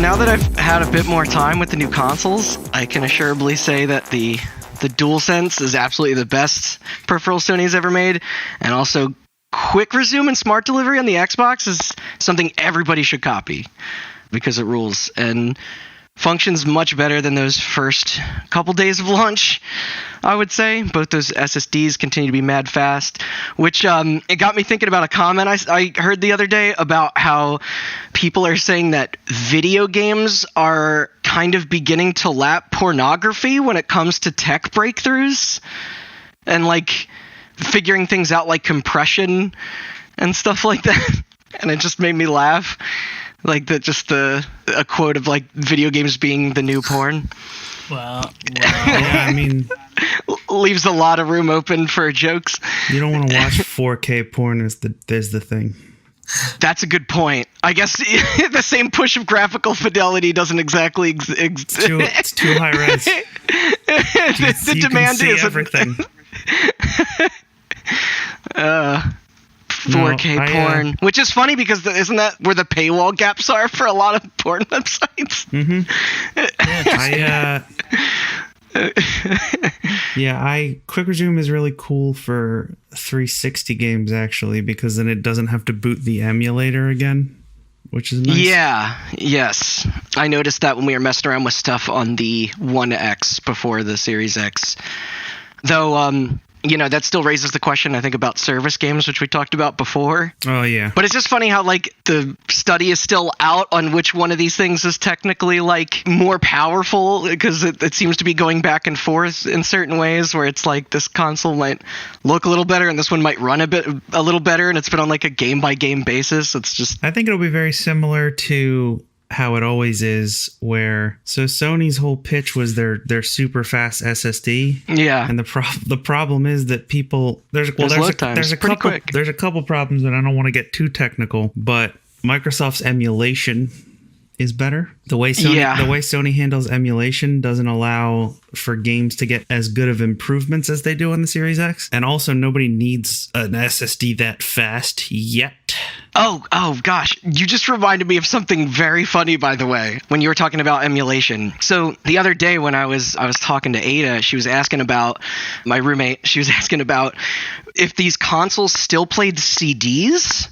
now that I've had a bit more time with the new consoles, I can assuredly say that the DualSense is absolutely the best peripheral Sony's ever made, and also quick resume and smart delivery on the Xbox is something everybody should copy because it rules and functions much better than those first couple days of launch, I would say. Both those SSDs continue to be mad fast, which it got me thinking about a comment I heard the other day about how people are saying that video games are kind of beginning to lap pornography when it comes to tech breakthroughs and like figuring things out like compression and stuff like that. And it just made me laugh. Like a quote of like video games being the new porn. Well, yeah, I mean, leaves a lot of room open for jokes. You don't want to watch 4K porn is the thing. That's a good point. I guess the same push of graphical fidelity doesn't exactly it's too high res. The demand is everything. 4K porn, which is funny because isn't that where the paywall gaps are for a lot of porn websites? Mm-hmm. Quick Resume is really cool for 360 games actually, because then it doesn't have to boot the emulator again, which is nice. Yeah, yes. I noticed that when we were messing around with stuff on the One X before the Series X. Though, that still raises the question, I think, about service games, which we talked about before. Oh, yeah. But it's just funny how, like, the study is still out on which one of these things is technically, like, more powerful, because it seems to be going back and forth in certain ways, where it's like this console might look a little better and this one might run a little better, and it's been on, like, a game-by-game basis. It's just... I think it'll be very similar to how it always is, where Sony's whole pitch was their super fast SSD. Yeah. And the problem is that people there's a couple problems, and I don't want to get too technical, but Microsoft's emulation is better. The way Sony handles emulation doesn't allow for games to get as good of improvements as they do on the Series X. And also nobody needs an SSD that fast yet. Oh gosh, you just reminded me of something very funny, by the way, when you were talking about emulation. So the other day when I was talking to Ada, she was asking about my roommate. She was asking about if these consoles still played CDs.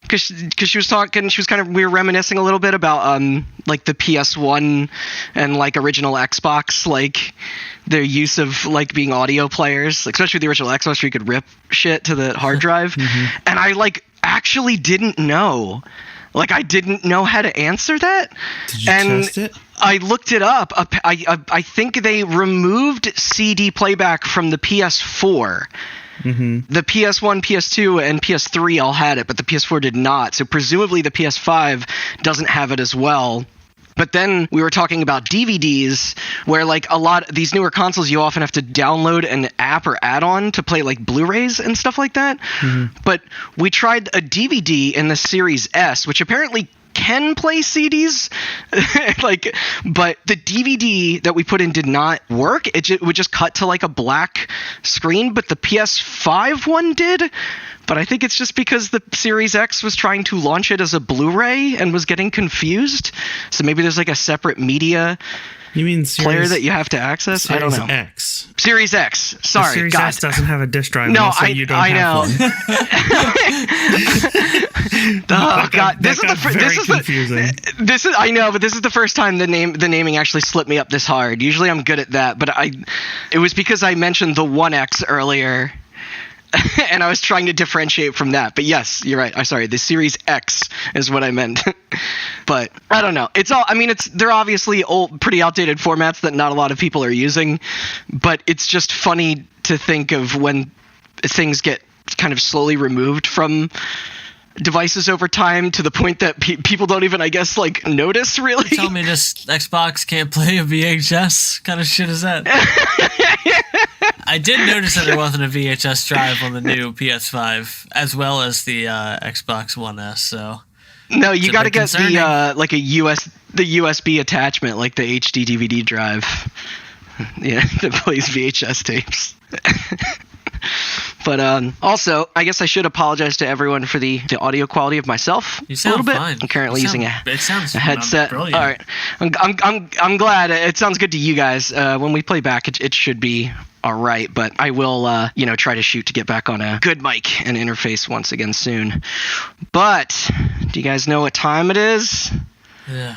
Because she was talking, we were reminiscing a little bit about like the PS1 and like original Xbox, like their use of like being audio players, especially the original Xbox, where you could rip shit to the hard drive. Mm-hmm. And I like actually didn't know. Like I didn't know how to answer that. Did you test it? I looked it up. I think they removed CD playback from the PS4. Mm-hmm. The PS1, PS2, and PS3 all had it, but the PS4 did not. So presumably the PS5 doesn't have it as well. But then we were talking about DVDs, where like a lot of these newer consoles, you often have to download an app or add-on to play like Blu-rays and stuff like that. Mm-hmm. But we tried a DVD in the Series S, which apparently can play CDs, but the DVD that we put in did not work. It would just cut to like a black screen, but the PS5 one did. But I think it's just because the Series X was trying to launch it as a Blu-ray and was getting confused. So maybe there's like a separate media player that you have to access. I don't know. X. Series X. Sorry, the Series S doesn't have a disk drive. No, you don't have one. Oh God, this is confusing. I know, but this is the first time the naming actually slipped me up this hard. Usually I'm good at that, but it was because I mentioned the One X earlier. And I was trying to differentiate from that. But yes, you're right. I'm sorry. The Series X is what I meant. But I don't know. They're obviously old, pretty outdated formats that not a lot of people are using. But it's just funny to think of when things get kind of slowly removed from devices over time to the point that people don't even, I guess, like notice really. Tell me this Xbox can't play a VHS? What kind of shit is that? I did notice that there wasn't a VHS drive on the new PS5 as well as the Xbox One S. So no, you got to get the the USB attachment, like the HD DVD drive. Yeah, that plays VHS tapes. But also, I guess I should apologize to everyone for the audio quality of myself. You sound a little bit. Fine. I'm currently using a headset. Brilliant. All right, I'm glad. It sounds good to you guys. When we play back, it should be all right. But I will, try to shoot to get back on a good mic and interface once again soon. But do you guys know what time it is? Ugh.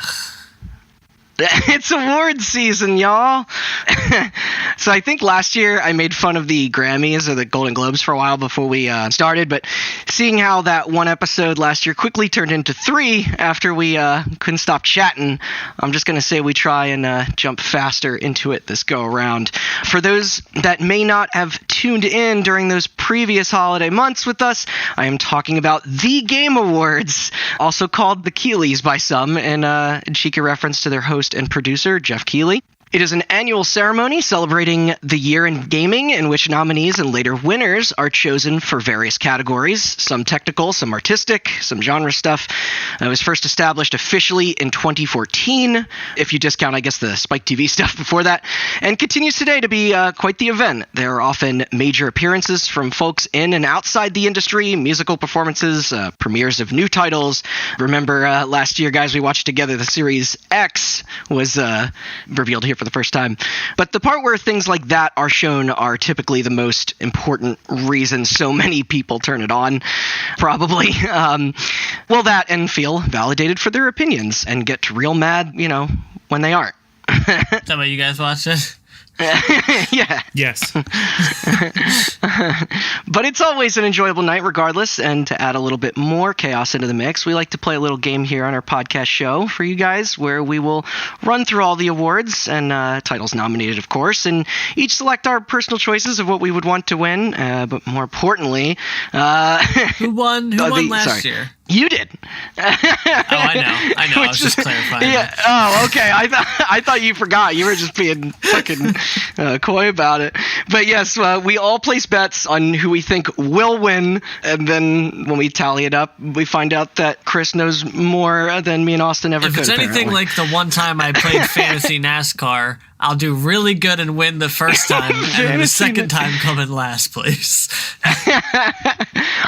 It's awards season, y'all. So I think last year I made fun of the Grammys or the Golden Globes for a while before we started, but seeing how that one episode last year quickly turned into 3 after we couldn't stop chatting, I'm just going to say we try and jump faster into it this go around. For those that may not have tuned in during those previous holiday months with us, I am talking about the Game Awards, also called the Keigleys by some, in cheeky reference to their host and producer, Geoff Keighley. It is an annual ceremony celebrating the year in gaming in which nominees and later winners are chosen for various categories, some technical, some artistic, some genre stuff. It was first established officially in 2014, if you discount, I guess, the Spike TV stuff before that, and continues today to be quite the event. There are often major appearances from folks in and outside the industry, musical performances, premieres of new titles. Remember last year, guys, we watched together the Series X was revealed here for the first time. But the part where things like that are shown are typically the most important reason so many people turn it on, probably. That and feel validated for their opinions and get real mad, when they aren't. Some of you guys watch it? Yeah. Yes. But it's always an enjoyable night regardless, and to add a little bit more chaos into the mix, we like to play a little game here on our podcast show for you guys where we will run through all the awards and titles nominated, of course, and each select our personal choices of what we would want to win, but more importantly... Who won last year? You did. I know. I was just clarifying. Yeah. Oh, okay. I thought you forgot. You were just being fucking coy about it. But yes, we all place bets on who we think will win, and then when we tally it up, we find out that Chris knows more than me and Austin ever could. If it's anything like the one time I played fantasy NASCAR, I'll do really good and win the first time, and then the second time come in last place.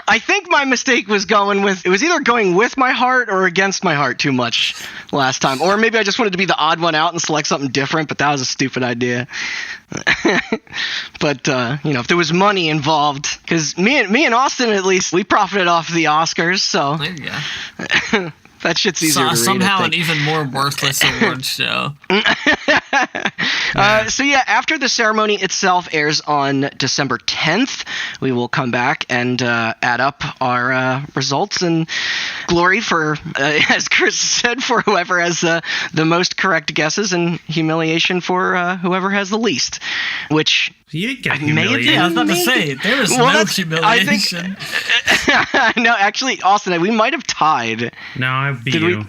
I think my mistake was either going with my heart or against my heart too much last time. Or maybe I just wanted to be the odd one out and select something different, but that was a stupid idea. But, if there was money involved, because me and Austin, at least, we profited off the Oscars, so... There you go. That shit's easier to read, somehow an even more worthless award show. So after the ceremony itself airs on December 10th, we will come back and add up our results and glory for, as Chris said, for whoever has the most correct guesses, and humiliation for whoever has the least, which... You didn't get humiliated. Yeah, I was about to say, there was no humiliation. No, actually, Austin, we might have tied. No, I beat you.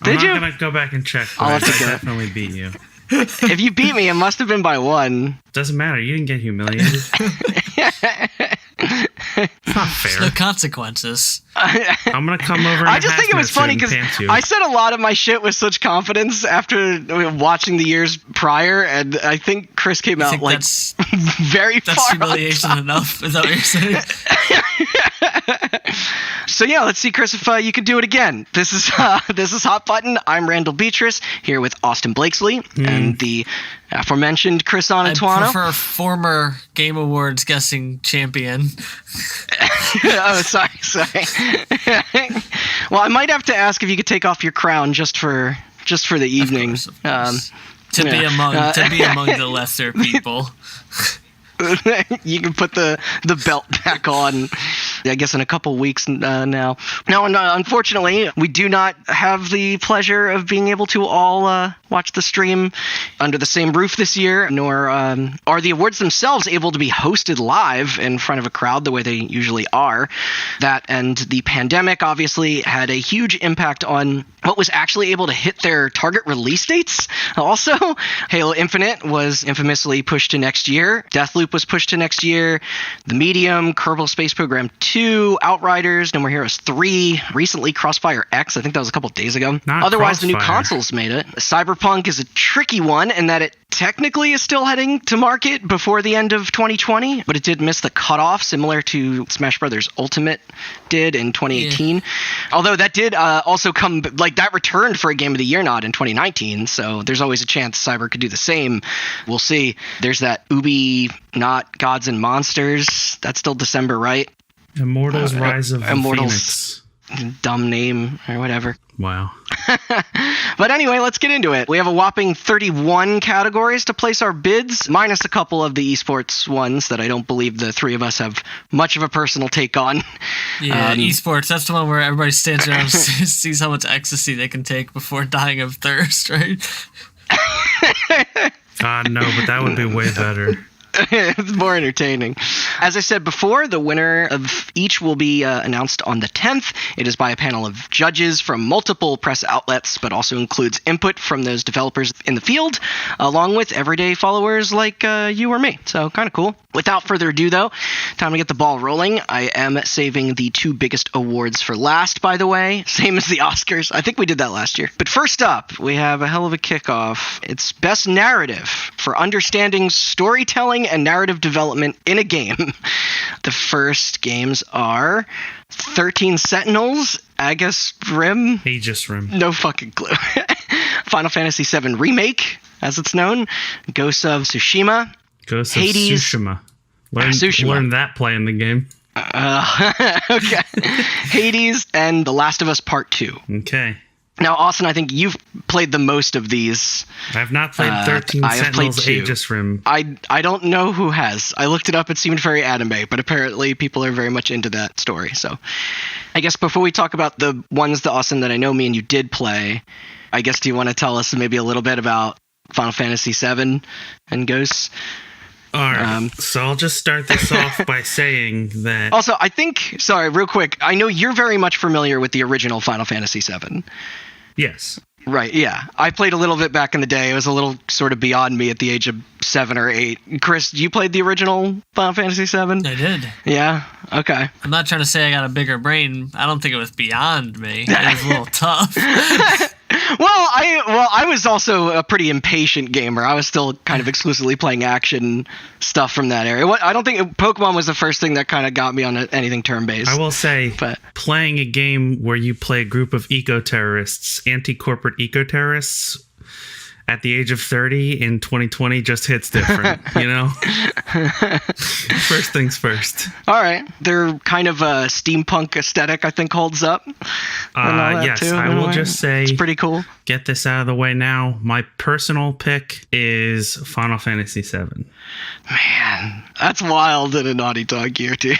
Did you? I'm not going to go back and check, but I definitely beat you. If you beat me, it must have been by 1. Doesn't matter. You didn't get humiliated. It's not fair. No consequences. I'm going to come over and I just think it was funny because I said a lot of my shit with such confidence after watching the years prior, and I think Chris came out like very far. That's humiliation enough. Is that what you're saying? So yeah, let's see, Chris, if you can do it again. This is Hot Button. I'm Randall Beatrice here with Austin Blakesley and the aforementioned Chris Onatuano. I prefer former Game Awards guessing champion. Oh, sorry. Well, I might have to ask if you could take off your crown just for the evening. Of course. To be among the lesser people. You can put the belt back on, I guess, in a couple weeks now. Now, unfortunately, we do not have the pleasure of being able to all watch the stream under the same roof this year, nor are the awards themselves able to be hosted live in front of a crowd the way they usually are. That and the pandemic obviously had a huge impact on what was actually able to hit their target release dates. Also, Halo Infinite was infamously pushed to next year. Deathloop was pushed to next year. The Medium, Kerbal Space Program 2, Outriders, No More Heroes 3, recently Crossfire X. I think that was a couple days ago. Otherwise, the new consoles made it. Cyberpunk is a tricky one in that it technically is still heading to market before the end of 2020, but it did miss the cutoff, similar to Smash Brothers Ultimate did in 2018. Yeah. Although that did also come, that returned for a Game of the Year nod in 2019, so there's always a chance Cyber could do the same. We'll see. There's that Ubi Not Gods and Monsters. That's still December, right? Immortals Rise of the Phoenix. Dumb name or whatever. Wow. But anyway, let's get into it. We have a whopping 31 categories to place our bids, minus a couple of the esports ones that I don't believe the three of us have much of a personal take on. Yeah, esports, that's the one where everybody stands around and sees how much ecstasy they can take before dying of thirst, right? No, but that would be way better. It's more entertaining. As I said before, the winner of each will be announced on the 10th. It is by a panel of judges from multiple press outlets, but also includes input from those developers in the field, along with everyday followers like you or me. So kind of cool. Without further ado, though, time to get the ball rolling. I am saving the 2 biggest awards for last, by the way. Same as the Oscars. I think we did that last year. But first up, we have a hell of a kickoff. It's Best Narrative for understanding storytelling and narrative development in a game. The first games are 13 Sentinels, Aegis Rim. Aegis Rim. No fucking clue. Final Fantasy VII Remake, as it's known. Ghost of Tsushima. Ghost of Hades. Tsushima. Learn that play in the game. Okay. Hades and The Last of Us Part 2. Okay. Now, Austin, I think you've played the most of these. I have not played 13 Sentinels Aegis Rim. I don't know who has. I looked it up. It seemed very anime, but apparently people are very much into that story. So I guess before we talk about the ones, Austin, that I know me and you did play, I guess do you want to tell us maybe a little bit about Final Fantasy VII and Ghosts? All right, so I'll just start this off by saying that... Also, I think... Sorry, real quick. I know you're very much familiar with the original Final Fantasy VII. Yes. Right, yeah. I played a little bit back in the day. It was a little sort of beyond me at the age of 7 or 8. Chris, you played the original Final Fantasy VII? I did. Yeah? Okay. I'm not trying to say I got a bigger brain. I don't think it was beyond me. It was a little tough. I was also a pretty impatient gamer. I was still kind of exclusively playing action stuff from that area. I don't think Pokemon was the first thing that kind of got me on anything turn-based. I will say, playing a game where you play a group of eco-terrorists, anti-corporate eco-terrorists, at the age of 30 in 2020 just hits different, you know? First things first. All right. They're kind of a steampunk aesthetic, I think, holds up. Yes, too, I will just say... It's pretty cool. Get this out of the way now. My personal pick is Final Fantasy VII. Man, that's wild in a Naughty Dog year, dude.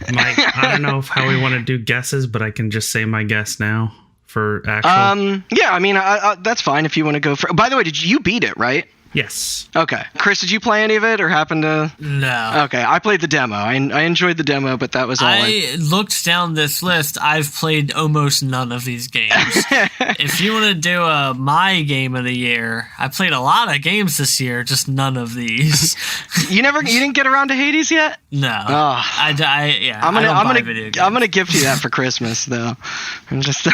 I don't know how we want to do guesses, but I can just say my guess now. For actual? Yeah, I mean, that's fine if you want to go for... By the way, did you beat it, right? Yes. Okay. Chris, did you play any of it or happen to... No. Okay, I played the demo. I enjoyed the demo, but that was all I looked down this list. I've played almost none of these games. If you want to do my game of the year, I played a lot of games this year, just none of these. You didn't get around to Hades yet? No. Oh. I'm gonna gift you that for Christmas, though. I'm just...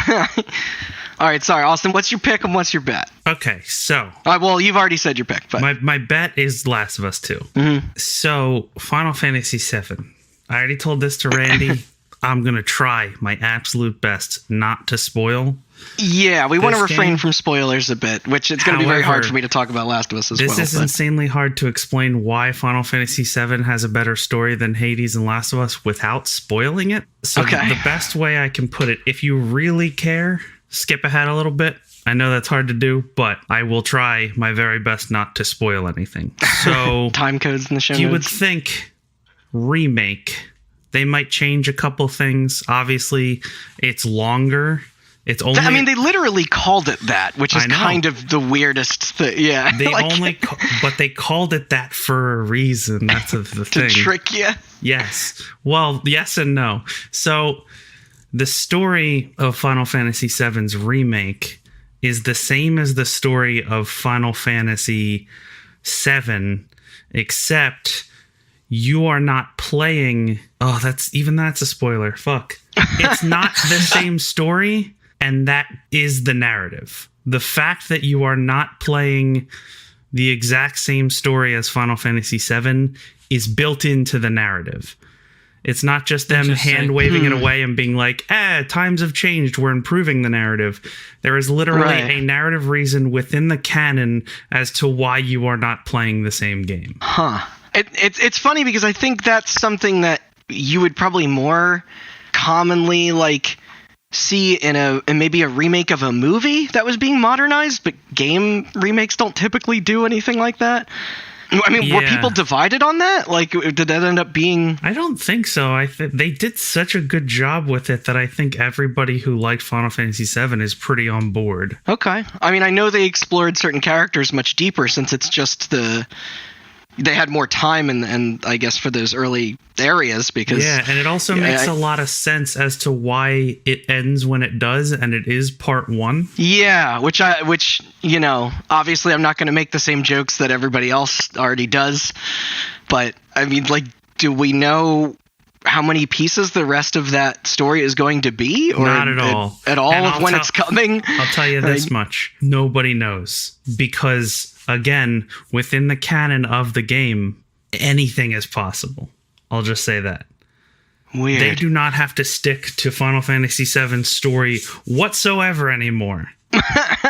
All right, sorry, Austin, what's your pick and what's your bet? Okay, so... well, you've already said your pick, but... My bet is Last of Us 2. Mm-hmm. So, Final Fantasy VII. I already told this to Randy. I'm going to try my absolute best not to spoil. Yeah, we want to refrain from spoilers a bit, which it's going to be very hard for me to talk about Last of Us as well. This is insanely hard to explain why Final Fantasy VII has a better story than Hades and Last of Us without spoiling it. So the best way I can put it, if you really care... Skip ahead a little bit. I know that's hard to do, but I will try my very best not to spoil anything. So time codes in the show you notes. Would think remake. They might change a couple things. Obviously, it's longer. It's only. I mean, they literally called it that, which is kind of the weirdest thing. Yeah, they but they called it that for a reason. That's the thing. To trick you. Yes. Well, yes and no. So. The story of Final Fantasy VII's remake is the same as the story of Final Fantasy VII, except you are not playing. Oh, that's a spoiler. Fuck. It's not the same story, and that is the narrative. The fact that you are not playing the exact same story as Final Fantasy VII is built into the narrative. It's not just them hand-waving it away and being like, times have changed, we're improving the narrative. There is literally a narrative reason within the canon as to why you are not playing the same game. Huh. It's funny because I think that's something that you would probably more commonly like see in maybe a remake of a movie that was being modernized, but game remakes don't typically do anything like that. I mean, were people divided on that? Like, did that end up being... I don't think so. They did such a good job with it that I think everybody who liked Final Fantasy VII is pretty on board. Okay. I mean, I know they explored certain characters much deeper since it's just they had more time and I guess for those early areas because... Yeah, and it also makes a lot of sense as to why it ends when it does, and it is part 1. Yeah, which obviously I'm not going to make the same jokes that everybody else already does, but I mean, like, do we know how many pieces the rest of that story is going to be? Or not at all. When it's coming? I'll tell you this much. Nobody knows because... Again, within the canon of the game, anything is possible. I'll just say that. Weird. They do not have to stick to Final Fantasy VII's story whatsoever anymore.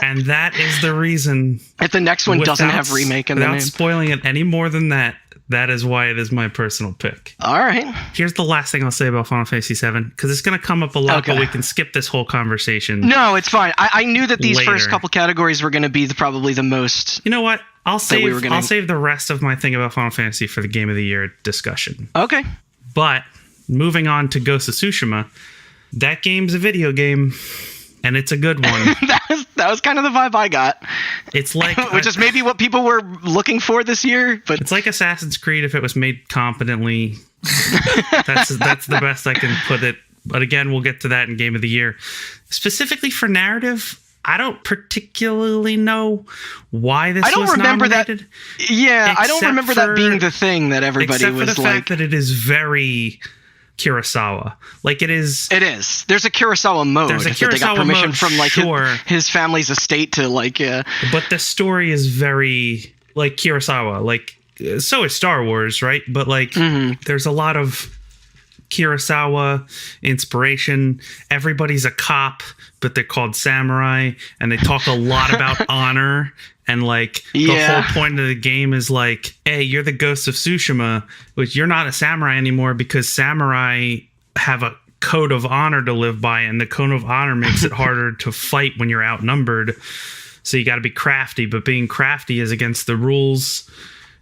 And that is the reason... If the next one doesn't have remake in the name. Without spoiling it any more than that, that is why it is my personal pick. All right. Here's the last thing I'll say about Final Fantasy VII, because it's going to come up a lot, but we can skip this whole conversation. No, it's fine. I knew that these first couple categories were going to be probably the most... You know what? I'll save the rest of my thing about Final Fantasy for the Game of the Year discussion. Okay. But moving on to Ghost of Tsushima, that game's a video game. And it's a good one. that was kind of the vibe I got. It's like... Which is maybe what people were looking for this year, but... It's like Assassin's Creed if it was made competently. That's the best I can put it. But again, we'll get to that in Game of the Year. Specifically for narrative, I don't particularly know why this was nominated. Yeah, I don't remember that being the thing that everybody was like... Except for the fact that it is very... Kurosawa. Like it is. There's a Kurosawa mode. There's a Kurosawa they got permission mode, from like his family's estate to like But the story is very like Kurosawa. Like so is Star Wars, right? But like there's a lot of Kurosawa inspiration. Everybody's a cop, but they're called samurai, and they talk a lot about honor. And like the whole point of the game is like, hey, you're the Ghost of Tsushima, which you're not a samurai anymore because samurai have a code of honor to live by, and the code of honor makes it harder to fight when you're outnumbered. So you got to be crafty, but being crafty is against the rules.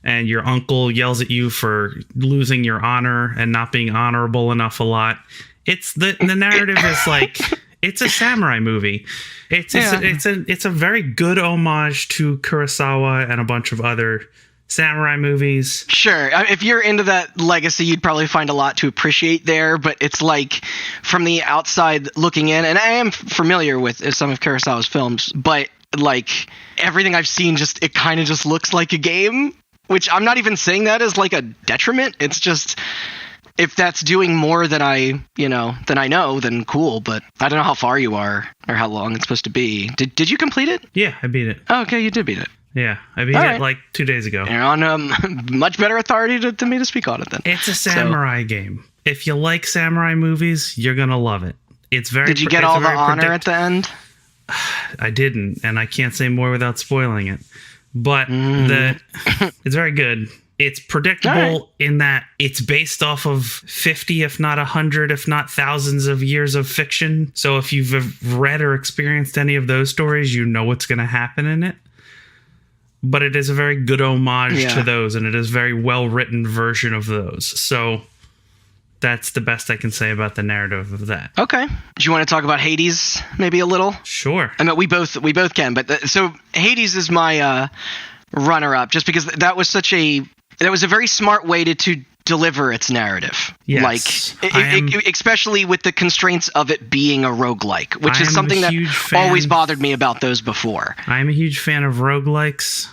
And your uncle yells at you for losing your honor and not being honorable enough a lot. It's the narrative is like it's a samurai movie. It's a very good homage to Kurosawa and a bunch of other samurai movies. Sure. If you're into that legacy, you'd probably find a lot to appreciate there, but it's like from the outside looking in, and I am familiar with some of Kurosawa's films, but like everything I've seen it kind of just looks like a game, which I'm not even saying that as like a detriment. It's just if that's doing more than I know, then cool. But I don't know how far you are or how long it's supposed to be. Did you complete it? Yeah, I beat it. Oh, okay, you did beat it. Yeah, I beat it like 2 days ago. You're on much better authority than me to speak on it then. It's a samurai game. If you like samurai movies, you're going to love it. It's very. Did you get all the honor at the end? I didn't, and I can't say more without spoiling it. But it's very good. It's predictable in that it's based off of 50, if not 100, if not thousands of years of fiction. So if you've read or experienced any of those stories, you know what's going to happen in it. But it is a very good homage to those, and it is a very well-written version of those. So that's the best I can say about the narrative of that. Okay. Do you want to talk about Hades maybe a little? Sure. I mean, we both can, but so Hades is my runner-up just because that was a very smart way to deliver its narrative. Yes. Like, especially with the constraints of it being a roguelike, which is something that always bothered me about those before. I'm a huge fan of roguelikes.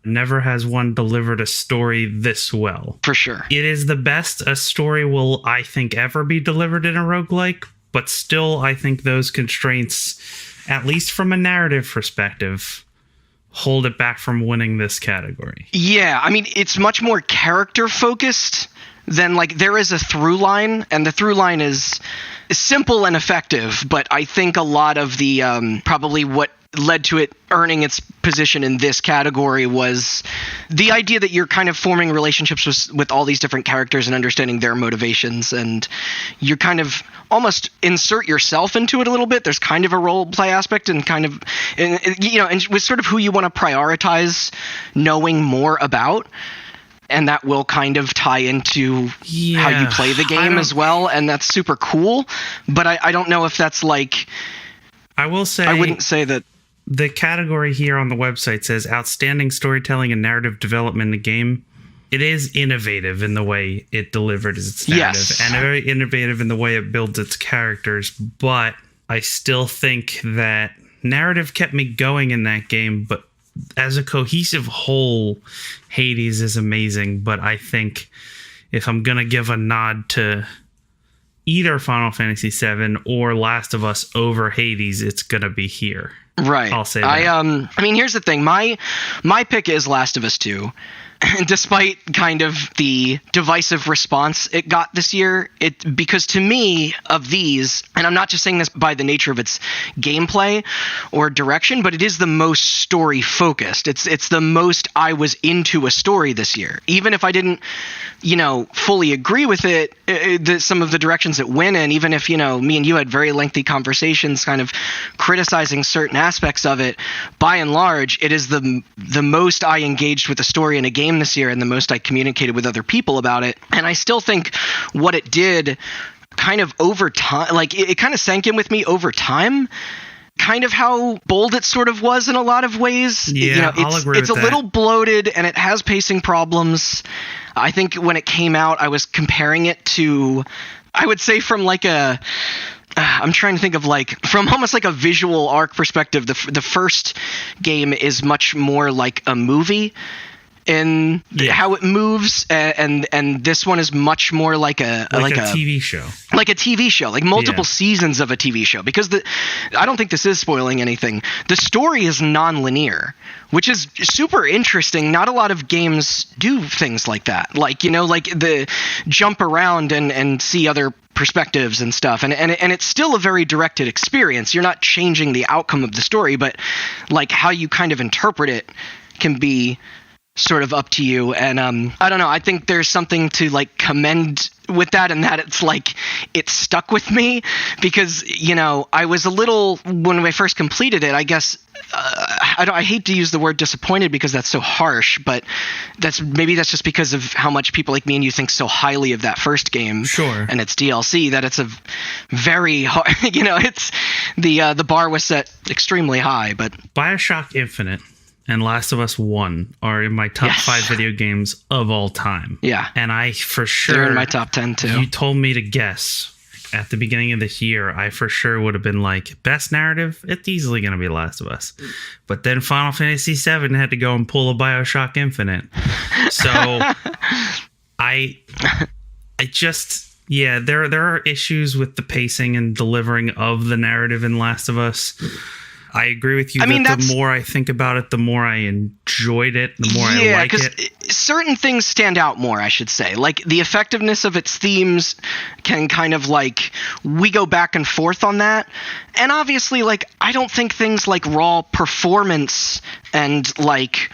Never has one delivered a story this well. For sure. It is the best a story will, I think, ever be delivered in a roguelike, but still, I think those constraints, at least from a narrative perspective, hold it back from winning this category. Yeah, I mean, it's much more character-focused than, like, there is a through line, and the through line is simple and effective, but I think a lot of the, probably what led to it earning its position in this category was the idea that you're kind of forming relationships with all these different characters and understanding their motivations, and you kind of almost insert yourself into it a little bit. There's kind of a role play aspect and kind of, and with sort of who you want to prioritize knowing more about. And that will kind of tie into how you play the game as well. And that's super cool. But I don't know if that's like... I will say... I wouldn't say that... The category here on the website says outstanding storytelling and narrative development in the game. It is innovative in the way it delivered its narrative. And very innovative in the way it builds its characters. But I still think that narrative kept me going in that game. But as a cohesive whole, Hades is amazing. But I think if I'm going to give a nod to either Final Fantasy VII or Last of Us over Hades, it's going to be here. Right. I'll say that. I mean, here's the thing. My pick is Last of Us 2. Despite kind of the divisive response it got this year, because to me, of these, and I'm not just saying this by the nature of its gameplay or direction, but it is the most story focused. It's the most I was into a story this year. Even if I didn't, fully agree with it, some of the directions it went in, even if, me and you had very lengthy conversations kind of criticizing certain aspects of it, by and large, it is the most I engaged with a story in a game this year and the most I communicated with other people about it. And I still think what it did kind of over time, like it kind of sank in with me over time, kind of how bold it sort of was in a lot of ways. Yeah, I'll agree it's with a that. little bloated and it has pacing problems. I think when it came out, I was comparing it to, I would say from like I'm trying to think of like from almost like a visual arc perspective. The first game is much more like a movie in how it moves, and this one is much more like a TV show, like multiple seasons of a TV show, because I don't think this is spoiling anything. The story is non-linear, which is super interesting. Not a lot of games do things like that, like the jump around and see other perspectives and stuff, and it's still a very directed experience. You're not changing the outcome of the story, but like how you kind of interpret it can be sort of up to you. And I don't know, I think there's something to like commend with that, and that it's like it stuck with me because I was a little, when I first completed it, I guess I hate to use the word disappointed because that's so harsh, but that's just because of how much people like me and you think so highly of that first game. Sure. And its DLC, that it's a very hard, it's the bar was set extremely high. But BioShock Infinite and Last of Us 1 are in my top 5 video games of all time. Yeah. And I for sure... They're in my top 10 too. You told me to guess at the beginning of this year, I for sure would have been like, best narrative? It's easily going to be Last of Us. But then Final Fantasy VII had to go and pull a BioShock Infinite. So I just... Yeah, there are issues with the pacing and delivering of the narrative in Last of Us. I agree with you the more I think about it, the more I enjoyed it, the more I like it. Certain things stand out more, I should say. Like, the effectiveness of its themes can kind of, like, we go back and forth on that. And obviously, like, I don't think things like raw performance and, like,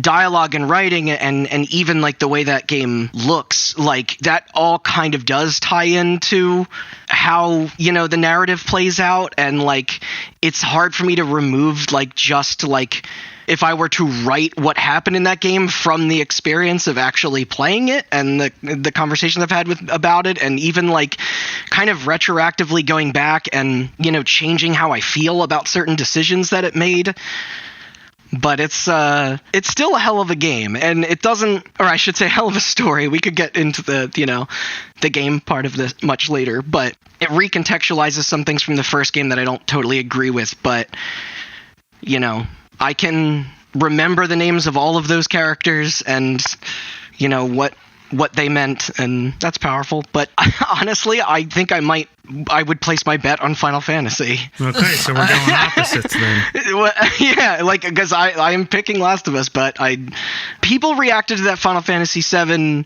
dialogue and writing and even like the way that game looks, like that all kind of does tie into how the narrative plays out. And like it's hard for me to remove like just like if I were to write what happened in that game from the experience of actually playing it and the conversations I've had about it, and even like kind of retroactively going back and changing how I feel about certain decisions that it made. But it's still a hell of a game, and it doesn't, or I should say hell of a story. We could get into the game part of this much later, but it recontextualizes some things from the first game that I don't totally agree with. But I can remember the names of all of those characters and, you know, what they meant, and that's powerful. But honestly, I think I would place my bet on Final Fantasy. Okay, so we're going opposites then. Well, yeah, like, because I am picking Last of Us, but people reacted to that Final Fantasy VII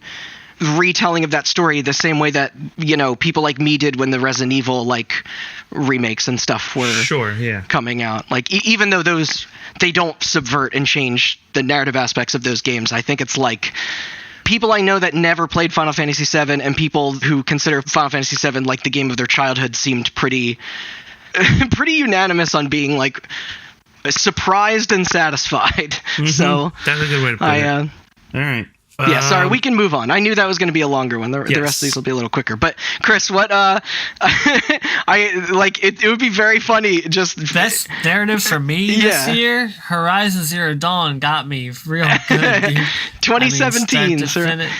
retelling of that story the same way that, you know, people like me did when the Resident Evil like remakes and stuff were coming out. Like even though they don't subvert and change the narrative aspects of those games, I think it's like people I know that never played Final Fantasy VII and people who consider Final Fantasy VII like the game of their childhood seemed pretty unanimous on being like surprised and satisfied. Mm-hmm. So that's a good way to put it. All right. Yeah, sorry, we can move on. I knew that was going to be a longer one. The rest of these will be a little quicker. But Chris, what it would be very funny just best narrative for me this year. Horizon Zero Dawn got me real good, dude. 2017, sir.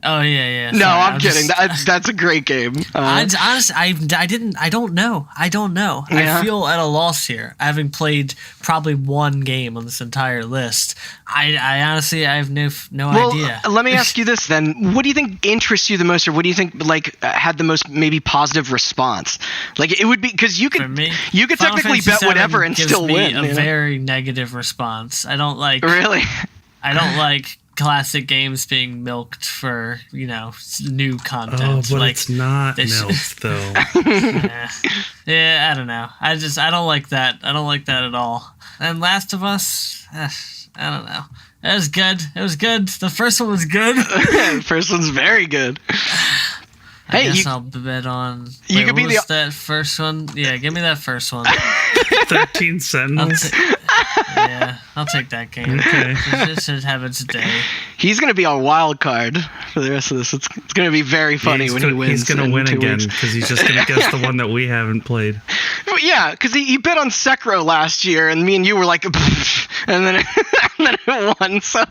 Oh yeah. No, sorry, I'm kidding. That's a great game. Honestly, I don't know. Yeah. I feel at a loss here, having played probably one game on this entire list. I honestly have no idea. Let me ask you this then. What do you think interests you the most, or what do you think like had the most maybe positive response? Like it would be because you could technically bet whatever and still win. A very negative response. I don't like classic games being milked for, you know, new content. Oh, but like, it's not milked though. Yeah, I don't know. I don't like that. I don't like that at all. And Last of Us, I don't know. It was good. The first one was good. The first one's very good. I guess I'll bet on. You could be that first one. Yeah, give me that first one. 13 Sentinels. I'll take that game. Okay. It should have its day. He's going to be our wild card for the rest of this. It's going to be very funny when he wins. He's going to win again because he's just going to guess the one that we haven't played. Yeah, because he bet on Sekiro last year, and me and you were like, and then it won, so...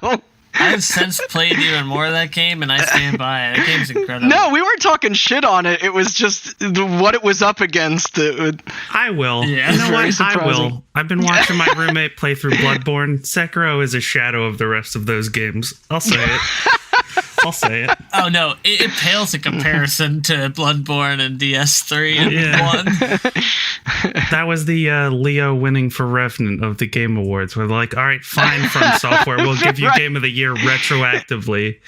I've since played even more of that game, and I stand by it. That game's incredible. No, we weren't talking shit on it. It was just what it was up against. I will. Yeah, you know what? I will. I've been watching my roommate play through Bloodborne. Sekiro is a shadow of the rest of those games. I'll say it. Oh, no. It pales in comparison to Bloodborne and DS3 and 1. That was the Leo winning for Revenant of the Game Awards. We're like, all right, fine, From Software. We'll give you Game of the Year retroactively.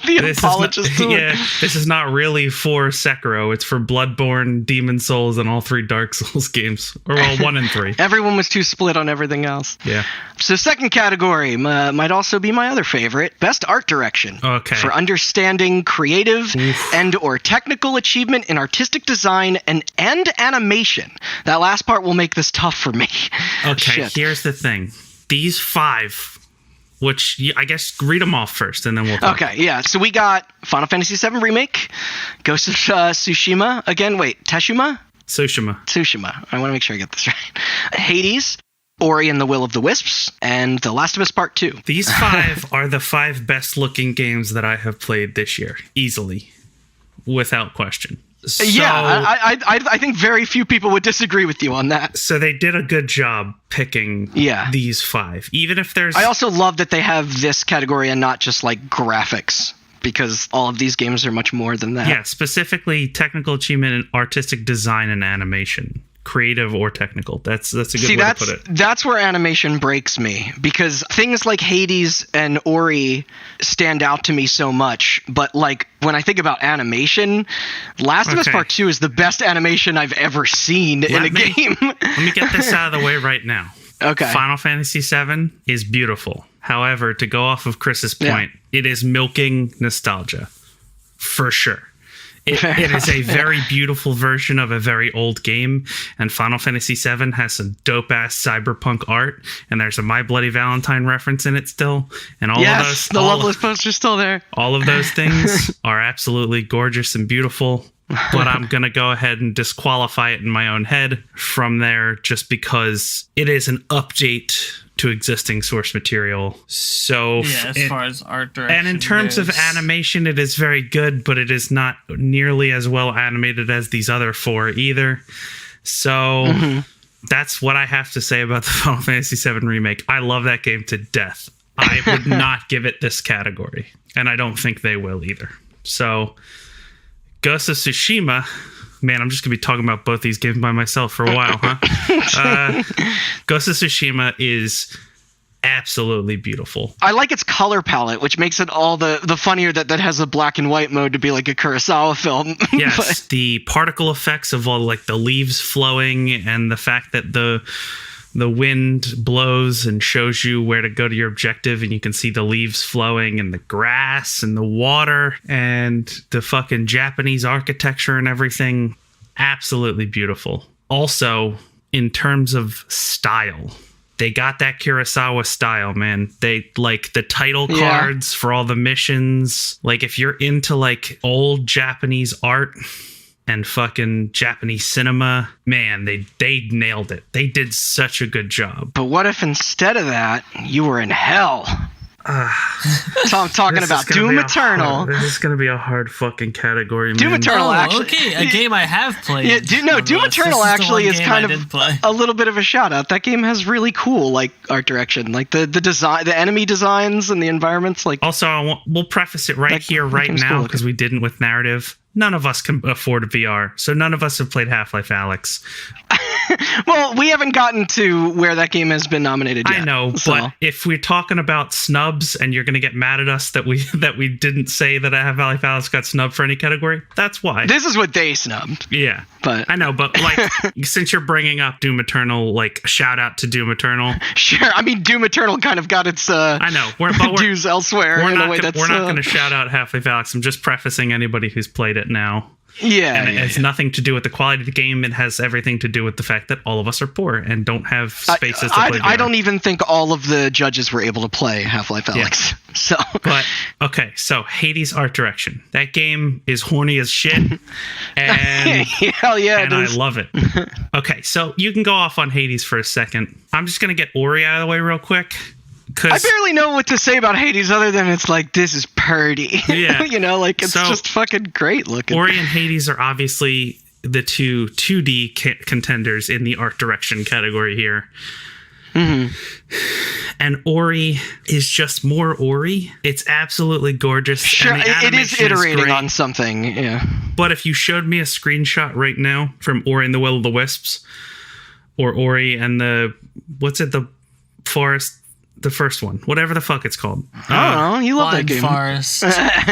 This is not really for Sekiro. It's for Bloodborne, Demon Souls, and all 3 Dark Souls games. Or, 1 and 3. Everyone was too split on everything else. Yeah. So second category might also be my other favorite. Best Art Direction. Okay. For understanding creative and or technical achievement in artistic design and animation. That last part will make this tough for me. Okay, here's the thing. These 5... which I guess read them off first, and then we'll talk. Okay, yeah. So we got Final Fantasy VII Remake, Ghost of Tsushima. Again, wait, Tsushima. I want to make sure I get this right. Hades, Ori and the Will of the Wisps, and The Last of Us Part 2. These 5 are the 5 best-looking games that I have played this year, easily, without question. So, I think very few people would disagree with you on that. So they did a good job picking these 5. Even if there's... I also love that they have this category and not just like graphics, because all of these games are much more than that. Yeah, specifically technical achievement in artistic design and animation. Creative or technical. That's a good way to put it. That's where animation breaks me, because things like Hades and Ori stand out to me so much, but like when I think about animation, Last of Us Part 2 is the best animation I've ever seen in a game. Let me get this out of the way right now. Okay. Final Fantasy VII is beautiful. However, to go off of Chris's point, it is milking nostalgia. For sure. It is a very beautiful version of a very old game, and Final Fantasy VII has some dope-ass cyberpunk art, and there's a My Bloody Valentine reference in it still, and all of those... the Loveless poster's still there. All of those things are absolutely gorgeous and beautiful, but I'm going to go ahead and disqualify it in my own head from there, just because it is an update to existing source material. So as far as art direction and in terms of animation, it is very good, but it is not nearly as well animated as these other 4 either. So that's what I have to say about the Final Fantasy VII Remake. I love that game to death. I would not give it this category, and I don't think they will either. So, Ghost of Tsushima, man, I'm just going to be talking about both these games by myself for a while, huh? Ghost of Tsushima is absolutely beautiful. I like its color palette, which makes it all the funnier that has a black and white mode to be like a Kurosawa film. Yes, the particle effects of all like the leaves flowing and the fact that the wind blows and shows you where to go to your objective, and you can see the leaves flowing and the grass and the water and the fucking Japanese architecture and everything. Absolutely beautiful. Also, in terms of style, they got that Kurosawa style, man. They like the title cards for all the missions. Like if you're into like old Japanese art and fucking Japanese cinema, man, they nailed it. They did such a good job. But what if instead of that, you were in hell? So I'm talking about Doom Eternal. This is going to be a hard fucking category, man. Doom Eternal, actually. Okay, a game I have played. Yeah, Doom Eternal actually is kind of a little bit of a shout out. That game has really cool like art direction, like the design, the enemy designs and the environments. Like also, we'll preface it right now because we didn't with narrative. None of us can afford a VR, so none of us have played Half-Life Alyx. Well, we haven't gotten to where that game has been nominated yet. I know, but if we're talking about snubs and you're going to get mad at us that we didn't say that Half-Life Alyx got snubbed for any category, that's why. This is what they snubbed. Yeah. But I know, but like since you're bringing up Doom Eternal, like shout out to Doom Eternal. Sure. I mean, Doom Eternal kind of got its I know. We're dues elsewhere in a way that's... We're not going to shout out Half-Life Alyx. I'm just prefacing anybody who's played it now. Yeah, and it has nothing to do with the quality of the game. It has everything to do with the fact that all of us are poor and don't have spaces to play VR. I don't even think all of the judges were able to play Half-Life Alyx. Yeah. So, but okay, so Hades art direction. That game is horny as shit, and hell yeah, and I love it. Okay, so you can go off on Hades for a second. I'm just gonna get Ori out of the way real quick. I barely know what to say about Hades other than it's like, this is purdy. Yeah. You know, like it's just fucking great looking. Ori and Hades are obviously the two 2D contenders in the art direction category here. Mm-hmm. And Ori is just more Ori. It's absolutely gorgeous. Sure, and it is iterating on something, yeah. But if you showed me a screenshot right now from Ori and the Will of the Wisps, or Ori and the forest... The first one, whatever the fuck it's called. I don't know. You love that game. Forest.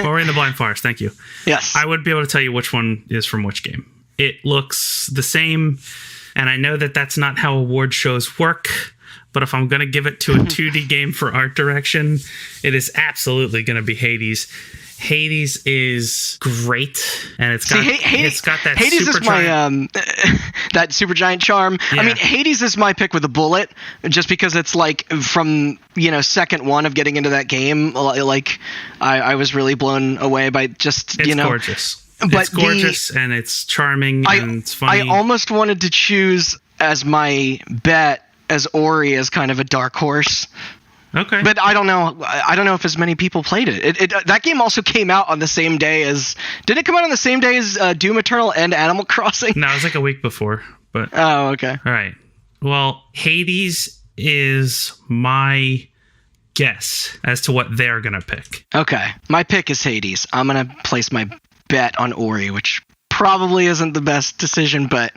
Ori and the Blind Forest. Thank you. Yes. I would be able to tell you which one is from which game. It looks the same, and I know that that's not how award shows work, but if I'm going to give it to a 2D game for art direction, it is absolutely going to be Hades. Hades is great, and it's got that Hades super is my that super giant charm. Yeah. I mean, Hades is my pick with a bullet, just because it's like from second one of getting into that game, like I was really blown away by just it's gorgeous. But it's gorgeous and it's charming and it's funny. I almost wanted to choose as my bet as Ori as kind of a dark horse. Okay. But I don't know if as many people played it. That game also came out on the same day as... Did it come out on the same day as Doom Eternal and Animal Crossing? No, it was like a week before. But oh, okay. All right. Well, Hades is my guess as to what they're going to pick. Okay. My pick is Hades. I'm going to place my bet on Ori, which probably isn't the best decision, but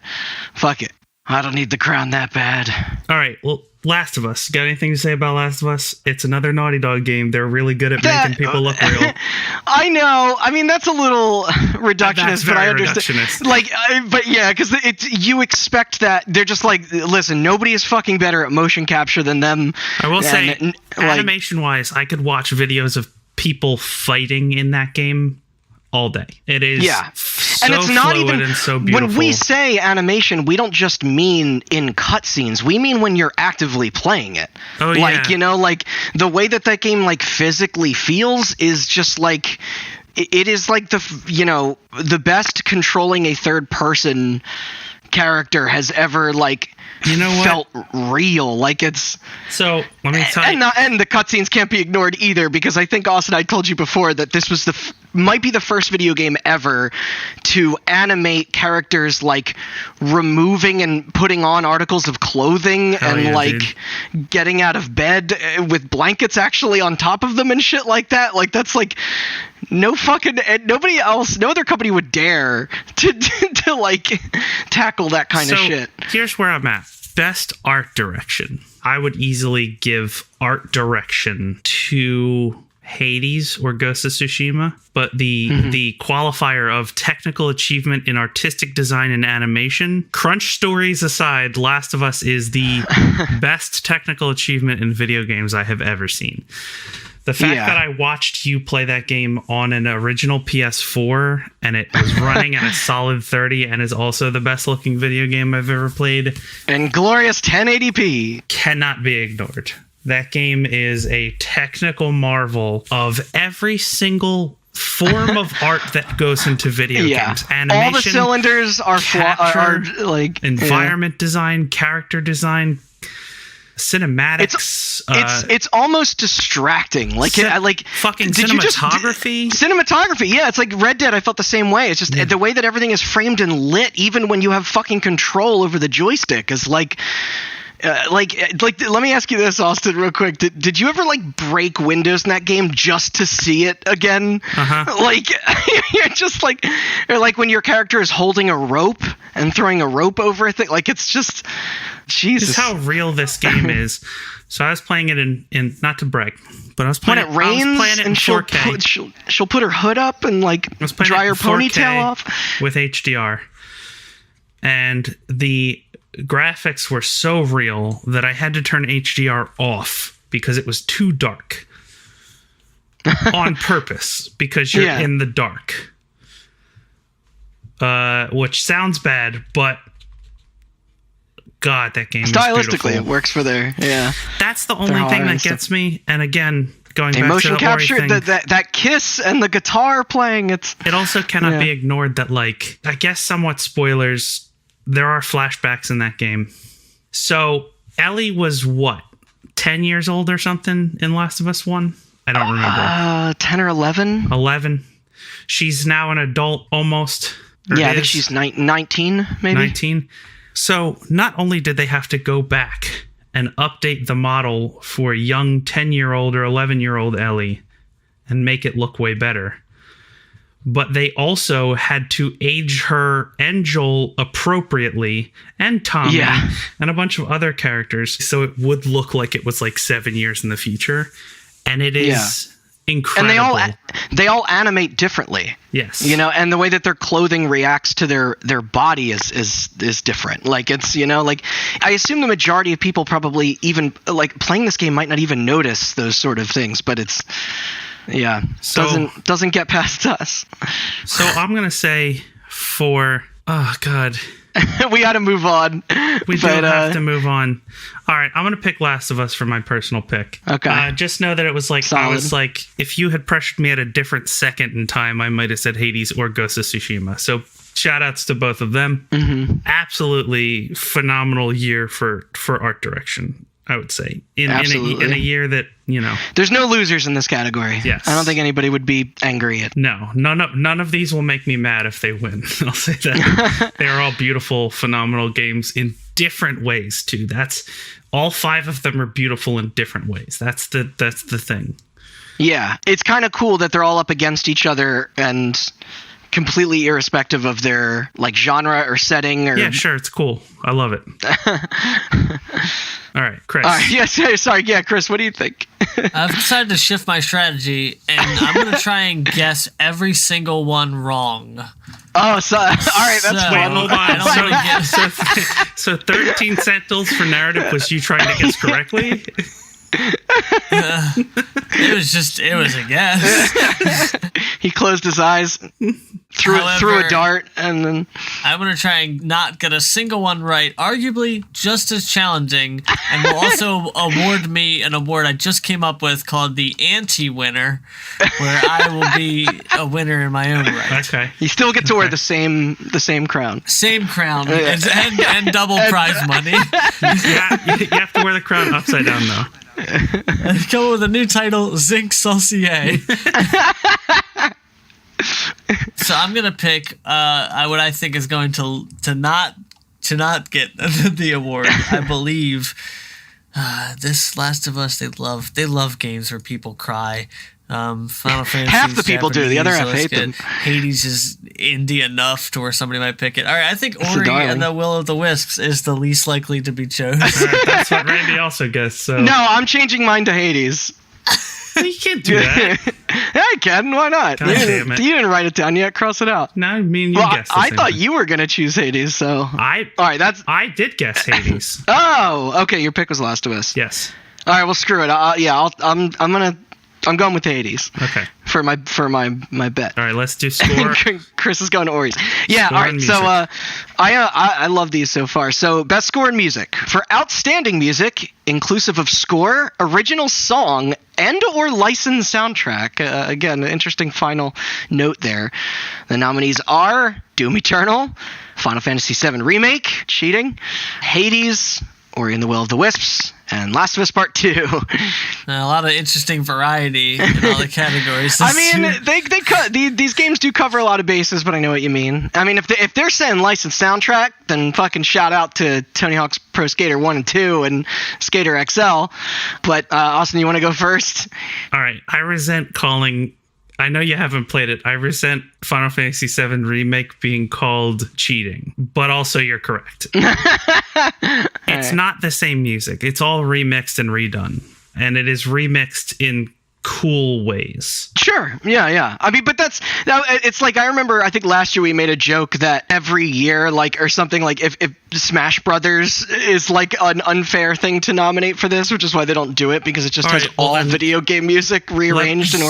fuck it. I don't need the crown that bad. All right. Well, Last of Us. Got anything to say about Last of Us? It's another Naughty Dog game. They're really good at making people look real. I know. I mean, that's a little reductionist, but I understand. Like, but yeah, because you expect that they're just like, listen, nobody is fucking better at motion capture than them. I will say, animation-wise, I could watch videos of people fighting in that game all day. It is so and it's not even and so beautiful. When we say animation, we don't just mean in cutscenes. We mean when you're actively playing it. Oh, like, like the way that game like physically feels is just like it is like the best controlling a third person character has ever like felt real. Like it's so. Let me tell you, and the cutscenes can't be ignored either, because I think, Austin, I told you before that this was might be the first video game ever to animate characters like removing and putting on articles of clothing getting out of bed with blankets actually on top of them and shit like that. Like that's like no other company would dare to like tackle that kind of shit. Here's where I'm at. Best art direction. I would easily give art direction to Hades or Ghost of Tsushima, but the qualifier of technical achievement in artistic design and animation, crunch stories aside, Last of Us is the best technical achievement in video games I have ever seen. The fact that I watched you play that game on an original PS4 and it was running at a solid 30 and is also the best looking video game I've ever played. And glorious 1080p. Cannot be ignored. That game is a technical marvel of every single form of art that goes into video games. Animation, all the cylinders are like environment design, character design, cinematics. It's almost distracting. Like fucking cinematography. Cinematography, yeah. It's like Red Dead. I felt the same way. It's just the way that everything is framed and lit, even when you have fucking control over the joystick, is like. Let me ask you this, Austin, real quick. Did you ever like break windows in that game just to see it again? Like you're just like, or like when your character is holding a rope and throwing a rope over a thing. Like it's just, Jesus. This is how real this game is. So I was playing it in not to brag, but I was playing when it rains and in 4K. She'll put her hood up and like dry her ponytail off with HDR, and the graphics were so real that I had to turn HDR off because it was too dark on purpose, because you're in the dark, which sounds bad, but God, that game stylistically is it works for their that's the only thing that gets me. And again, going back motion to the capture thing, that kiss and the guitar playing, it also cannot be ignored that, like, I guess somewhat spoilers, there are flashbacks in that game. So Ellie was what, 10 years old or something in Last of Us 1? I don't remember. 10 or 11? 11. She's now an adult almost. Yeah, I think she's 19, maybe. 19. So not only did they have to go back and update the model for young 10-year-old or 11-year-old Ellie and make it look way better, but they also had to age her and Joel appropriately, and Tommy, and a bunch of other characters, so it would look like it was like 7 years in the future. And it is incredible. And they all animate differently. Yes. You know, and the way that their clothing reacts to their body is different. Like, it's, you know, like, I assume the majority of people probably even, like, playing this game might not even notice those sort of things, but it's... Yeah, doesn't get past us. So I'm gonna say oh God, we got to move on. We do have to move on. All right, I'm gonna pick Last of Us for my personal pick. Okay. Just know that it was like solid. I was like, if you had pressured me at a different second in time, I might have said Hades or Ghost of Tsushima. So shout outs to both of them. Absolutely phenomenal year for art direction, I would say, in a year that, you know, there's no losers in this category. Yes, I don't think anybody would be angry at. No, none of these will make me mad if they win. I'll say that. They are all beautiful, phenomenal games in different ways too. That's all 5 of them are beautiful in different ways. That's the thing. Yeah, it's kind of cool that they're all up against each other and completely irrespective of their like genre or setting. Or yeah, sure, it's cool. I love it. All right, Chris. Sorry. Yeah, Chris, what do you think? I've decided to shift my strategy, and I'm going to try and guess every single one wrong. Oh, all right, that's fun. Hold on. So 13 Sentinels for narrative was you trying to guess correctly? It was a guess. He closed his eyes, threw a dart, and then... I'm going to try and not get a single one right. Arguably just as challenging, and will also award me an award I just came up with called the anti-winner, where I will be a winner in my own right. Okay. You still get to wear the same crown. Same crown, and double prize money. You have to wear the crown upside down, though. Come up with a new title, Zinc Saucier. So I'm gonna pick what I think is going to not get the award. I believe this Last of Us. They love games where people cry. Final Fantasy. Half the people do. The other half hate them. Hades is indie enough to where somebody might pick it. All right, I think Ori and the Will of the Wisps is the least likely to be chosen. Right, that's what Randy also guessed. So no, I'm changing mine to Hades. You can't do that. Yeah, I can. Why not? God damn it. You didn't write it down yet. Cross it out. No, I mean you guessed. I thought you were gonna choose Hades. So all right, I did guess Hades. Oh, okay. Your pick was Last of Us. Yes. All right. Well, screw it. I'm going with Hades. Okay. For my bet. All right, let's do score. Chris is going to Ori's. Yeah. Score all right. So I love these so far. So best score in music for outstanding music, inclusive of score, original song, and/or licensed soundtrack. Again, an interesting final note there. The nominees are Doom Eternal, Final Fantasy VII Remake, cheating, Hades, Ori and the Will of the Wisps, and Last of Us Part 2. A lot of interesting variety in all the categories. I mean, these games do cover a lot of bases, but I know what you mean. I mean, if they're saying licensed soundtrack, then fucking shout out to Tony Hawk's Pro Skater 1 and 2 and Skater XL. But Austin, you want to go first? All right. I resent calling... I know you haven't played it. I resent Final Fantasy VII Remake being called cheating, but also you're correct. It's not the same music. It's all remixed and redone, and it is remixed in cool ways. Sure. Yeah. I mean, but it's like, I remember, I think last year we made a joke that every year, like, or something, like if Smash Brothers is like an unfair thing to nominate for this, which is why they don't do it, because it just has all video game music rearranged and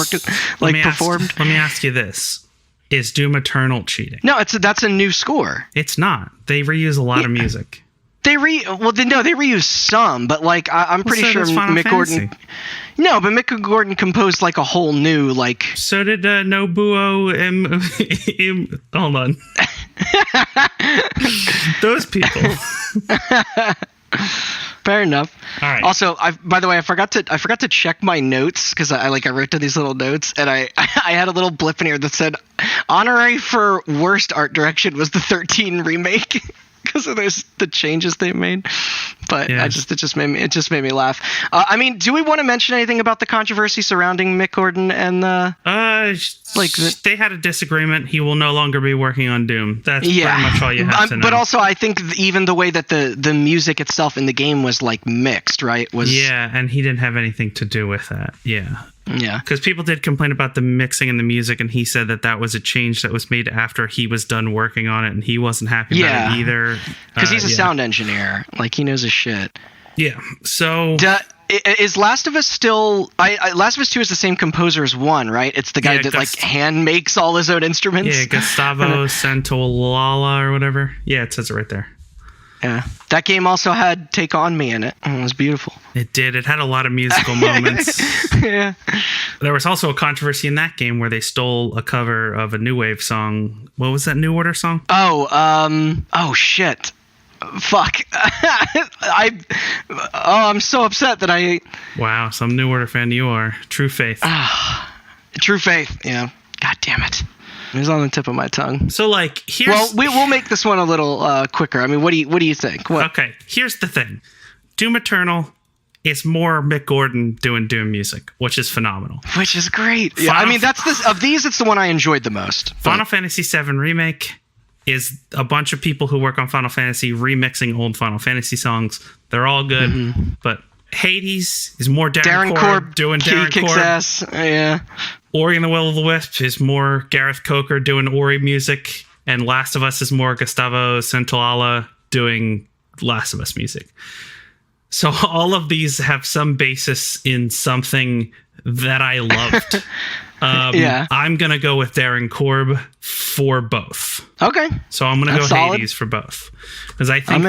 performed. Let me ask you this. Is Doom Eternal cheating? No, that's a new score. It's not. They reuse a lot of music. They reuse some, but like I'm pretty sure Mick Gordon. No, but Mick Gordon composed like a whole new like. So did Nobuo hold on. Those people. Fair enough. All right. Also, by the way, I forgot to check my notes because I wrote down these little notes, and I had a little blip in here that said honorary for worst art direction was the 13 remake. Because of the changes they made, but yes. It just made me laugh. I mean, do we want to mention anything about the controversy surrounding Mick Gordon and they had a disagreement. He will no longer be working on Doom. That's pretty much all you have to know. But also, I think even the way that the music itself in the game was like mixed, right? And he didn't have anything to do with that. Yeah. Yeah, because people did complain about the mixing and the music, and he said that was a change that was made after he was done working on it, and he wasn't happy about it either. Because he's a sound engineer, like he knows his shit. Yeah. So is Last of Us still? Last of Us 2 is the same composer as 1, right? It's the guy that like hand makes all his own instruments. Yeah, Gustavo Santaolalla or whatever. Yeah, it says it right there. Yeah, that game also had "Take On Me" in it. It was beautiful. It did. It had a lot of musical moments. Yeah. There was also a controversy in that game where they stole a cover of a New Wave song. What was that New Order song? Oh shit. Fuck. I'm so upset that I. Wow, some New Order fan you are. True Faith. True Faith. Yeah. God damn it. It was on the tip of my tongue. So, like, here's... Well, we'll make this one a little quicker. I mean, what do you think? Okay, here's the thing. Doom Eternal is more Mick Gordon doing Doom music, which is phenomenal. Which is great. Yeah, I mean, of these, it's the one I enjoyed the most. Final Fantasy VII Remake is a bunch of people who work on Final Fantasy remixing old Final Fantasy songs. They're all good, but Hades is more Darren Korb doing Darren Korb. Ass. Yeah. Ori and the Will of the Wisps is more Gareth Coker doing Ori music, and Last of Us is more Gustavo Santaolalla doing Last of Us music. So all of these have some basis in something that I loved. I'm going to go with Darren Korb for both. Okay. So I'm going to go solid. Hades for both. Because I think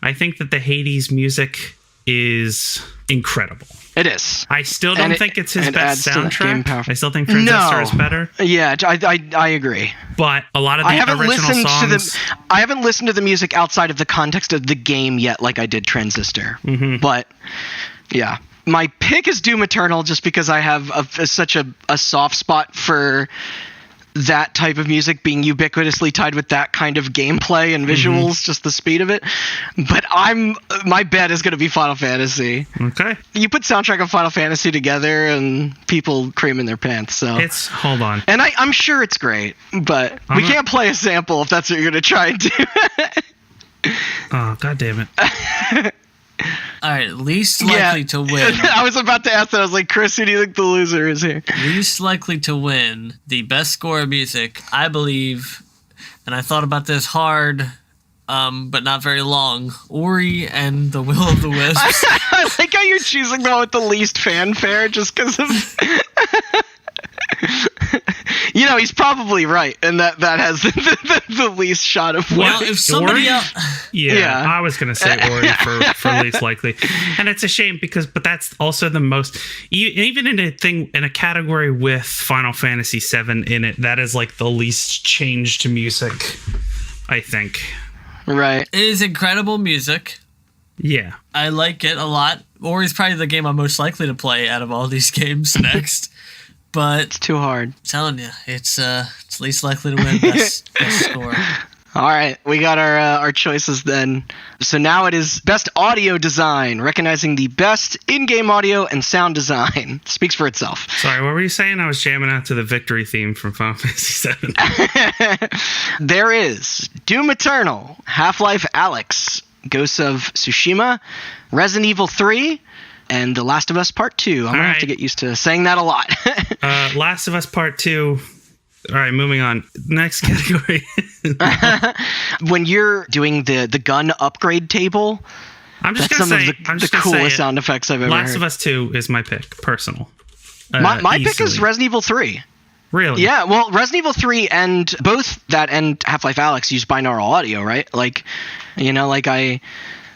I think that the Hades music is incredible. It is. I still don't think it's his best soundtrack. I still think Transistor is better. Yeah, I agree. But a lot of the original songs... I haven't listened to the music outside of the context of the game yet like I did Transistor. Mm-hmm. But, yeah. My pick is Doom Eternal just because I have such a soft spot for that type of music being ubiquitously tied with that kind of gameplay and visuals, just the speed of it. But my bet is going to be Final Fantasy. Okay. You put soundtrack of Final Fantasy together and people cream in their pants. So hold on. And I'm sure it's great, but we can't play a sample if that's what you're going to try and do. Oh, God damn it. All right, least likely to win. I was about to ask that. I was like, Chris, who do you think the loser is here? Least likely to win the best score of music, I believe, and I thought about this hard, but not very long, Ori and the Will of the Wisps. I like how you're choosing the one with the least fanfare just because of... You know, he's probably right, and that has the least shot of well, if somebody else... Yeah, I was going to say Ori for least likely. And it's a shame but that's also the most... Even in a category with Final Fantasy VII in it, that is like the least changed music, I think. Right. It is incredible music. Yeah. I like it a lot. Ori's probably the game I'm most likely to play out of all these games next. But it's too hard. I'm telling you, it's least likely to win best score. All right, we got our choices then. So now it is best audio design, recognizing the best in-game audio and sound design. Speaks for itself. Sorry, what were you saying? I was jamming out to the victory theme from Final Fantasy VII. There is Doom Eternal, Half-Life Alyx, Ghosts of Tsushima, Resident Evil 3, and The Last of Us Part 2. I'm going to have to get used to saying that a lot. Last of Us Part 2. All right, moving on. Next category. When you're doing the gun upgrade table, that's some of the coolest sound effects I've ever heard. Last of Us 2 is my pick, personal. My pick is Resident Evil 3. Really? Yeah, well, Resident Evil 3 and both that and Half-Life Alyx use binaural audio, right? Like, you know, like I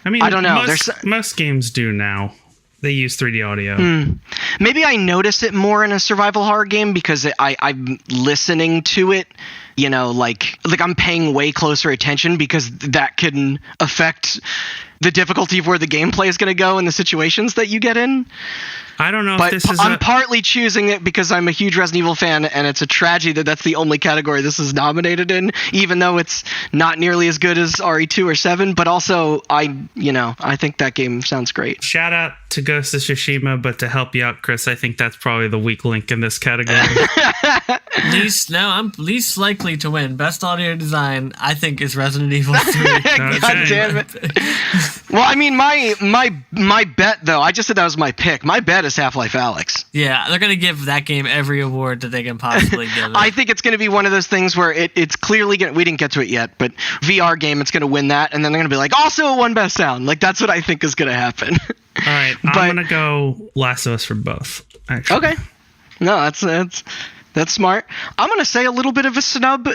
don't know. Most games do now. They use 3D audio. Maybe I notice it more in a survival horror game because I'm listening to it, you know, like I'm paying way closer attention because that can affect the difficulty of where the gameplay is going to go and the situations that you get in. I don't know but if this is I'm partly choosing it because I'm a huge Resident Evil fan, and it's a tragedy that that's the only category this is nominated in, even though it's not nearly as good as RE2 or 7, but also I think that game sounds great. Shout out to Ghost of Tsushima, but to help you out, Chris, I think that's probably the weak link in this category. I'm least likely to win. Best audio design, I think, is Resident Evil 3. God damn it. Well, I mean, my bet, though, I just said that was my pick. My bet is Half-Life Alyx. Yeah, they're going to give that game every award that they can possibly give it. I think it's going to be one of those things where it's clearly going to... We didn't get to it yet, but VR game, it's going to win that, and then they're going to be like, also a one best sound. Like, that's what I think is going to happen. All right, I'm going to go Last of Us for both, actually. Okay. No, that's smart. I'm going to say a little bit of a snub,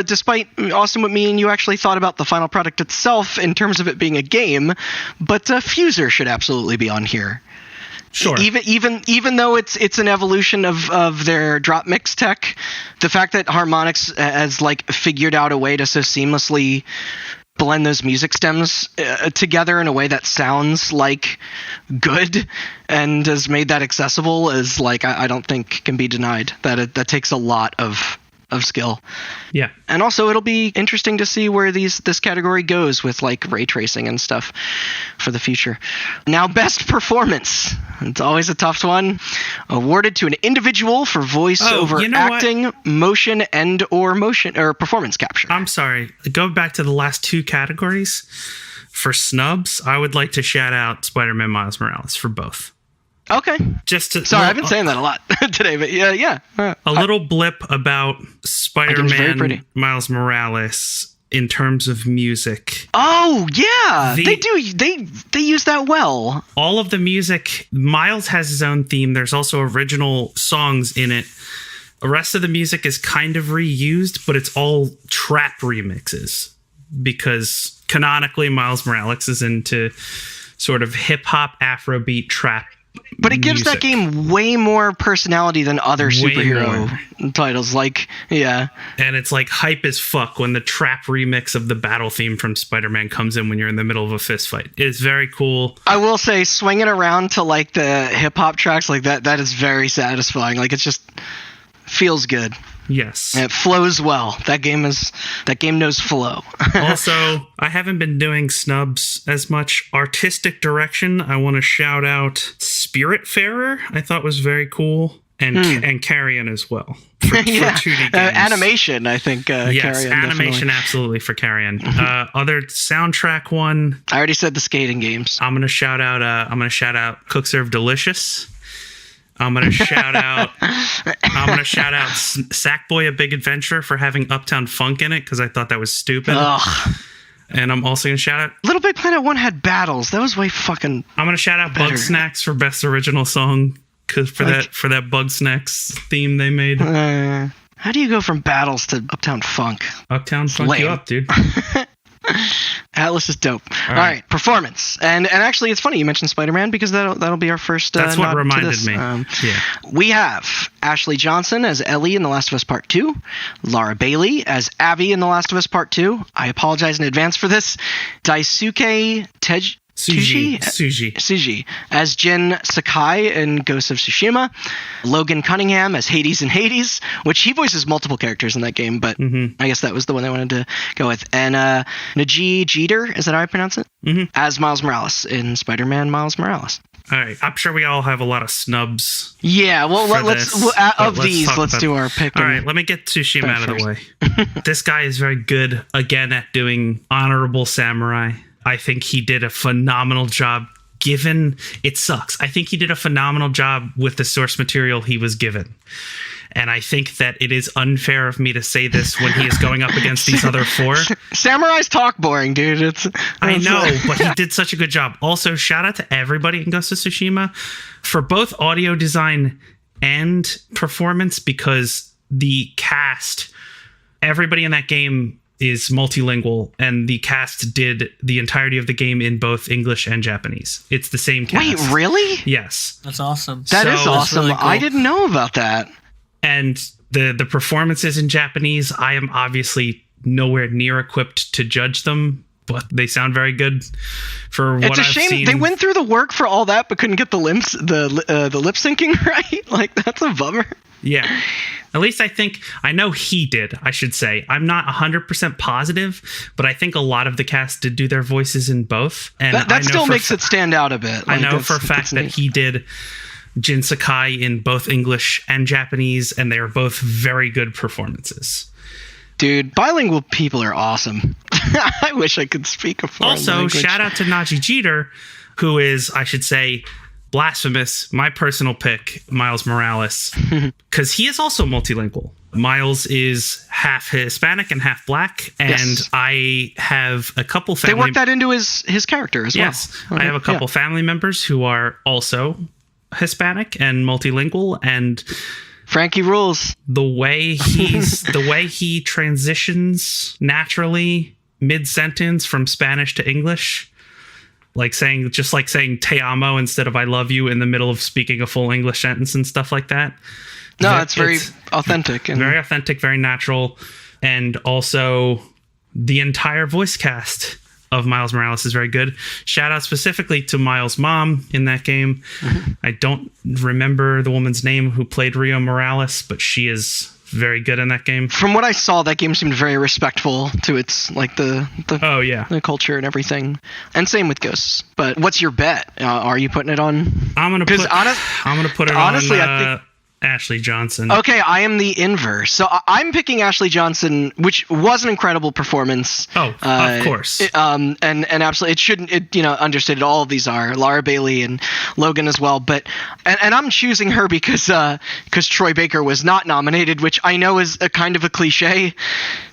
despite, Austin, what me and you actually thought about the final product itself in terms of it being a game, but Fuser should absolutely be on here. Sure. Even though it's an evolution of their drop mix tech, the fact that Harmonix has figured out a way to so seamlessly blend those music stems together in a way that sounds like good and has made that accessible is I don't think can be denied. That takes a lot of skill. Yeah. And also it'll be interesting to see where this category goes with ray tracing and stuff for the future. Now, best performance. It's always a tough one. Awarded to an individual for voice over acting, motion or performance capture. I'm sorry. Go back to the last two categories. For snubs, I would like to shout out Spider-Man Miles Morales for both. Okay. I've been saying that a lot today, but yeah. A little blip about Spider-Man Miles Morales in terms of music. Oh yeah, they do. They use that well. All of the music, Miles has his own theme. There's also original songs in it. The rest of the music is kind of reused, but it's all trap remixes because canonically Miles Morales is into sort of hip-hop, Afrobeat, trap. But it gives that game way more personality than other superhero titles. Like, yeah. And it's like hype as fuck when the trap remix of the battle theme from Spider-Man comes in when you're in the middle of a fist fight. It's very cool. I will say, swinging around to like the hip-hop tracks like that is very satisfying. Like, it's just feels good. Yes. And it flows well. That game knows flow. Also, I haven't been doing snubs as much. Artistic direction, I want to shout out Spiritfarer. I thought was very cool. And Carrion as well. For 2D games. Animation, I think. Yes, Carrion, animation definitely. Absolutely for Carrion. Other soundtrack one. I already said the skating games. I'm gonna shout out Cook Serve Delicious. I'm gonna shout out Sackboy: A Big Adventure for having Uptown Funk in it because I thought that was stupid. Ugh. And I'm also gonna shout out Little Big Planet 1 had battles. That was way fucking. I'm gonna shout out better. Bug Snacks for best original song because for that Bug Snacks theme they made. How do you go from battles to Uptown Funk? Uptown Funk lame. you up, dude. Atlas is dope. All right, performance. And actually, it's funny you mentioned Spider-Man because that'll be our first. That's what nod reminded to this. me. Yeah. We have Ashley Johnson as Ellie in The Last of Us Part 2, Laura Bailey as Abby in The Last of Us Part 2. I apologize in advance for this. Daisuke Tsuji as Jin Sakai in Ghost of Tsushima, Logan Cunningham as Hades in Hades, which he voices multiple characters in that game, but I guess that was the one I wanted to go with, and Najee Jeter, is that how I pronounce it? As Miles Morales in Spider-Man Miles Morales. All right, I'm sure we all have a lot of snubs. Yeah, well, let's do our pick. All right, let me get Tsushima out of the way. This guy is very good, again, at doing honorable samurai. I think he did a phenomenal job given it sucks. I think he did a phenomenal job with the source material he was given. And I think that it is unfair of me to say this when he is going up against these other four. Samurais talk boring, dude. I know, but he did such a good job. Also, shout out to everybody in Ghost of Tsushima for both audio design and performance because the cast, everybody in that game is multilingual, and the cast did the entirety of the game in both English and Japanese. It's the same cast. Wait, really? Yes. That's awesome. That is awesome. Really cool. I didn't know about that. And the performances in Japanese, I am obviously nowhere near equipped to judge them, but they sound very good for what I've seen. It's a shame they went through the work for all that, but couldn't get the lip syncing right. Like, that's a bummer. Yeah. At least I know he did, I should say. I'm not 100% positive, but I think a lot of the cast did do their voices in both. And that still makes it stand out a bit. I know for a fact that he did Jin Sakai in both English and Japanese, and they are both very good performances. Dude, bilingual people are awesome. I wish I could speak a foreign language. Also, shout out to Najee Jeter, who is, I should say, blasphemous, my personal pick, Miles Morales, because he is also multilingual. Miles is half Hispanic and half black, and I have a couple family... They worked that into his character as well. Yes, I have a couple family members who are also Hispanic and multilingual, and... Frankie rules. The way he transitions naturally mid-sentence from Spanish to English... like saying te amo instead of I love you in the middle of speaking a full English sentence and stuff like that. No, it's very authentic. And very authentic, very natural. And also the entire voice cast of Miles Morales is very good. Shout out specifically to Miles' mom in that game. I don't remember the woman's name who played Rio Morales, but she is very good in that game. From what I saw, that game seemed very respectful to its the culture and everything. And same with Ghosts. But what's your bet? Are you putting it on? I'm gonna put it honestly, on. I think Ashley Johnson. Okay, I am the inverse. So I'm picking Ashley Johnson, which was an incredible performance. Oh, of course. And absolutely, it shouldn't. Understated. All of these are Laura Bailey and Logan as well. But and I'm choosing her because Troy Baker was not nominated, which I know is a kind of a cliche,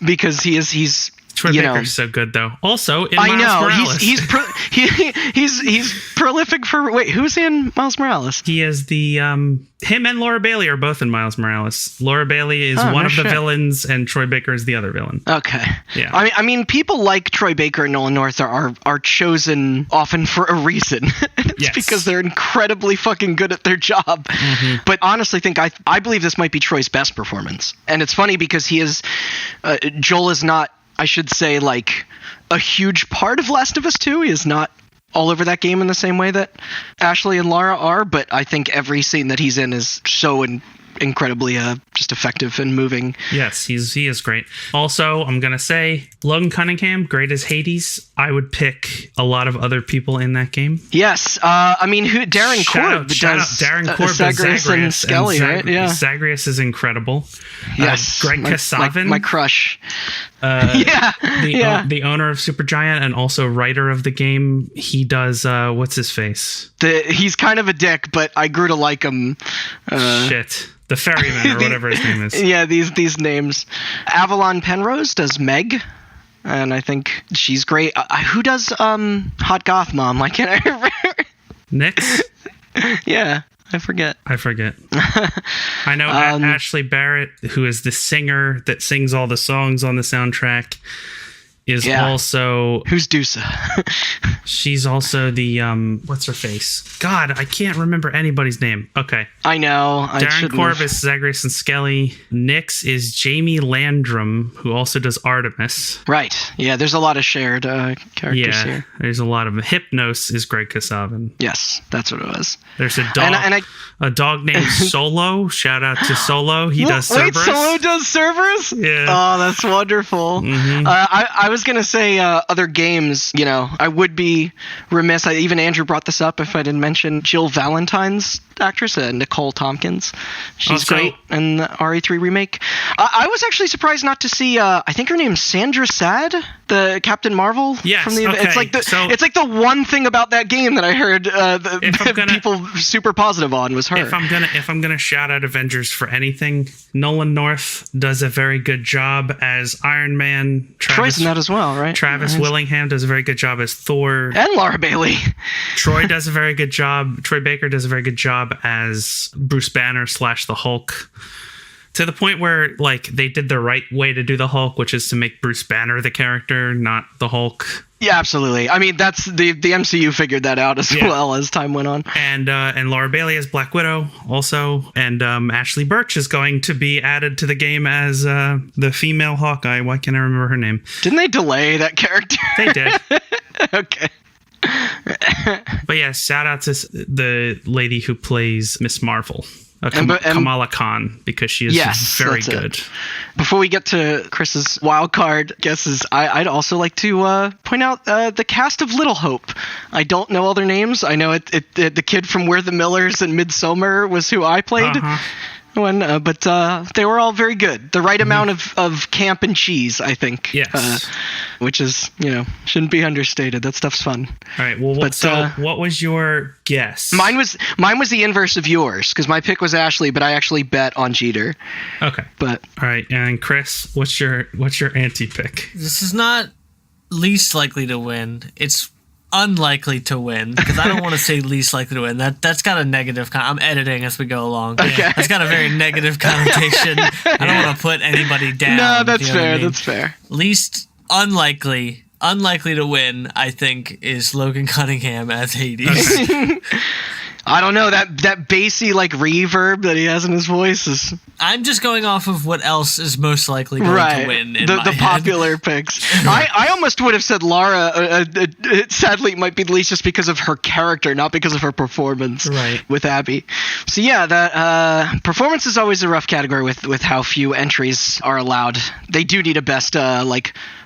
because he's Troy Baker's so good though. Also in Miles Morales. He's prolific for. Wait, who's in Miles Morales? He is the him and Laura Bailey are both in Miles Morales. Laura Bailey is one of the villains, and Troy Baker is the other villain. Okay. Yeah. I mean, people like Troy Baker and Nolan North are chosen often for a reason. It's because they're incredibly fucking good at their job. Mm-hmm. But honestly, I believe this might be Troy's best performance. And it's funny because he is Joel is not, I should say, like a huge part of Last of Us 2. He is not all over that game in the same way that Ashley and Lara are, but I think every scene that he's in is so incredibly just effective and moving. Yes, he is great. Also, I'm gonna say Logan Cunningham, great as Hades. I would pick a lot of other people in that game. Yes, I mean, Darren Korb does Zagreus and Skelly, right? Yeah, Zagreus is incredible. Yes, Greg Kasavin, my crush. The owner of Supergiant and also writer of the game. He does what's his face? He's kind of a dick, but I grew to like him. The ferryman or whatever his name is. Yeah, these names. Avalon Penrose does Meg, and I think she's great. Who does Hot Goth Mom? I can't remember. Nyx? Yeah, I forget. I know Ashley Barrett, who is the singer that sings all the songs on the soundtrack, is also... Who's Dusa? She's also the... what's her face? God, I can't remember anybody's name. Okay. I know. Darren Korb is Zagreus and Skelly. Nyx is Jamie Landrum, who also does Artemis. Right. Yeah, there's a lot of shared characters here. There's a lot of... Hypnos is Greg Kasavin. Yes, that's what it was. There's a dog... a dog named Solo. Shout out to Solo. He does Cerberus. Wait, Solo does Cerberus? Yeah. Oh, that's wonderful. Mm-hmm. I was going to say other games, I would be remiss. Even Andrew brought this up if I didn't mention Jill Valentine's actress, Nicole Tompkins. She's great in the RE3 remake. I was actually surprised not to see, I think her name's Sandra Sad, the Captain Marvel. Yes, from the, it's like the one thing about that game that I heard people super positive on was her. If I'm gonna shout out Avengers for anything, Nolan North does a very good job as Iron Man. Troy's in that as well, right? Travis Willingham does a very good job as Thor. And Laura Bailey. Troy does a very good job. Troy Baker does a very good job as Bruce Banner / the Hulk. To the point where, like, they did the right way to do the Hulk, which is to make Bruce Banner the character, not the Hulk. Yeah, absolutely. I mean, that's the MCU figured that out as well as time went on. And Laura Bailey as Black Widow also, and Ashley Birch is going to be added to the game as the female Hawkeye. Why can't I remember her name? Didn't they delay that character? They did. Okay. But yeah, shout out to the lady who plays Miss Marvel. Kamala Khan, because she is very good. Before we get to Chris's wild card guesses, I'd also like to point out the cast of Little Hope. I don't know all their names. I know the kid from We're the Millers and Midsommar was who I played. But they were all very good. The right amount of camp and cheese, I think. Yes. Which is, shouldn't be understated. That stuff's fun. All right. Well, what was your guess? Mine was the inverse of yours, because my pick was Ashley, but I actually bet on Jeter. Okay. But all right. And Chris, what's your anti-pick? This is not least likely to win. It's unlikely to win, because I don't want to say least likely to win. That's got a negative I'm editing as we go along. Okay. That's got a very negative connotation. I don't want to put anybody down. No, that's fair. That's fair. Least unlikely to win, I think, is Logan Cunningham as Hades. Okay. I don't know, that bassy like reverb that he has in his voice is... I'm just going off of what else is most likely going to win in my the popular picks. I almost would have said Lara, sadly, might be the least just because of her character, not because of her performance with Abby. So yeah, that performance is always a rough category with how few entries are allowed. They do need a best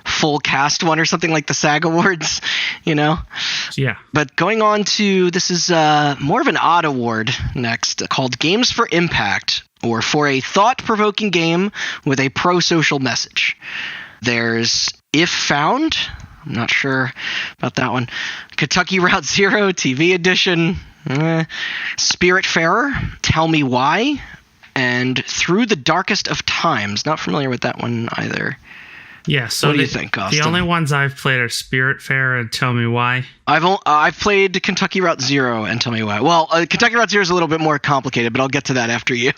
full cast one or something like the SAG Awards, Yeah. But going on to, this is more of an odd award next, called Games for Impact, or for a thought-provoking game with a pro-social message. There's If Found, I'm not sure about that one, Kentucky Route Zero TV edition, Spiritfarer, Tell Me Why, and Through the Darkest of Times. Not familiar with that one either. Yeah, so what do you think, Austin? The only ones I've played are Spiritfarer and Tell Me Why. I've played Kentucky Route Zero and Tell Me Why. Well, Kentucky Route Zero is a little bit more complicated, but I'll get to that after you.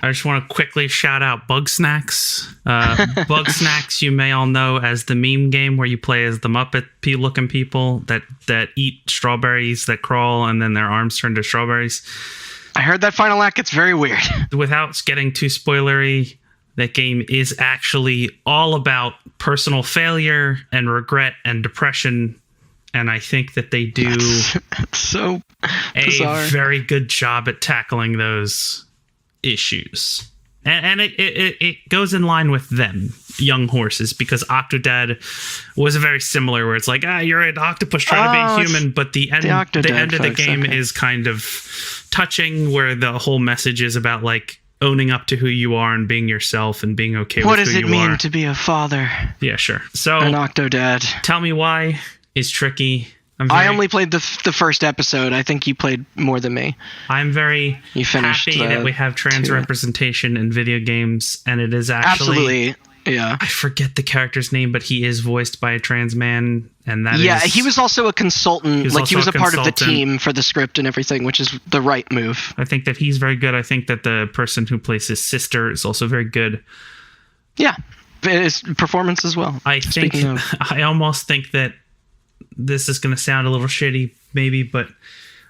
I just want to quickly shout out Bug Snacks. Bug Snacks, you may all know as the meme game where you play as the Muppet-looking people that eat strawberries that crawl and then their arms turn to strawberries. I heard that final act gets very weird. Without getting too spoilery, that game is actually all about personal failure and regret and depression. And I think that they do so bizarre. A very good job at tackling those issues. And it goes in line with them, Young Horses, because Octodad was a very similar where it's like, you're an octopus trying to be human, but the end of the game is kind of touching, where the whole message is about like owning up to who you are and being yourself and being okay with who you are. What does it mean to be a father? Yeah, sure. So an Octodad. Tell Me Why is tricky. I only played the first episode. I think you played more than me. I'm very happy that we have trans representation in video games, and it is actually... Absolutely, yeah. I forget the character's name, but he is voiced by a trans man, and that Yeah, he was also a consultant. He was a part of the team for the script and everything, which is the right move. I think that he's very good. I think that the person who plays his sister is also very good. Yeah, his performance as well. I almost think that this is going to sound a little shitty, maybe, but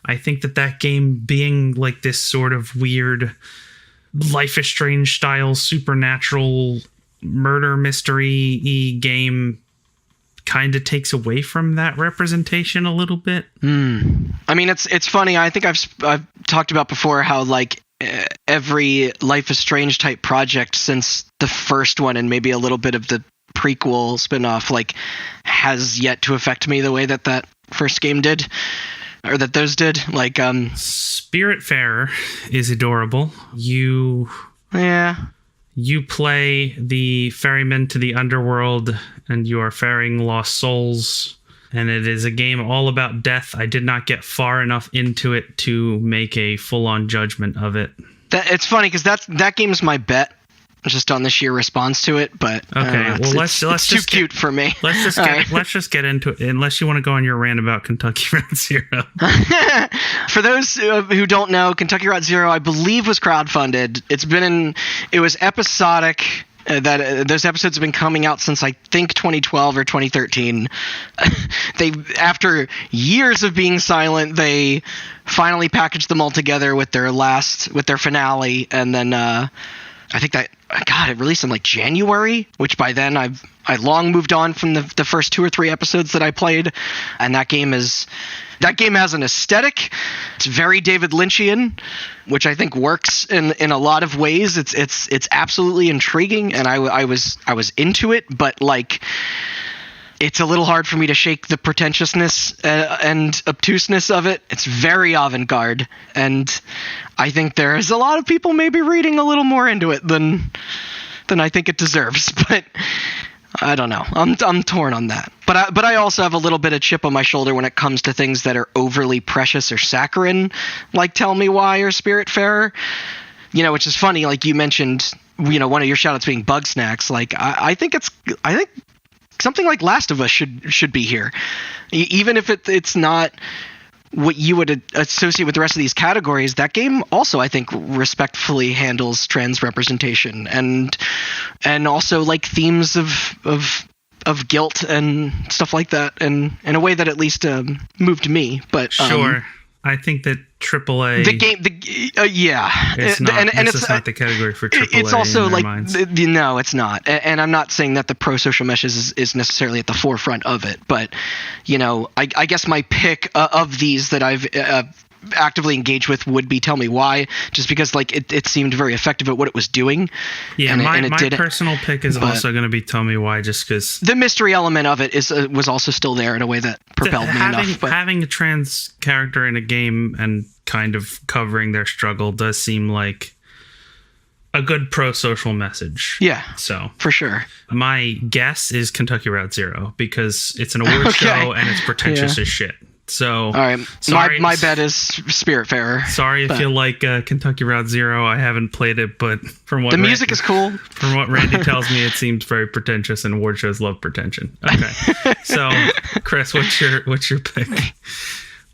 I think that game being like this sort of weird Life is Strange style supernatural murder mystery game kind of takes away from that representation a little bit. I mean, it's funny. I think I've talked about before how like every Life is Strange type project since the first one and maybe a little bit of the prequel spinoff like has yet to affect me the way that first game did, or that those did. Like Spiritfarer is adorable. You play the ferryman to the underworld and you are ferrying lost souls, and it is a game all about death. I did not get far enough into it to make a full-on judgment of it. It's funny because that game's my bet just on the sheer response to it, but okay, well let's too cute for me. Let's just get into it, unless you want to go on your rant about Kentucky Route Zero. For those who don't know, Kentucky Route Zero, I believe, was crowdfunded. It was episodic. Those episodes have been coming out since I think 2012 or 2013. After years of being silent, they finally packaged them all together with their finale, and then I think that it released in like January, which by then I long moved on from the first 2 or 3 episodes that I played, and that game has an aesthetic. It's very David Lynchian, which I think works in a lot of ways. It's absolutely intriguing, and I was into it, but like it's a little hard for me to shake the pretentiousness and obtuseness of it. It's very avant-garde, and I think there is a lot of people maybe reading a little more into it than I think it deserves. But I don't know. I'm torn on that. But I also have a little bit of chip on my shoulder when it comes to things that are overly precious or saccharine, like Tell Me Why or Spiritfarer. Which is funny. Like you mentioned, one of your shout-outs being Bug Snacks. Like I think something like Last of Us should be here, even if it's not what you would associate with the rest of these categories. That game also, I think, respectfully handles trans representation and also like themes of guilt and stuff like that, and in a way that at least moved me. But sure, I think that AAA. The game, it's not. And it's not the category for AAA. It's also like minds. No, it's not. And I'm not saying that the pro social meshes is necessarily at the forefront of it. But I guess my pick of these that I've actively engaged with would be Tell Me Why, just because like it seemed very effective at what it was doing. Yeah, my personal pick is also going to be Tell Me Why, just because the mystery element of it was also still there in a way that propelled me enough. But having a trans character in a game and kind of covering their struggle does seem like a good pro-social message. Yeah, so for sure. My guess is Kentucky Route Zero, because it's an award show and it's pretentious as shit. So, all right, sorry, my bet is Spiritfarer. Sorry if you like Kentucky Route Zero. I haven't played it, but from what the music is cool. From what Randy tells me, it seems very pretentious, and award shows love pretension. Okay, so Chris, what's your pick?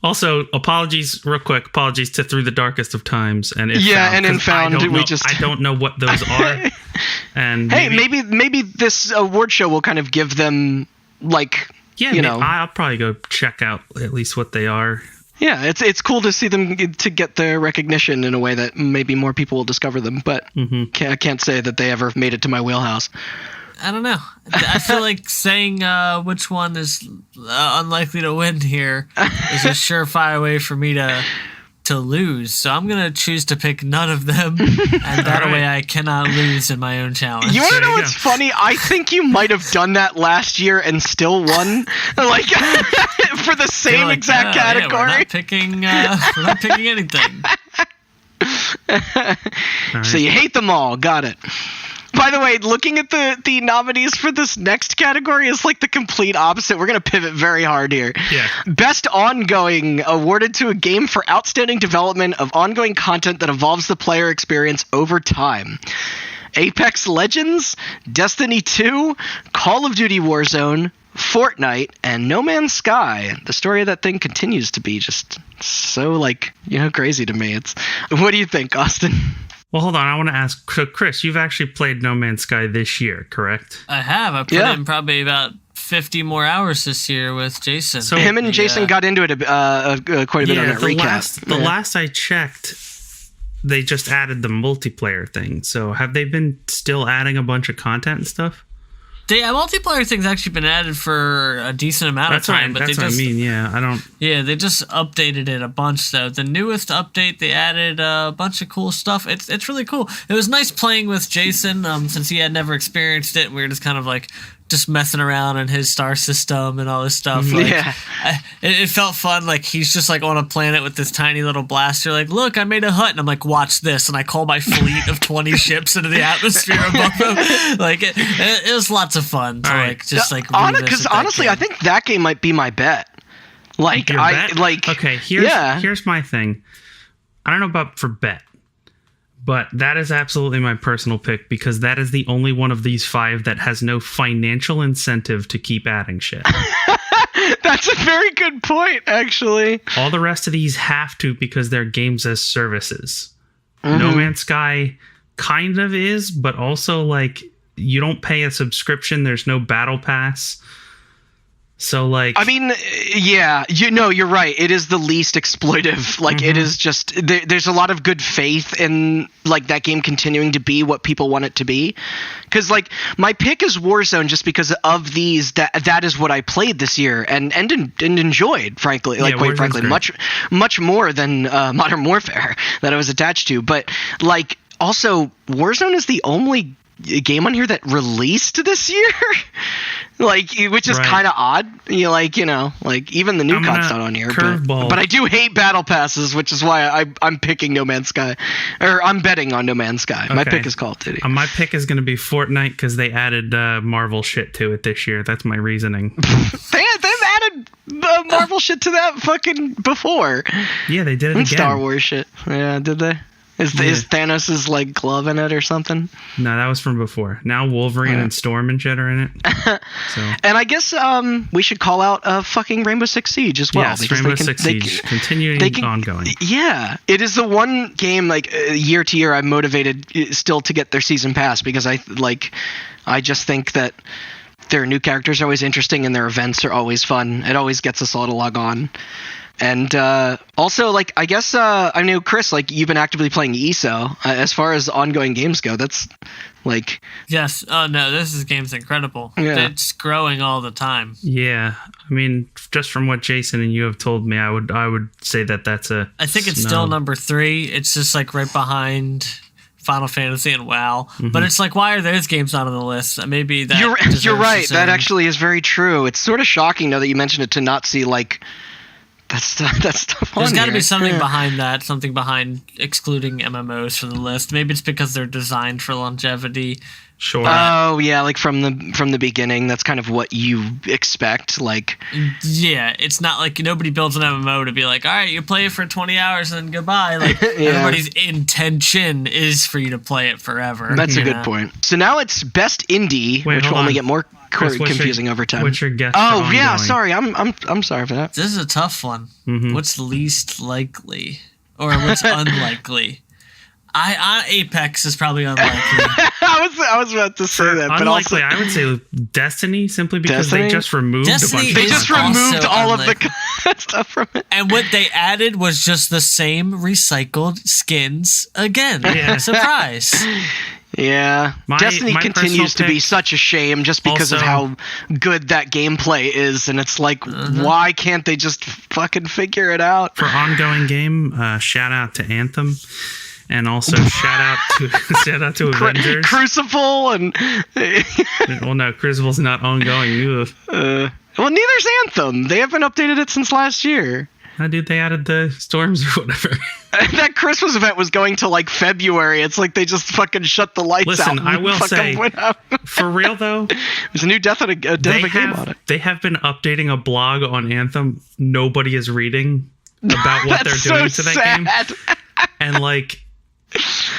Also, apologies to Through the Darkest of Times and Infound. I don't know what those are. And hey, maybe this award show will kind of give them like. Yeah, I'll probably go check out at least what they are. Yeah, it's cool to see them to get their recognition in a way that maybe more people will discover them, but I can't say that they ever made it to my wheelhouse. I don't know. I feel like saying which one is unlikely to win here is a surefire way for me to lose. So I'm going to choose to pick none of them, and that way I cannot lose in my own challenge. You want to know what's funny? I think you might have done that last year and still won, like for the same exact category. Yeah, we're not picking anything. Right. So you hate them all. Got it. By the way, looking at the nominees for this next category is like the complete opposite. We're going to pivot very hard here. Yeah. Best Ongoing, awarded to a game for outstanding development of ongoing content that evolves the player experience over time. Apex Legends, Destiny 2, Call of Duty Warzone, Fortnite, and No Man's Sky. The story of that thing continues to be just so crazy to me. What do you think, Austin? Well, hold on. I want to ask, Chris, you've actually played No Man's Sky this year, correct? I have. I put in probably about 50 more hours this year with Jason. So him and Jason got into it quite a bit on that recap. Last I checked, they just added the multiplayer thing. So have they been still adding a bunch of content and stuff? The multiplayer thing's actually been added for a decent amount of time. That's what I mean, yeah. Yeah, they just updated it a bunch, though. The newest update, they added a bunch of cool stuff. It's really cool. It was nice playing with Jason, since he had never experienced it. We were just kind of just messing around in his star system and all this stuff. It felt fun. He's just on a planet with this tiny little blaster. Look, I made a hut, and I'm watch this, and I call my fleet of 20 ships into the atmosphere above them. It was lots of fun to because honestly, I think that game might be my bet. Okay, here's my thing. I don't know about for bet. But that is absolutely my personal pick because that is the only one of these 5 that has no financial incentive to keep adding shit. That's a very good point, actually. All the rest of these have to because they're games as services. No Man's Sky kind of is, but also you don't pay a subscription. There's no battle pass. So I mean, yeah, you're right. It is the least exploitive. It is just there's a lot of good faith in that game continuing to be what people want it to be. Because my pick is Warzone just because of these that is what I played this year and enjoyed, frankly. Quite frankly, great. much more than Modern Warfare that I was attached to. But also Warzone is the only game on here that released this year. Which is kind of odd. Even the new COD's not on here. But I do hate battle passes, which is why I'm picking No Man's Sky. Or I'm betting on No Man's Sky. Okay. My pick is Call of Duty. My pick is going to be Fortnite because they added Marvel shit to it this year. That's my reasoning. They've added Marvel shit to that fucking before. Yeah, they did it again. Star Wars shit. Yeah, did they? Is Thanos' glove in it or something? No, that was from before. Now Wolverine and Storm and shit are in it. And I guess we should call out fucking Rainbow Six Siege as well. Yes, Rainbow Six Siege, ongoing. Yeah, it is the one game year to year I'm motivated still to get their season pass because I just think that their new characters are always interesting and their events are always fun. It always gets us all to log on. And also, I guess I know, Chris, you've been actively playing ESO. As far as ongoing games go, that's Yes. Oh, no, this game's incredible. Yeah. It's growing all the time. Yeah. I mean, just from what Jason and you have told me, I would say that's a I think it's still number 3. It's just, right behind Final Fantasy and WoW. But it's why are those games not on the list? Maybe that You're right. That actually is very true. It's sort of shocking, now that you mentioned it, to not see, That's stuff on There's got to here. be something behind that, something behind excluding MMOs from the list. Maybe it's because they're designed for longevity. Sure. Oh yeah, like from the beginning, that's kind of what you expect. Like, yeah, it's not like nobody builds an MMO to be like, all right, you play it for 20 hours and then goodbye. Like everybody's intention is for you to play it forever. That's a good point. So now it's best indie, which will only get more confusing over time. What's your guess? Oh yeah, sorry, I'm sorry for that. This is a tough one. Mm-hmm. What's least likely or what's unlikely? Apex is probably unlikely. I was about to say that, but unlikely, I would say Destiny, simply because they just removed a bunch. They just removed all of the stuff from it, and what they added was just the same recycled skins again. Yeah. Surprise. Yeah, Destiny continues to be such a shame just because of how good that gameplay is, and it's like, why can't they just fucking figure it out? For ongoing game, shout out to Anthem. And also shout out to Avengers. Crucible and well, no, Crucible's not ongoing. Well, neither's Anthem. They haven't updated it since last year. Dude, they added the storms or whatever. That Christmas event was going to like February. It's like they just fucking shut the lights out. Listen, I will say, for real though, there's a new death of a game on it. They have been updating a blog on Anthem. Nobody is reading about what they're doing to that game, and like.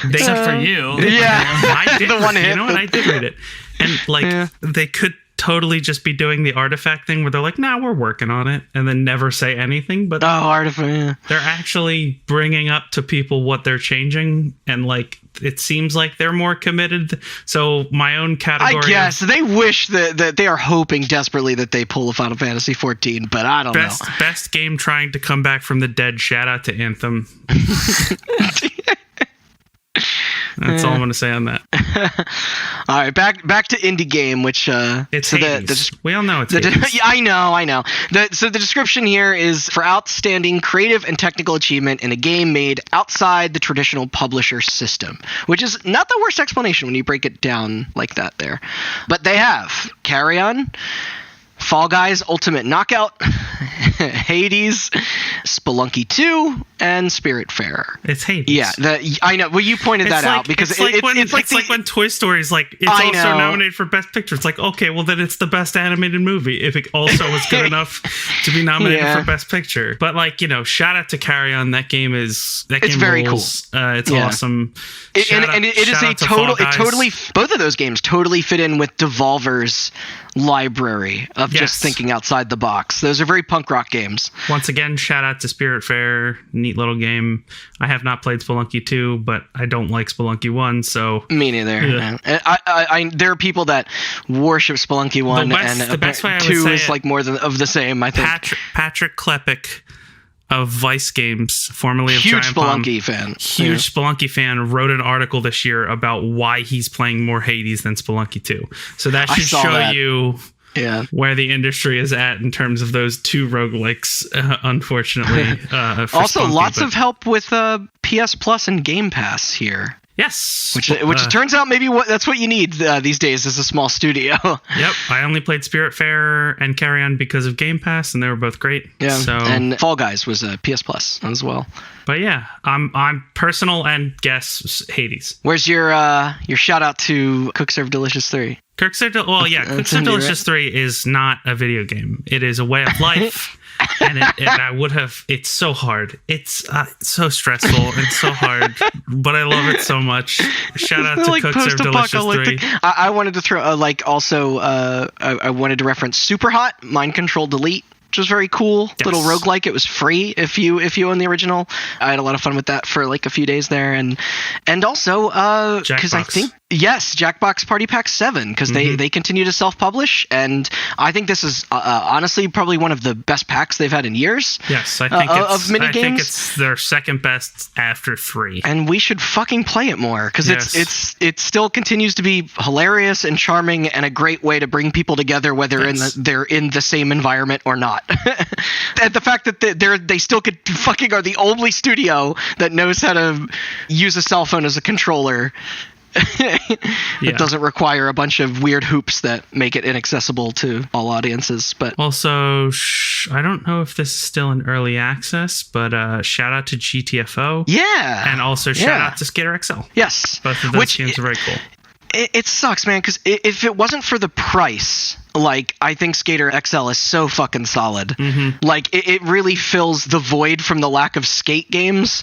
Except for you. Yeah. I did, you know what? I did read it. And like they could totally just be doing the artifact thing where they're like, nah, we're working on it, and then never say anything. But artifact. They're actually bringing up to people what they're changing, and like it seems like they're more committed. So my own category, I guess they wish that they are hoping desperately that they pull a Final Fantasy 14, but I don't know. Best game trying to come back from the dead. Shout out to Anthem. That's all I'm going to say on that. All right, back to indie game, which it's Hades. We all know it's Hades. I know. So the description here is for outstanding creative and technical achievement in a game made outside the traditional publisher system, which is not the worst explanation when you break it down like that there. But they have Carrion, Fall Guys Ultimate Knockout, Hades, Spelunky 2, and Spiritfarer. It's Hades. Yeah, I know. Well, you pointed that out because it's like when Toy Story is like, it's also nominated for Best Picture. It's like, okay, well then it's the best animated movie if it also was good enough to be nominated for Best Picture. But like, shout out to Carry On. That game is very cool. It's awesome. It is totally both of those games totally fit in with Devolver's library of just thinking outside the box. Those are very punk rock games. Once again, shout out to Spiritfarer. Neat little game. I have not played Spelunky 2, but I don't like Spelunky 1, so... Me neither. Yeah. I there are people that worship Spelunky 1, and the best way I would 2 is like more than of the same, I think. Patrick Klepek of Vice Games, formerly of Giant Bomb. Spelunky fan. Huge Spelunky fan, wrote an article this year about why he's playing more Hades than Spelunky 2. So that should show you where the industry is at in terms of those two roguelikes, unfortunately. Also, Spelunky, lots of help with PS Plus and Game Pass here. Yes, which turns out maybe that's what you need these days as a small studio. Yep, I only played Spiritfarer and Carry On because of Game Pass, and they were both great. Yeah, and Fall Guys was PS Plus as well. But yeah, I'm personal and guess Hades. Where's your shout out to Cook Serve Delicious 3? Cook Serve Delicious 3 is not a video game. It is a way of life. and I would have. It's so hard. It's so stressful and so hard, but I love it so much. Shout out to Cook Serve Delicious 3. I wanted to throw I wanted to reference Super Hot Mind Control Delete, which was very cool. Yes. Little roguelike. It was free if you own the original. I had a lot of fun with that for like a few days there, and also because I think Jackbox Party Pack 7, because they continue to self-publish, and I think this is honestly probably one of the best packs they've had in years. Yes, I think of mini games. I think it's their second best after 3, and we should fucking play it more because it still continues to be hilarious and charming and a great way to bring people together, whether they're in the same environment or not. And the fact that they still fucking are the only studio that knows how to use a cell phone as a controller. It doesn't require a bunch of weird hoops that make it inaccessible to all audiences. But also, I don't know if this is still in early access, but shout out to GTFO. Yeah. And also shout out to Skater XL. Yes. Both of those games are very cool. It sucks, man, because if it wasn't for the price, like, I think Skater XL is so fucking solid. Mm-hmm. Like, it really fills the void from the lack of skate games,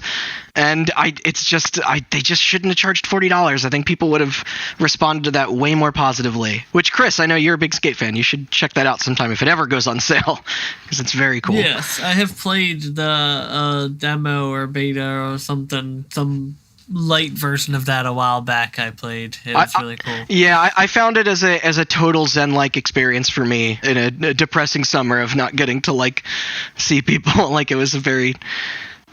and they just shouldn't have charged $40. I think people would have responded to that way more positively. Which, Chris, I know you're a big skate fan. You should check that out sometime if it ever goes on sale, because it's very cool. Yes, I have played the demo or beta or something, some light version of that a while back. I played. It was really cool. Yeah, I found it as a total Zen-like experience for me in a depressing summer of not getting to like see people. Like, it was a very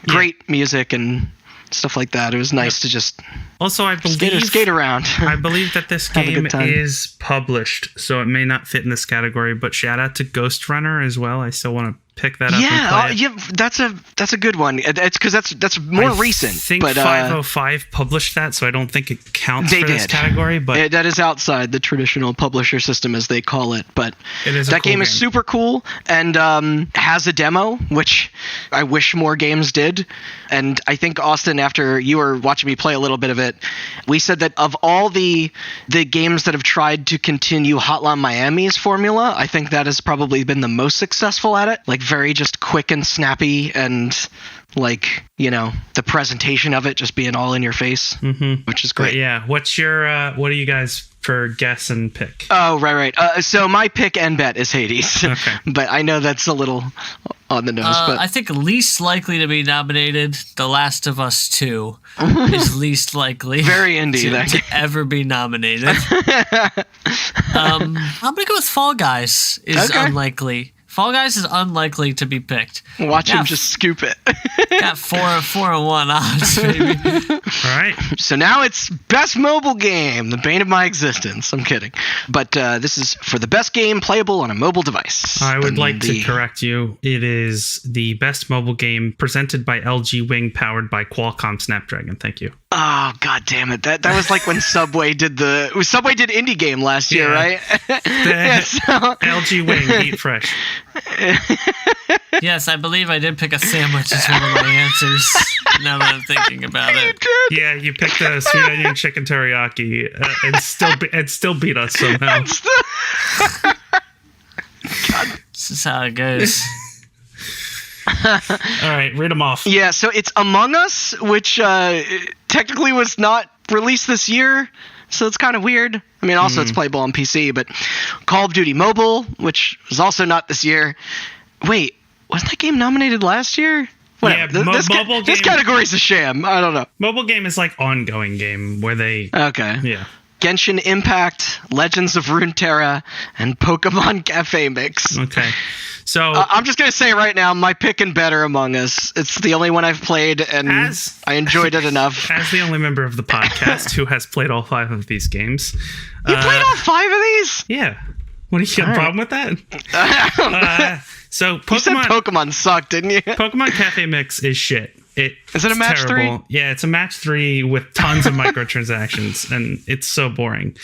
great music and stuff like that. It was nice to just also I believe skate around. I believe that this game is published, so it may not fit in this category. But shout out to Ghost Runner as well. I still want to pick that up. Yeah, that's a good one. It's because that's more recent. I think but 505 published that, so I don't think it counts for this category. But that is outside the traditional publisher system, as they call it. But that game is super cool and has a demo, which I wish more games did. And I think, Austin, after you were watching me play a little bit of it, we said that of all the games that have tried to continue Hotline Miami's formula, I think that has probably been the most successful at it. Like, very just quick and snappy, and like, you know, the presentation of it just being all in your face, which is great. But yeah, what's your what do you guys for guess and pick? Oh, right. So my pick and bet is Hades. Okay. But I know that's a little on the nose. But I think least likely to be nominated, The Last of Us 2 is least likely very indie to ever be nominated. I'm gonna go with Fall Guys is unlikely. Fall Guys is unlikely to be picked. Watch him just scoop it. Got 4-1 odds, baby. All right. So now it's best mobile game, the bane of my existence. I'm kidding. But this is for the best game playable on a mobile device. I would like to correct you. It is the best mobile game presented by LG Wing, powered by Qualcomm Snapdragon. Thank you. Oh, god damn it. That was like when Subway did indie game last year, right? LG Wing, eat fresh. Yes, I believe I did pick a sandwich as one of my answers, now that I'm thinking about it. Yeah, you picked a sweet onion chicken teriyaki and still beat us somehow. This is how it goes. All right, read them off. Yeah, so it's Among Us, which technically was not released this year, so it's kind of weird. I mean, also it's playable on PC, but Call of Duty Mobile, which was also not this year. Wait, wasn't that game nominated last year? Whatever. Yeah, this category's a sham. I don't know. Mobile game is like ongoing game where they... Okay. Yeah. Genshin Impact, Legends of Runeterra, and Pokemon Cafe Mix. Okay. So I'm just going to say right now, my pick and bet are Among Us. It's the only one I've played, and I enjoyed it enough. As the only member of the podcast who has played all 5 of these games. You played all 5 of these? Yeah. What, do you have a problem with that? So Pokemon, you said Pokemon sucked, didn't you? Pokemon Cafe Mix is shit. Is it a match terrible. 3? Yeah, it's a match 3 with tons of microtransactions, and it's so boring.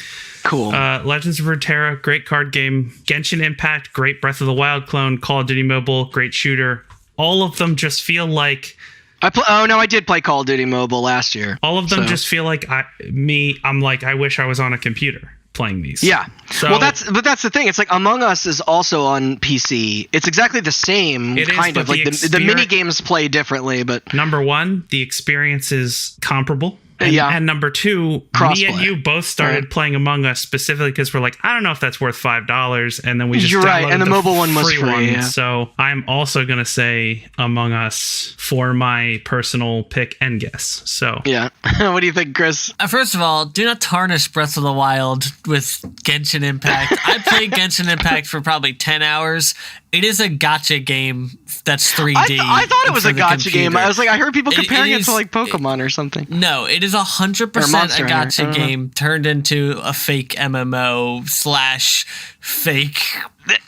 Cool. Legends of Runeterra, great card game. Genshin Impact, great Breath of the Wild clone. Call of Duty Mobile, great shooter. All of them just feel like... I did play Call of Duty Mobile last year. All of them just feel like I'm like, I wish I was on a computer playing these. Yeah. So, that's the thing. It's like Among Us is also on PC. It's exactly the same kind of like the mini games play differently, but number 1, the experience is comparable. And number 2, cross-play. Me and you both started playing Among Us specifically because we're like, I don't know if that's worth $5, and then we just downloaded and the mobile one was free. Yeah. So I'm also gonna say Among Us for my personal pick and guess. So yeah, what do you think, Chris? First of all, do not tarnish Breath of the Wild with Genshin Impact. I played Genshin Impact for probably 10 hours. It is a gacha game that's 3D. I thought it was a gacha game. I was like, I heard people comparing it to like Pokemon or something. No, it is 100% a gacha game turned into a fake MMO / fake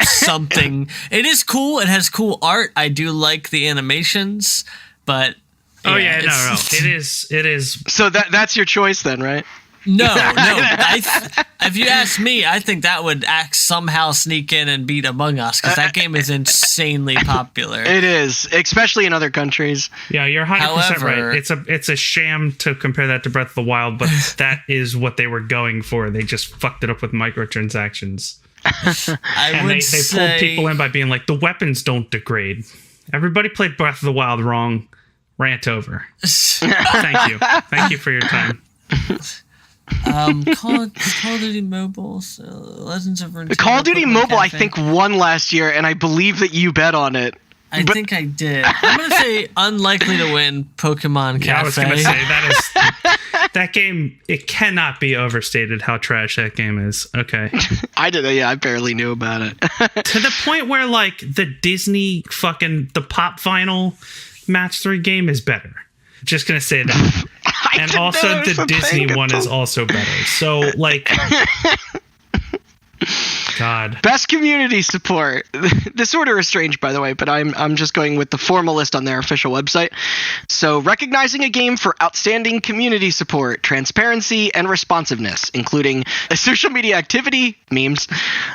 something. It is cool. It has cool art. I do like the animations, but no. It is. So that's your choice then, right? No. If you ask me, I think that would somehow sneak in and beat Among Us, because that game is insanely popular. It is, especially in other countries. Yeah, you're 100% right. It's a sham to compare that to Breath of the Wild, but that is what they were going for. They just fucked it up with microtransactions. They pulled people in by being like, the weapons don't degrade. Everybody played Breath of the Wild wrong. Rant over. Thank you. Thank you for your time. Call of Duty Mobile, Legends of Runeterra. Call of Duty Mobile, I think, won last year, and I believe that you bet on it. I think I did. I'm going to say unlikely to win Pokemon Cafe. Yeah, I was going to say, that game, it cannot be overstated how trash that game is. Okay. I barely knew about it. To the point where, like, the Disney the Pop Vinyl Match 3 game is better. Just going to say that. And also the Disney one is also better. So, like... God. Best community support. This order is strange, by the way, but I'm just going with the formal list on their official website. So, recognizing a game for outstanding community support, transparency, and responsiveness, including social media activity, memes,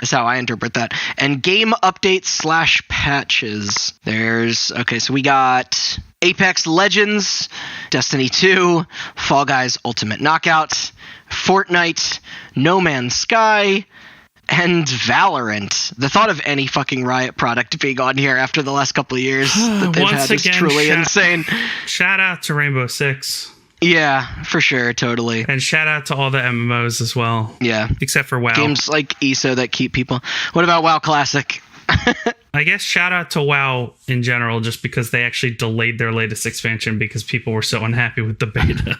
is how I interpret that, and game updates / patches. So we got Apex Legends, Destiny 2, Fall Guys Ultimate Knockout, Fortnite, No Man's Sky, and Valorant. The thought of any fucking Riot product being on here after the last couple of years that they've had is truly insane. Shout out to Rainbow Six. Yeah, for sure, totally. And shout out to all the MMOs as well. Yeah. Except for WoW. Games like ESO that keep people. What about WoW Classic? I guess shout out to WoW in general, just because they actually delayed their latest expansion because people were so unhappy with the beta.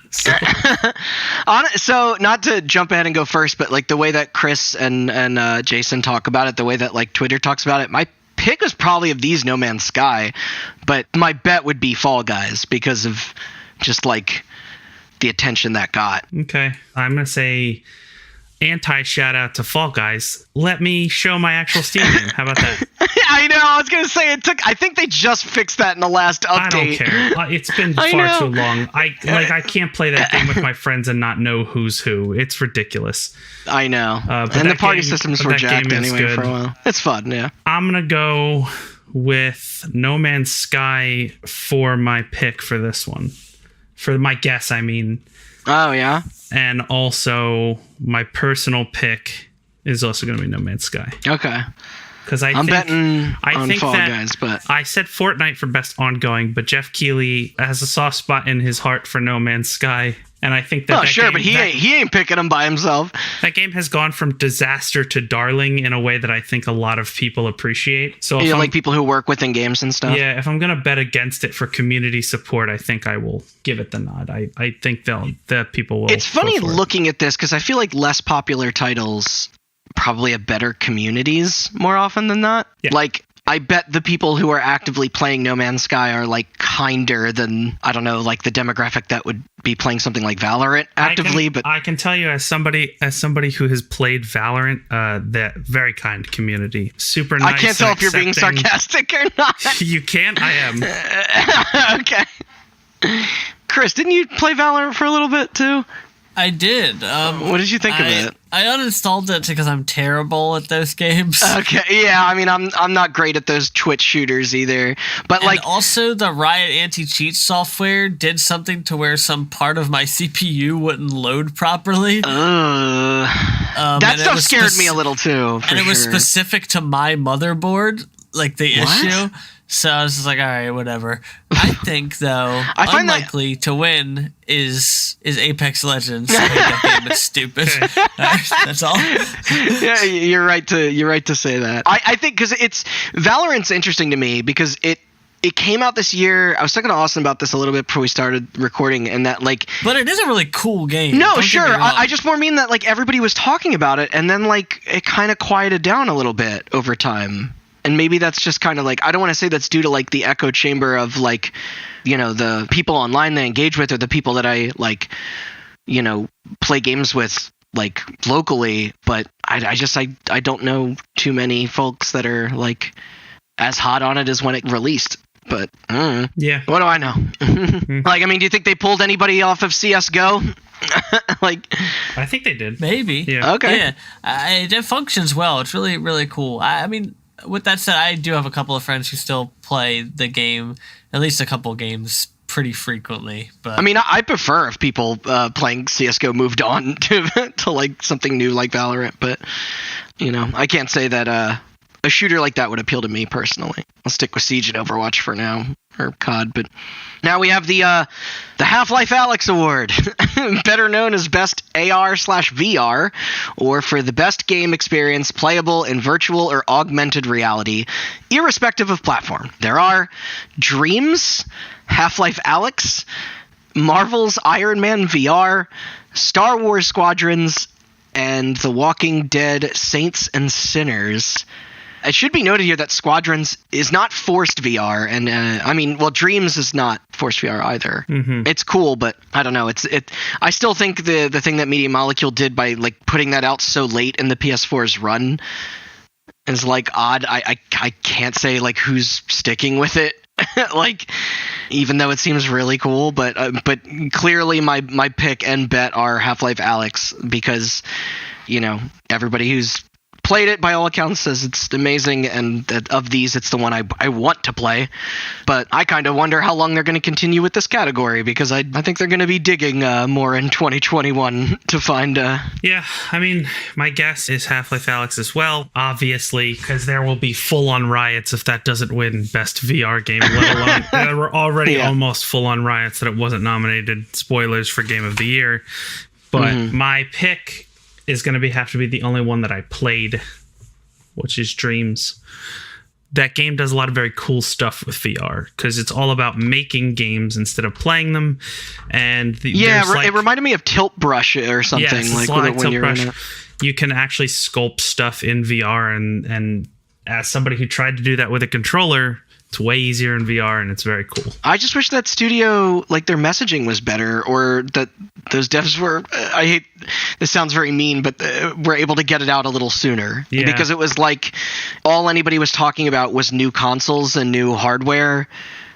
So not to jump ahead and go first, but like the way that Chris and Jason talk about it, the way that like Twitter talks about it, my pick was probably of these No Man's Sky, but my bet would be Fall Guys because of just like the attention that got. Okay, I'm gonna say anti-shout out to Fall Guys. Let me show my actual Steam name. How about that? I know. I was gonna say I think they just fixed that in the last update. I don't care. It's been far too long. I can't play that game with my friends and not know who's who. It's ridiculous. I know. And the party systems were jacked anyway for a while. It's fun. Yeah. I'm gonna go with No Man's Sky for my pick for this one. For my guess, I mean. Oh yeah. And also, my personal pick is also going to be No Man's Sky. Okay. Because I'm betting on Fall Guys, but I said Fortnite for best ongoing, but Geoff Keighley has a soft spot in his heart for No Man's Sky, and I think that. But he ain't picking them by himself. That game has gone from disaster to darling in a way that I think a lot of people appreciate. So, like people who work within games and stuff. Yeah, if I'm gonna bet against it for community support, I think I will give it the nod. I think the people will. It's funny looking at this because I feel like less popular titles probably have better communities more often than not. Yeah. Like, I bet the people who are actively playing No Man's Sky are like kinder than, I don't know, like the demographic that would be playing something like Valorant actively. But I can tell you as somebody who has played Valorant, that very kind community, super nice. I can't tell if you're being sarcastic or not. You can. I am. Okay. Chris, didn't you play Valorant for a little bit too? I did. What did you think of it? I uninstalled it because I'm terrible at those games. Okay, yeah. I mean, I'm not great at those Twitch shooters either. But also the Riot anti-cheat software did something to where some part of my CPU wouldn't load properly. That stuff scared me a little too. And it was specific to my motherboard, like the issue. So I was just like, all right, whatever. I think, though, unlikely to win is Apex Legends. That game is stupid. That's all. Yeah, you're right to say that. I think because Valorant's interesting to me because it came out this year. I was talking to Austin about this a little bit before we started recording, and that But it is a really cool game. No, sure. I just more mean that everybody was talking about it, and then it kind of quieted down a little bit over time. And maybe that's just kind of I don't want to say that's due to the echo chamber of the people online they engage with or the people that I play games with locally, but I don't know too many folks that are as hot on it as when it released. but yeah. What do I know? Like, I mean, do you think they pulled anybody off of CSGO? Like, I think they did. Maybe. Yeah. Okay. Yeah. It functions well. It's really, really cool. I mean, with that said, I do have a couple of friends who still play the game, at least a couple games, pretty frequently. But I mean, I prefer if people playing CSGO moved on to like something new like Valorant, but I can't say that a shooter like that would appeal to me personally. I'll stick with Siege and Overwatch for now, or COD. But now we have the Half-Life Alyx Award, better known as Best AR/VR, or for the best game experience playable in virtual or augmented reality, irrespective of platform. There are Dreams, Half-Life Alyx, Marvel's Iron Man VR, Star Wars Squadrons, and The Walking Dead Saints and Sinners. It should be noted here that Squadrons is not forced VR, and Dreams is not forced VR either. Mm-hmm. It's cool, but I don't know. I still think the thing that Media Molecule did by like putting that out so late in the PS4's run is like odd. I can't say like who's sticking with it. Like, even though it seems really cool, but clearly my pick and bet are Half-Life Alyx because everybody who's played it by all accounts says it's amazing, and that of these it's the one I want to play. But I kind of wonder how long they're going to continue with this category, because I think they're going to be digging more in 2021 to find Yeah, I mean, my guess is Half-Life Alyx as well, obviously, because there will be full-on riots if that doesn't win Best VR Game, let alone there were already almost full-on riots that it wasn't nominated. Spoilers for Game of the Year. But my pick is going to have to be the only one that I played, which is Dreams. That game does a lot of very cool stuff with VR because it's all about making games instead of playing them. And it reminded me of Tilt Brush or something. Yeah, like when you're in it. You can actually sculpt stuff in VR, and as somebody who tried to do that with a controller, it's way easier in VR, and it's very cool. I just wish that studio, like, their messaging was better, or that those devs were, I hate, this sounds very mean, but were able to get it out a little sooner. Yeah. Because it was like, all anybody was talking about was new consoles and new hardware,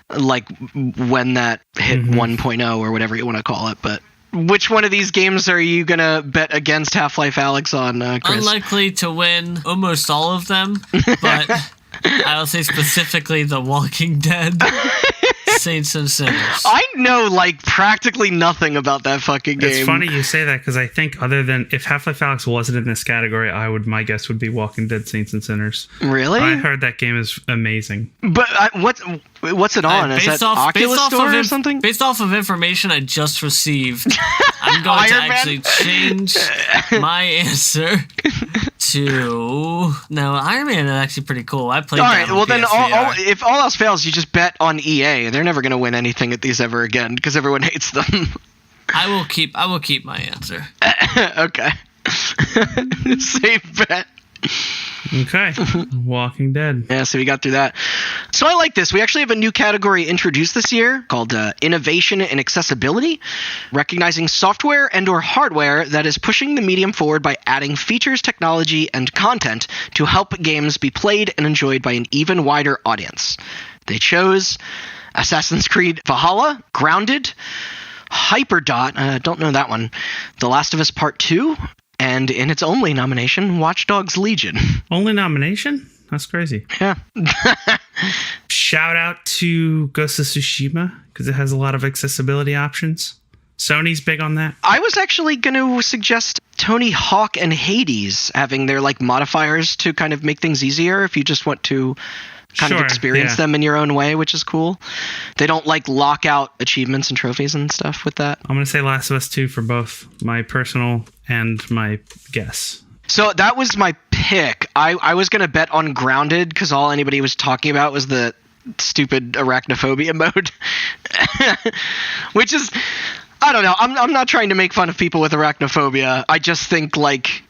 like, when that hit 1.0 or whatever you want to call it, but... Which one of these games are you going to bet against Half-Life Alyx on, Chris? Unlikely to win almost all of them, but... I will say specifically The Walking Dead, Saints and Sinners. I know, like, practically nothing about that fucking game. It's funny you say that, because I think other than... If Half-Life Alyx wasn't in this category, my guess would be Walking Dead, Saints and Sinners. Really? I heard that game is amazing. But what's it on? Is that Oculus Store or something? Based off of information I just received, I'm going to actually change my answer to... No, Iron Man is actually pretty cool. I played that on then PSVR. if all else fails, you just bet on EA. They're never going to win anything at these ever again because everyone hates them. I will keep my answer. Okay. Safe bet. Okay. Walking Dead. Yeah, so we got through that. So I like this. We actually have a new category introduced this year called Innovation and Accessibility, recognizing software and or hardware that is pushing the medium forward by adding features, technology, and content to help games be played and enjoyed by an even wider audience. They chose Assassin's Creed Valhalla, Grounded, Hyperdot, don't know that one, The Last of Us Part 2, and in its only nomination, Watch Dogs Legion. Only nomination? That's crazy. Yeah. Shout out to Ghost of Tsushima, because it has a lot of accessibility options. Sony's big on that. I was actually going to suggest Tony Hawk and Hades having their like modifiers to kind of make things easier if you just want to kind of experience them in your own way, which is cool. They don't like lock out achievements and trophies and stuff with that. I'm going to say Last of Us 2 for both my personal and my guess. So that was my pick. I was going to bet on Grounded because all anybody was talking about was the stupid arachnophobia mode, which is... I don't know. I'm not trying to make fun of people with arachnophobia. I just think like,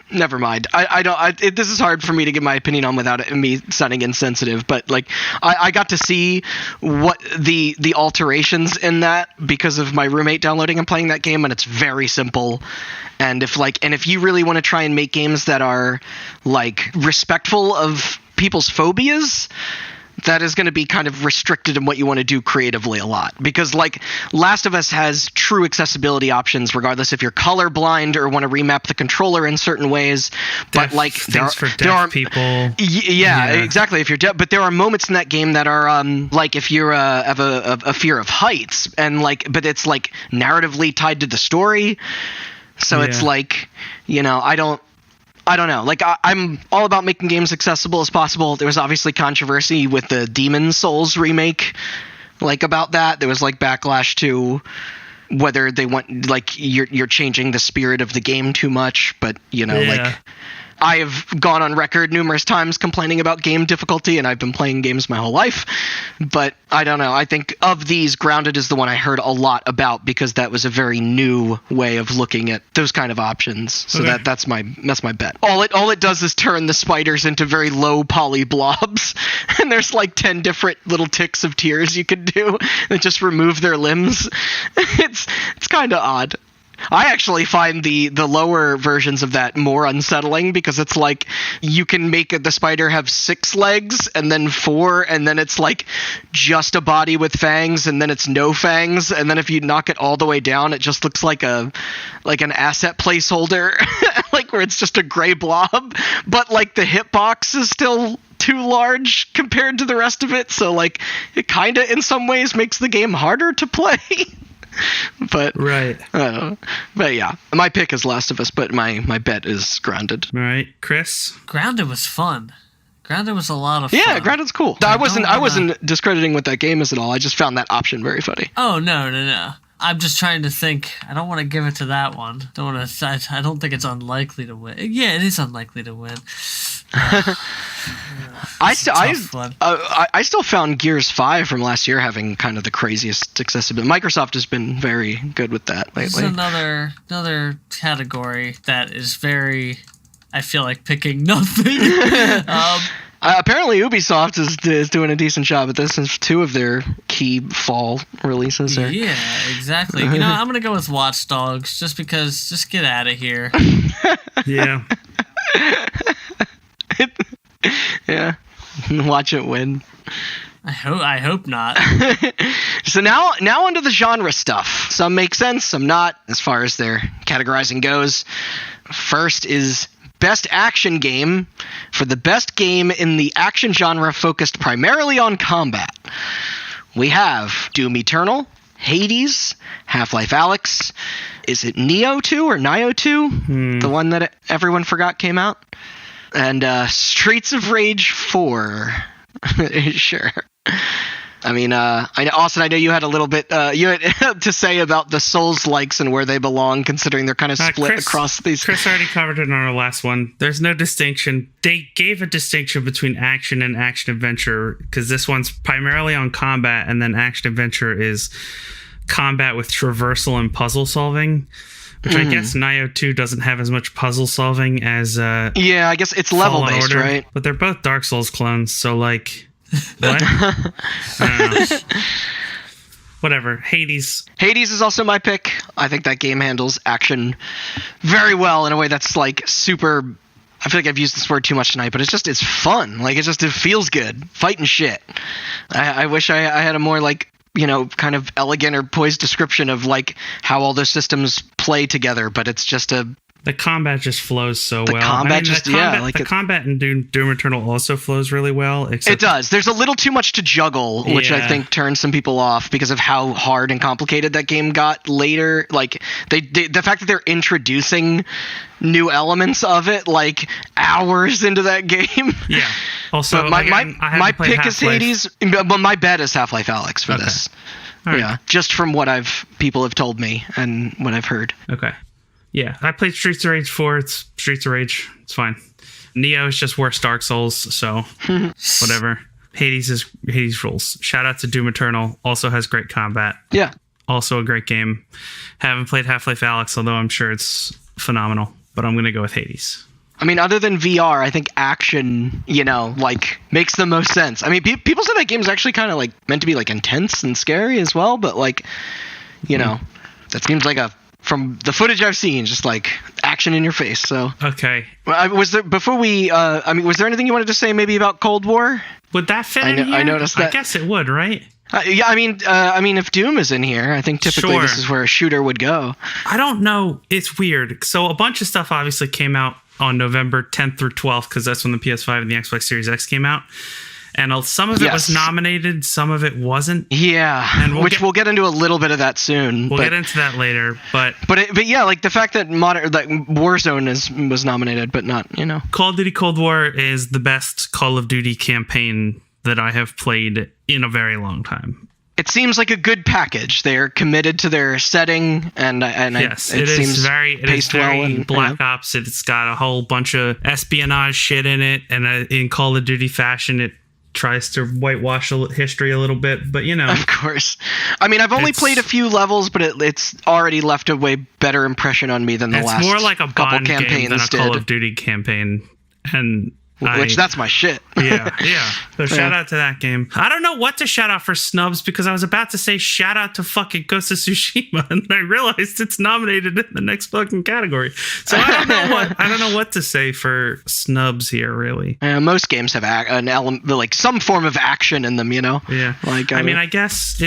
never mind. This is hard for me to give my opinion on without me sounding insensitive. But like, I got to see what the alterations in that because of my roommate downloading and playing that game, and it's very simple. And if you really want to try and make games that are like respectful of people's phobias, that is going to be kind of restricted in what you want to do creatively a lot, because like Last of Us has true accessibility options regardless if you're colorblind or want to remap the controller in certain ways. But like there are people. Yeah, exactly. If you're deaf, but there are moments in that game that are like if you're have a fear of heights, and like, but it's like narratively tied to the story. So it's like, you know, I don't know. Like, I'm all about making games accessible as possible. There was obviously controversy with the Demon's Souls remake, like, about that. There was, like, backlash to whether they want, like, you're changing the spirit of the game too much. But, you know, like, I have gone on record numerous times complaining about game difficulty, and I've been playing games my whole life. But I don't know. I think of these, Grounded is the one I heard a lot about, because that was a very new way of looking at those kind of options. So that's my bet. All it does is turn the spiders into very low poly blobs, and there's like 10 different little ticks of tears you could do that just remove their limbs. It's kind of odd. I actually find the lower versions of that more unsettling, because it's like you can make the spider have 6 legs and then 4, and then it's like just a body with fangs, and then it's no fangs, and then if you knock it all the way down, it just looks like an asset placeholder, like where it's just a gray blob, but like the hitbox is still too large compared to the rest of it, so like it kind of in some ways makes the game harder to play. But but yeah, my pick is Last of Us, but my bet is Grounded. All right, Chris. Grounded was fun. Grounded was a lot of fun. Yeah, Grounded's cool. I wasn't discrediting what that game is at all. I just found that option very funny. Oh no. I'm just trying to think. I don't want to give it to that one. I don't think it's unlikely to win. Yeah, it is unlikely to win. I still found Gears 5 from last year having kind of the craziest accessibility. Microsoft has been very good with that lately. This is another category that is very, I feel like picking nothing. Apparently Ubisoft is doing a decent job at this, since 2 of their key fall releases are... Yeah, exactly. You know, I'm going to go with Watch Dogs, just because, just get out of here. Yeah. Yeah. Watch it win. I hope not. So now onto the genre stuff. Some make sense, some not, as far as their categorizing goes. First is Best Action Game. For the best game in the action genre focused primarily on combat, we have Doom Eternal, Hades, Half-Life Alyx. Is it Neo 2 or Nioh 2? The one that everyone forgot came out? And Streets of Rage 4. Sure. I mean, Austin, I know you had a little bit you had to say about the Souls-likes and where they belong, considering they're kind of split across these. Chris already covered it on our last one. There's no distinction. They gave a distinction between action and action-adventure, because this one's primarily on combat, and then action-adventure is combat with traversal and puzzle-solving. Which I guess Nioh 2 doesn't have as much puzzle solving as yeah, I guess it's level based, right? But they're both Dark Souls clones, so like what? I don't know. Whatever. Hades is also my pick. I think that game handles action very well in a way that's like super, I feel like I've used this word too much tonight, but it's fun. Like it feels good. Fighting shit. I wish I had a more like, you know, kind of elegant or poised description of like how all those systems play together, but it's just the combat just flows so well. The combat in Doom Eternal also flows really well. It does. There's a little too much to juggle, which I think turns some people off because of how hard and complicated that game got later. Like the fact that they're introducing new elements of it like hours into that game. Yeah. Also, but my pick is Hades, but my bet is Half-Life Alyx for this. Right. Yeah, just from what people have told me and what I've heard. Okay. Yeah, I played Streets of Rage 4. It's Streets of Rage. It's fine. Neo is just worse Dark Souls, so whatever. Hades rules. Shout out to Doom Eternal. Also has great combat. Yeah. Also a great game. Haven't played Half-Life Alyx, although I'm sure it's phenomenal. But I'm going to go with Hades. I mean, other than VR, I think action, you know, like, makes the most sense. I mean, people say that game's actually kind of, like, meant to be, like, intense and scary as well, but, like, you know, that seems like from the footage I've seen, just, like, action in your face, so. Okay. Was there anything you wanted to say maybe about Cold War? Would that fit in here? I noticed that. I guess it would, right? Yeah, I mean, if Doom is in here, I think typically this is where a shooter would go. I don't know. It's weird. So a bunch of stuff obviously came out on November 10th through 12th because that's when the PS5 and the Xbox Series X came out. And some of it was nominated, some of it wasn't. Yeah, and we'll get into a little bit of that soon. We'll get into that later, but yeah, like the fact that Warzone was nominated, but not, Call of Duty Cold War is the best Call of Duty campaign that I have played in a very long time. It seems like a good package. They're committed to their setting, and yes, it is very Black Ops. It's got a whole bunch of espionage shit in it, and in Call of Duty fashion, it tries to whitewash history a little bit, but of course. I mean, I've only played a few levels, but it's already left a way better impression on me than the last. It's more like a Bond campaigns game than a Call of Duty campaign, and that's my shit. Yeah. So shout out to that game. I don't know what to shout out for snubs because I was about to say shout out to fucking Ghost of Tsushima, and I realized it's nominated in the next fucking category. So I don't know what to say for snubs here, really. Most games have an element, like some form of action in them, Yeah. Like I guess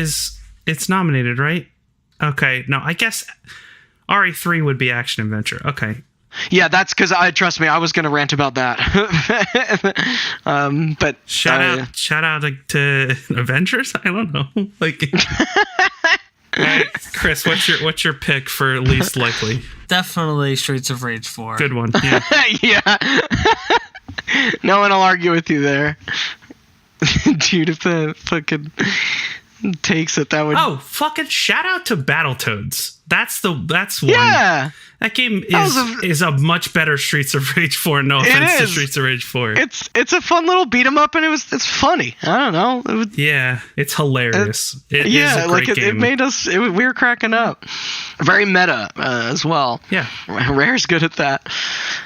it's nominated, right? Okay. No, I guess RE3 would be action adventure. Okay. Yeah, that's because trust me, I was going to rant about that. But shout out to Avengers. I don't know. Like, right, Chris, what's your pick for least likely? Definitely Streets of Rage 4. Good one. Yeah. Yeah. No one will argue with you there, dude. If the fucking takes it, that would. Oh, fucking shout out to Battletoads. That's one. Yeah. That game is a much better Streets of Rage 4. No offense to Streets of Rage 4. It's a fun little beat 'em up, and it's funny. I don't know. Yeah, it's hilarious. It is a great game. It made us. We were cracking up. Very meta as well. Yeah, Rare's good at that.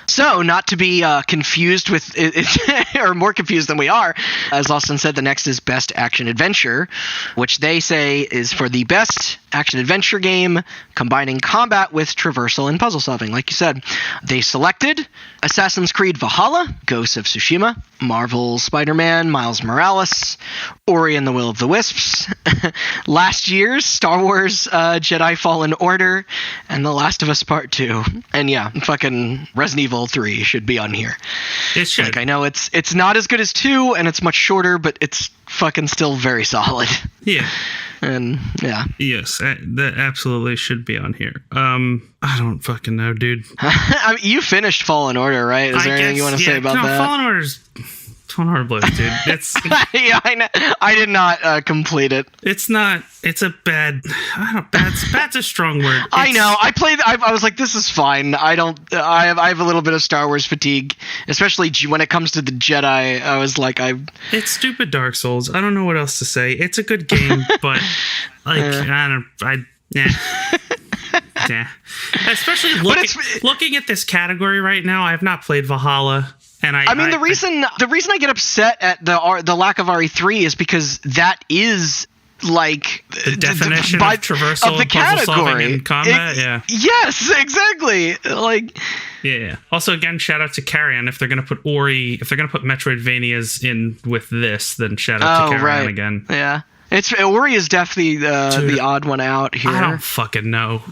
So, not to be confused with it, or more confused than we are, as Austin said, the next is Best Action Adventure, which they say is for the best action adventure game combining combat with traversal and puzzle solving. Like you said, they selected Assassin's Creed Valhalla, Ghost of Tsushima, Marvel's Spider-Man, Miles Morales, Ori and the Will of the Wisps, last year's Star Wars Jedi Fallen Order, and The Last of Us Part 2. And yeah, fucking Resident Evil 3 should be on here. It should. Like, I know it's not as good as 2, and it's much shorter, but it's fucking still very solid. Yeah. And yeah. Yes, that absolutely should be on here. I don't fucking know, dude. I mean, you finished Fallen Order, right? Is there anything you want to say about that? Fallen Order's Fallen Order, dude. It's yeah, I know. I did not complete it. It's not. It's a bad. I don't. Bad's a strong word. I know. I played. I was like, this is fine. I don't. I have a little bit of Star Wars fatigue, especially when it comes to the Jedi. I was like, It's stupid Dark Souls. I don't know what else to say. It's a good game, but like yeah. Especially looking at this category right now, I have not played Valhalla. And the reason I get upset at the lack of RE3 is because that is like the definition of traversal of the and puzzle solving in combat. Yes, exactly. Like, yeah. Also, again, shout out to Carrion. If they're gonna put Metroidvanias in with this, then shout out to Carrion again. Yeah. Ori is definitely the odd one out here. I don't fucking know.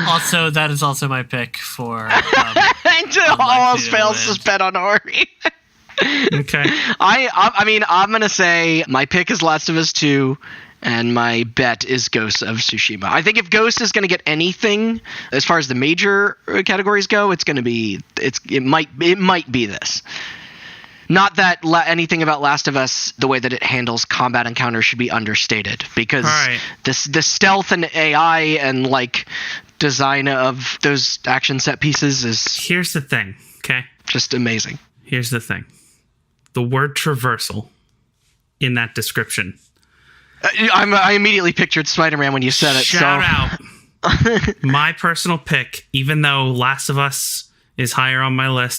Also, that is also my pick for. Almost fails to bet on Ori. Okay. I mean, I'm gonna say my pick is Last of Us 2, and my bet is Ghost of Tsushima. I think if Ghost is gonna get anything as far as the major categories go, it might be this. Not that anything about Last of Us, the way that it handles combat encounters, should be understated, because the stealth and AI and like design of those action set pieces is. Here's the thing, okay? Just amazing. Here's the thing: the word traversal in that description. I immediately pictured Spider-Man when you said it. Shout out. My personal pick, even though Last of Us is higher on my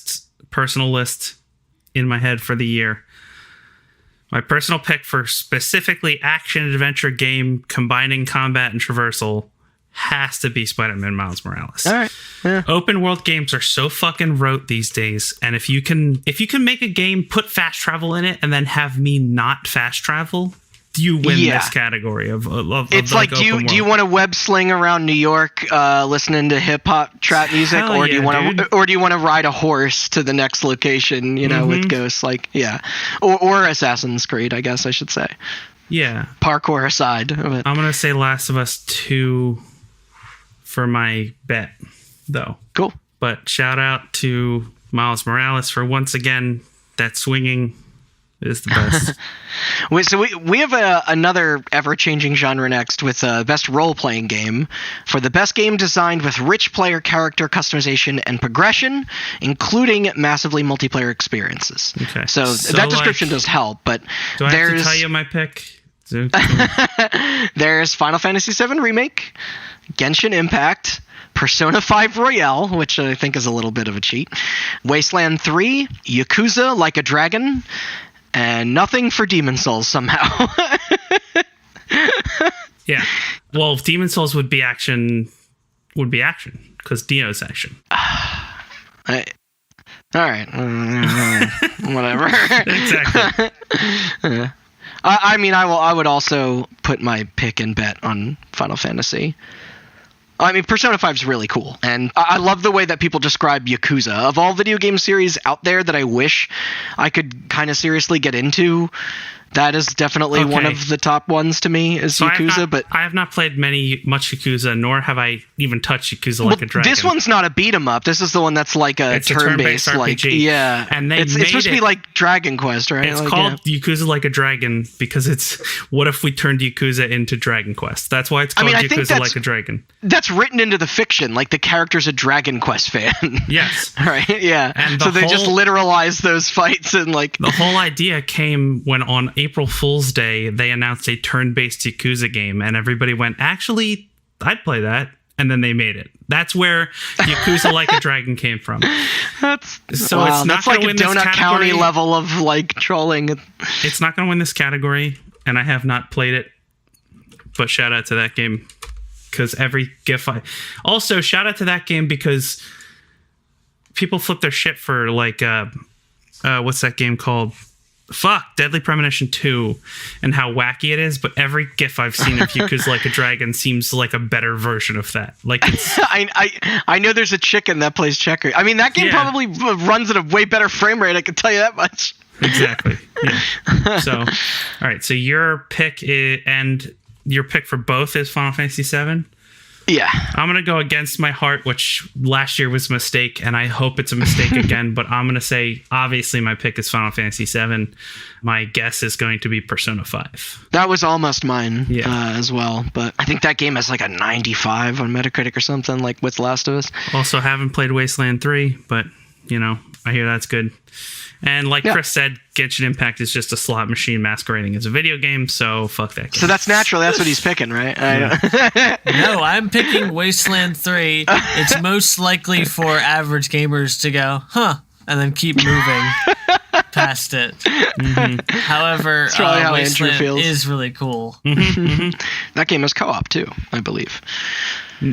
personal list in my head for the year. My personal pick for specifically action adventure game combining combat and traversal has to be Spider-Man Miles Morales. All right. Yeah. Open world games are so fucking rote these days, and if you can make a game, put fast travel in it, and then have me not fast travel, you win this category of it's like, do you want to web sling around New York listening to hip hop trap music, or do you want to ride a horse to the next location, with ghosts, or Assassin's Creed, I guess I should say. Yeah. Parkour aside. I'm going to say Last of Us 2 for my bet, though. Cool. But shout out to Miles Morales for once again, that swinging is the best. So we have another ever-changing genre next with best role-playing game for the best game designed with rich player character customization and progression, including massively multiplayer experiences. Okay. So that description does help, but do I have to tell you my pick? There's Final Fantasy VII Remake, Genshin Impact, Persona 5 Royale, which I think is a little bit of a cheat, Wasteland 3, Yakuza Like a Dragon, and nothing for Demon Souls somehow. Yeah. Well, if Demon Souls would be action, because Dino's action. All right. Whatever. Exactly. I mean, I would also put my pick and bet on Final Fantasy. I mean, Persona 5 is really cool, and I love the way that people describe Yakuza. Of all video game series out there that I wish I could kind of seriously get into, that is definitely one of the top ones to me, is Yakuza. I have not played much Yakuza, nor have I even touched Yakuza Like a Dragon. This one's not a beat 'em up. This is the one that's like a turn-based RPG. Yeah, and it's supposed to be like Dragon Quest, right? It's called Yakuza Like a Dragon because it's what if we turned Yakuza into Dragon Quest? That's why it's called Yakuza Like a Dragon. That's written into the fiction. Like the character's a Dragon Quest fan. Yes. Right. Yeah. And so they just literalize those fights and like the whole idea came when on April Fool's Day they announced a turn-based Yakuza game, and everybody went, actually, I'd play that, and then they made it. That's where Yakuza Like a Dragon came from. It's not like a Donut County level of like trolling. It's not going to win this category, and I have not played it. But shout out to that game because every GIF also shout out to that game because people flip their shit for like what's that game called? Deadly Premonition 2 and how wacky it is, but every GIF I've seen of Yakuza Like a Dragon seems like a better version of that. Like it's I know there's a chicken that plays checkers. I mean, that game probably runs at a way better frame rate, I can tell you that much. Exactly. Yeah. So, all right. So your pick for both is Final Fantasy VII? Yeah. I'm going to go against my heart, which last year was a mistake, and I hope it's a mistake again, but I'm going to say, obviously, my pick is Final Fantasy VII. My guess is going to be Persona 5. That was almost mine as well, but I think that game has like a 95 on Metacritic or something, like with Last of Us. Also haven't played Wasteland 3, but, I hear that's good. And like Chris said, Genshin Impact is just a slot machine masquerading as a video game, so fuck that game. So that's naturally, that's what he's picking, right? No, I'm picking Wasteland 3. It's most likely for average gamers to go, and then keep moving past it. Mm-hmm. However, Wasteland is really cool. That game is co-op too, I believe.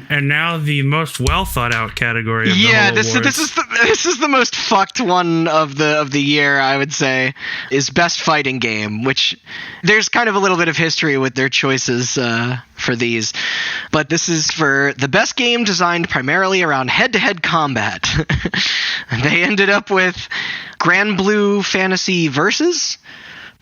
And now the most well thought out category. Of this is the most fucked one of the year, I would say, is best fighting game, which there's kind of a little bit of history with their choices for these, but this is for the best game designed primarily around head-to-head combat. They ended up with Grand Blue Fantasy Versus,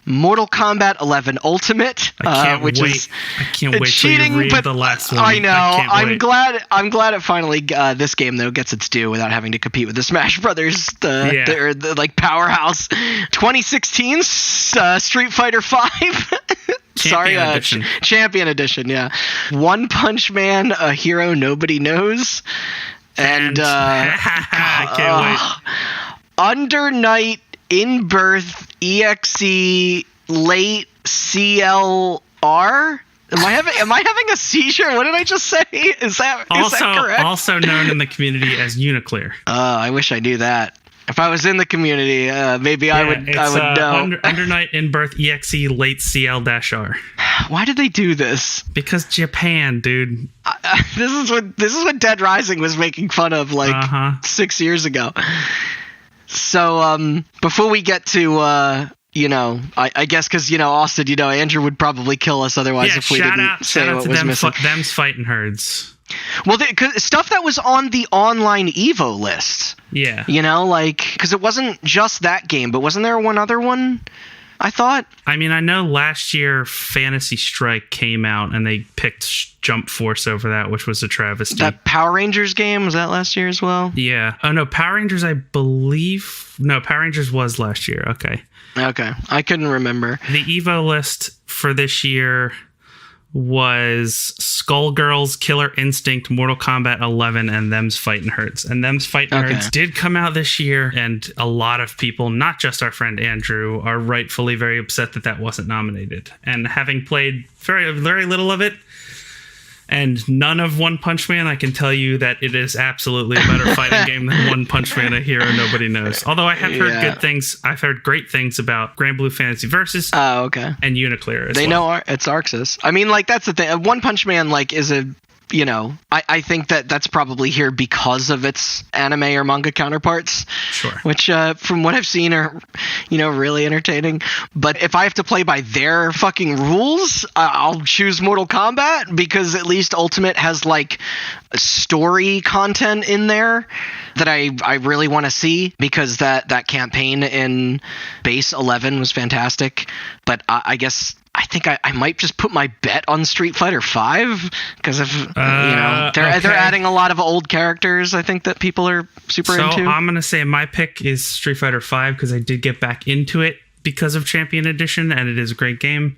Mortal Kombat 11 Ultimate, I can't wait cheating, till you read the last one. I know. I'm glad it finally this game though gets its due without having to compete with the Smash Brothers, the like powerhouse. 2016 Street Fighter 5. Champion Edition. Yeah. One Punch Man, a hero nobody knows, and I can't wait. Under Night, In Birth, EXE, Late, CLR. Am I having a seizure? What did I just say? Is that correct? Also known in the community as Uniclear. I wish I knew that. If I was in the community, maybe I would know. Under Night in Birth EXE late CL-R. Why did they do this? Because Japan, dude. This is what Dead Rising was making fun of 6 years ago. So before we get to I guess because Austin, Andrew would probably kill us otherwise if we didn't say what was missing. Them's fighting herds. Well, stuff that was on the online Evo list. Yeah. Because it wasn't just that game, but wasn't there one other one? I thought. I mean, I know last year Fantasy Strike came out and they picked Jump Force over that, which was a travesty. That Power Rangers game, was that last year as well? Yeah. Oh, no, Power Rangers, I believe. No, Power Rangers was last year. Okay. I couldn't remember. The Evo list for this year was Skullgirls, Killer Instinct, Mortal Kombat 11, and Them's Fightin' Herds. And Them's Fightin' Herds did come out this year, and a lot of people, not just our friend Andrew, are rightfully very upset that wasn't nominated. And having played very, very little of it, and none of One Punch Man, I can tell you that it is absolutely a better fighting game than One Punch Man, a hero nobody knows. Although I have heard good things. I've heard great things about Grand Blue Fantasy Versus. Oh, okay. And Uniclear as They know it's Arxis. I mean, that's the thing. One Punch Man, is a... I think that's probably here because of its anime or manga counterparts. Sure. Which, from what I've seen, are, really entertaining. But if I have to play by their fucking rules, I'll choose Mortal Kombat because at least Ultimate has, story content in there that I really want to see because that campaign in Base 11 was fantastic. But I guess... I think I might just put my bet on Street Fighter V because of they're adding a lot of old characters. I think that people are super into. So I'm gonna say my pick is Street Fighter V because I did get back into it because of Champion Edition and it is a great game.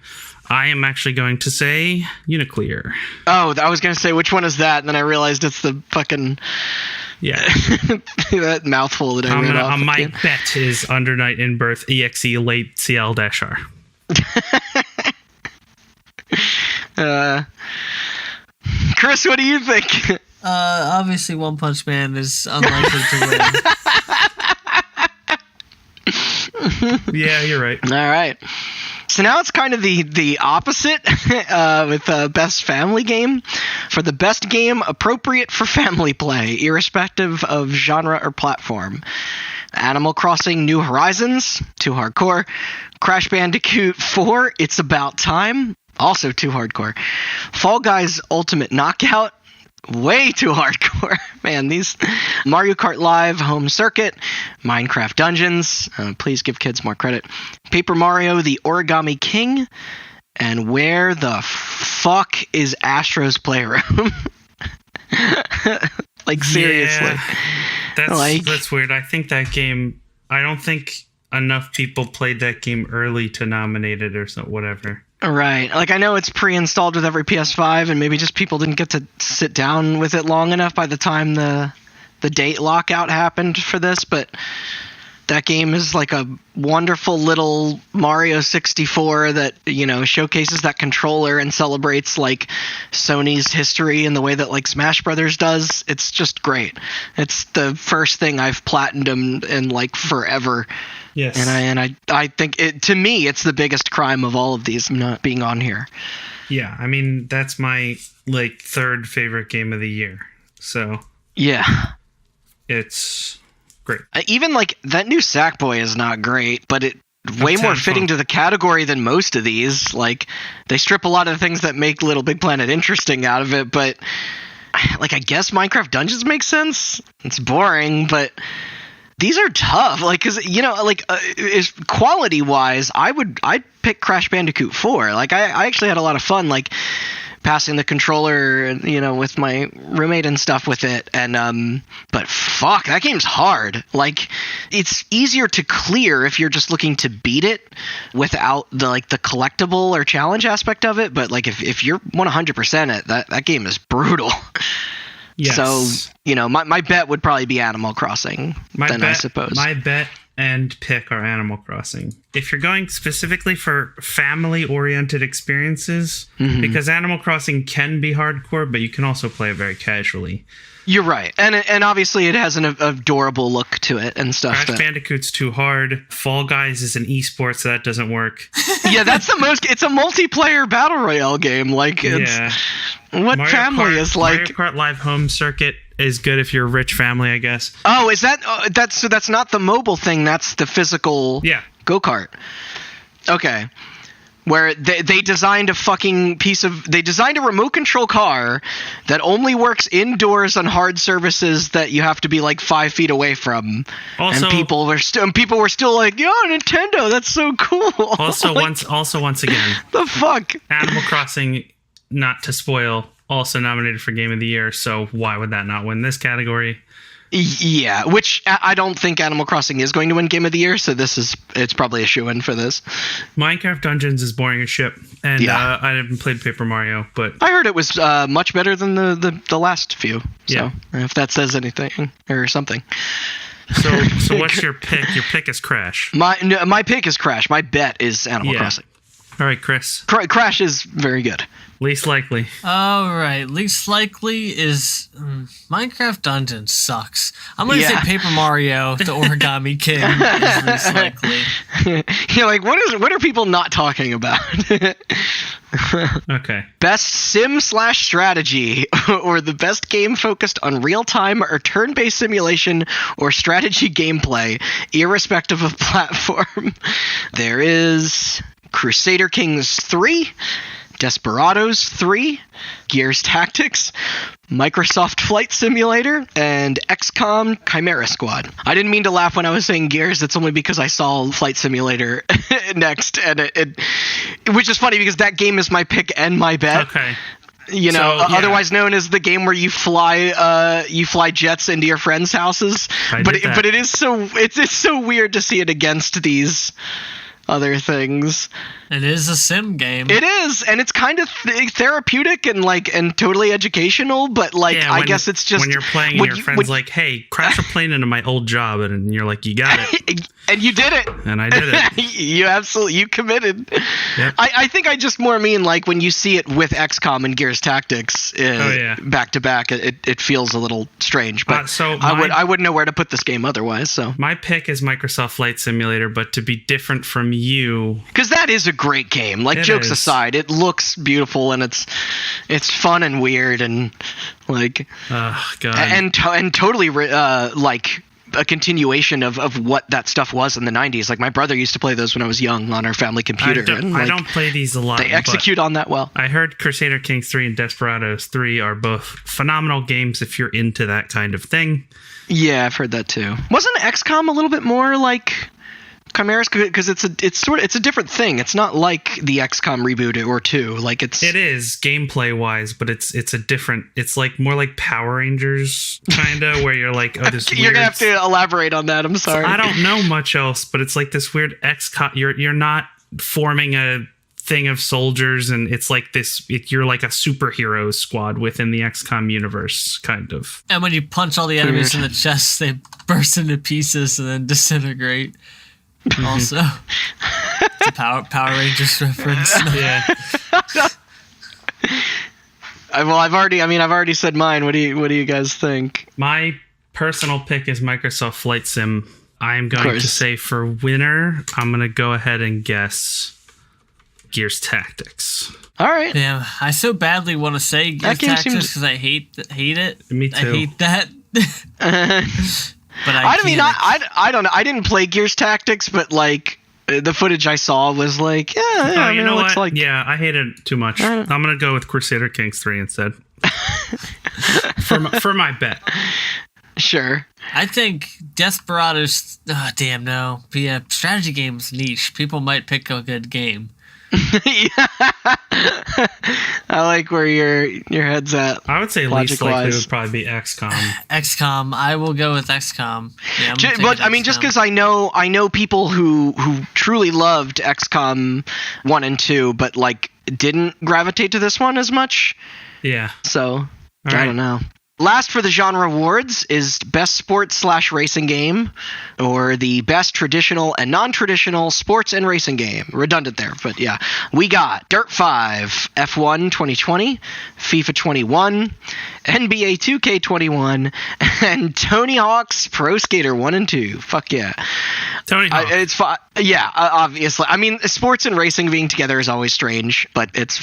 I am actually going to say Uniclear. Oh, I was gonna say which one is that, and then I realized it's the fucking that mouthful that I read off. My bet is Under Night in Birth EXE late CL-R. Chris, what do you think? Obviously One Punch Man is unlikely to win. Yeah, you're right. All right. So now it's kind of the opposite with Best Family Game. For the best game appropriate for family play, irrespective of genre or platform. Animal Crossing New Horizons, too hardcore. Crash Bandicoot 4, It's About Time, also too hardcore. Fall Guys Ultimate Knockout, way too hardcore. Man, these Mario Kart Live Home Circuit, Minecraft Dungeons, please give kids more credit. Paper Mario The Origami King, and where the fuck is Astro's Playroom? Seriously. Yeah, that's weird. I think that game, I don't think enough people played that game early to nominate it or whatever. Right. I know it's pre-installed with every PS5 and maybe just people didn't get to sit down with it long enough by the time the date lockout happened for this, but that game is a wonderful little Mario 64 that, showcases that controller and celebrates Sony's history in the way that Smash Brothers does. It's just great. It's the first thing I've platinumed in forever. Yes. And I think to me it's the biggest crime of all of these not being on here. Yeah, I mean that's my third favorite game of the year. So yeah, it's great. Even that new Sackboy is not great, but it way more fitting to the category than most of these. They strip a lot of the things that make Little Big Planet interesting out of it, but I guess Minecraft Dungeons makes sense. It's boring, but these are tough. Because is quality wise, I'd pick Crash Bandicoot 4. I actually had a lot of fun passing the controller, with my roommate and stuff with it. And but fuck, that game's hard. It's easier to clear if you're just looking to beat it without the collectible or challenge aspect of it. But if you're 100% it, that game is brutal. Yes. So, my bet would probably be Animal Crossing, I suppose. My bet and pick are Animal Crossing. If you're going specifically for family-oriented experiences, because Animal Crossing can be hardcore, but you can also play it very casually. You're right. And obviously it has an adorable look to it and stuff. Crash Bandicoot's too hard. Fall Guys is an esport, so that doesn't work. Yeah, that's it's a multiplayer battle royale game. Like, what Mario family Kart, is like... Mario Kart Live Home Circuit is good if you're a rich family, I guess. Oh, is that... so that's not the mobile thing, that's the physical go-kart. Okay. Where they designed a fucking they designed a remote control car that only works indoors on hard surfaces that you have to be like 5 feet away from. Also, and people were still like, yo, Nintendo, that's so cool. Also, like, once again, the fuck? Animal Crossing, not to spoil, also nominated for Game of the Year, so why would that not win this category? Yeah, which I don't think Animal Crossing is going to win Game of the Year, so it's probably a shoo-in for this. Minecraft Dungeons is boring as shit, and I haven't played Paper Mario, but I heard it was much better than the last few. So if that says anything or something. So what's your pick? Your pick is Crash. My pick is Crash. My bet is Animal Crossing. All right, Chris. Crash is very good. Least likely. All right. Least likely is Minecraft Dungeons sucks. I'm going to say Paper Mario, the Origami King is least likely. You're like, what are people not talking about? Okay. Best sim/strategy, or the best game focused on real-time or turn-based simulation or strategy gameplay, irrespective of platform. There is Crusader Kings 3, Desperados 3, Gears Tactics, Microsoft Flight Simulator, and XCOM Chimera Squad. I didn't mean to laugh when I was saying Gears. It's only because I saw Flight Simulator next, and which is funny because that game is my pick and my bet. Okay. You know, otherwise known as the game where you fly jets into your friends' houses. But it is it's so weird to see it against these other things. It is a sim game. It is, and it's kind of therapeutic and totally educational, but I guess it's just when you're playing and your friend's like, hey, crash a plane into my old job, and you're like, you got it. And you did it. And I did it. You committed. Yep. I think I just more mean like when you see it with XCOM and Gears Tactics back to back, it feels a little strange, but I wouldn't know where to put this game otherwise. So my pick is Microsoft Flight Simulator, but to be different from you, because that is a great game. Like, jokes aside, it looks beautiful and it's fun and weird and like and totally like a continuation of what that stuff was in the 90s. Like, my brother used to play those when I was young on our family computer. I don't play these a lot. They execute on that well. I heard Crusader Kings 3 and Desperados 3 are both phenomenal games if you're into that kind of thing. Yeah, I've heard that too. Wasn't XCOM a little bit more like Chimeras, because it's a different thing. It's not like the XCOM reboot or 2. Like it is gameplay wise, but it's a different. It's like more like Power Rangers kind of where you're like, oh, this. You're gonna have to elaborate on that. I'm sorry. I don't know much else, but it's like this weird XCOM. You're not forming a thing of soldiers, and it's like this. You're like a superhero squad within the XCOM universe, kind of. And when you punch all the enemies in the chest, they burst into pieces and then disintegrate. Also, it's a Power Rangers reference. Yeah. I've already said mine. What do you guys think? My personal pick is Microsoft Flight Sim. I'm going to say for winner, I'm going to go ahead and guess Gears Tactics. All right. Damn, I so badly want to say Gears Tactics because I hate it. Me too. I hate that. But I don't know. I didn't play Gears Tactics, but like the footage I saw was like, you know what? Like, yeah, I hate it too much. I'm gonna go with Crusader Kings 3 instead. for my bet. Sure. I think Desperados. Oh, damn no. But yeah, strategy games niche. People might pick a good game. I like where your head's at. I would say least likely would probably be XCOM. XCOM. I will go with XCOM. Yeah, but I mean, just because I know people who truly loved XCOM 1 and 2, but like didn't gravitate to this one as much. Yeah. So I don't know. Last for the genre awards is Best Sports/Racing Game, or the Best Traditional and Non-Traditional Sports and Racing Game. Redundant there, but yeah. We got Dirt 5, F1 2020, FIFA 21, NBA 2K21, and Tony Hawk's Pro Skater 1 and 2. Fuck yeah. Tony Hawk. Yeah, obviously. I mean, sports and racing being together is always strange, but it's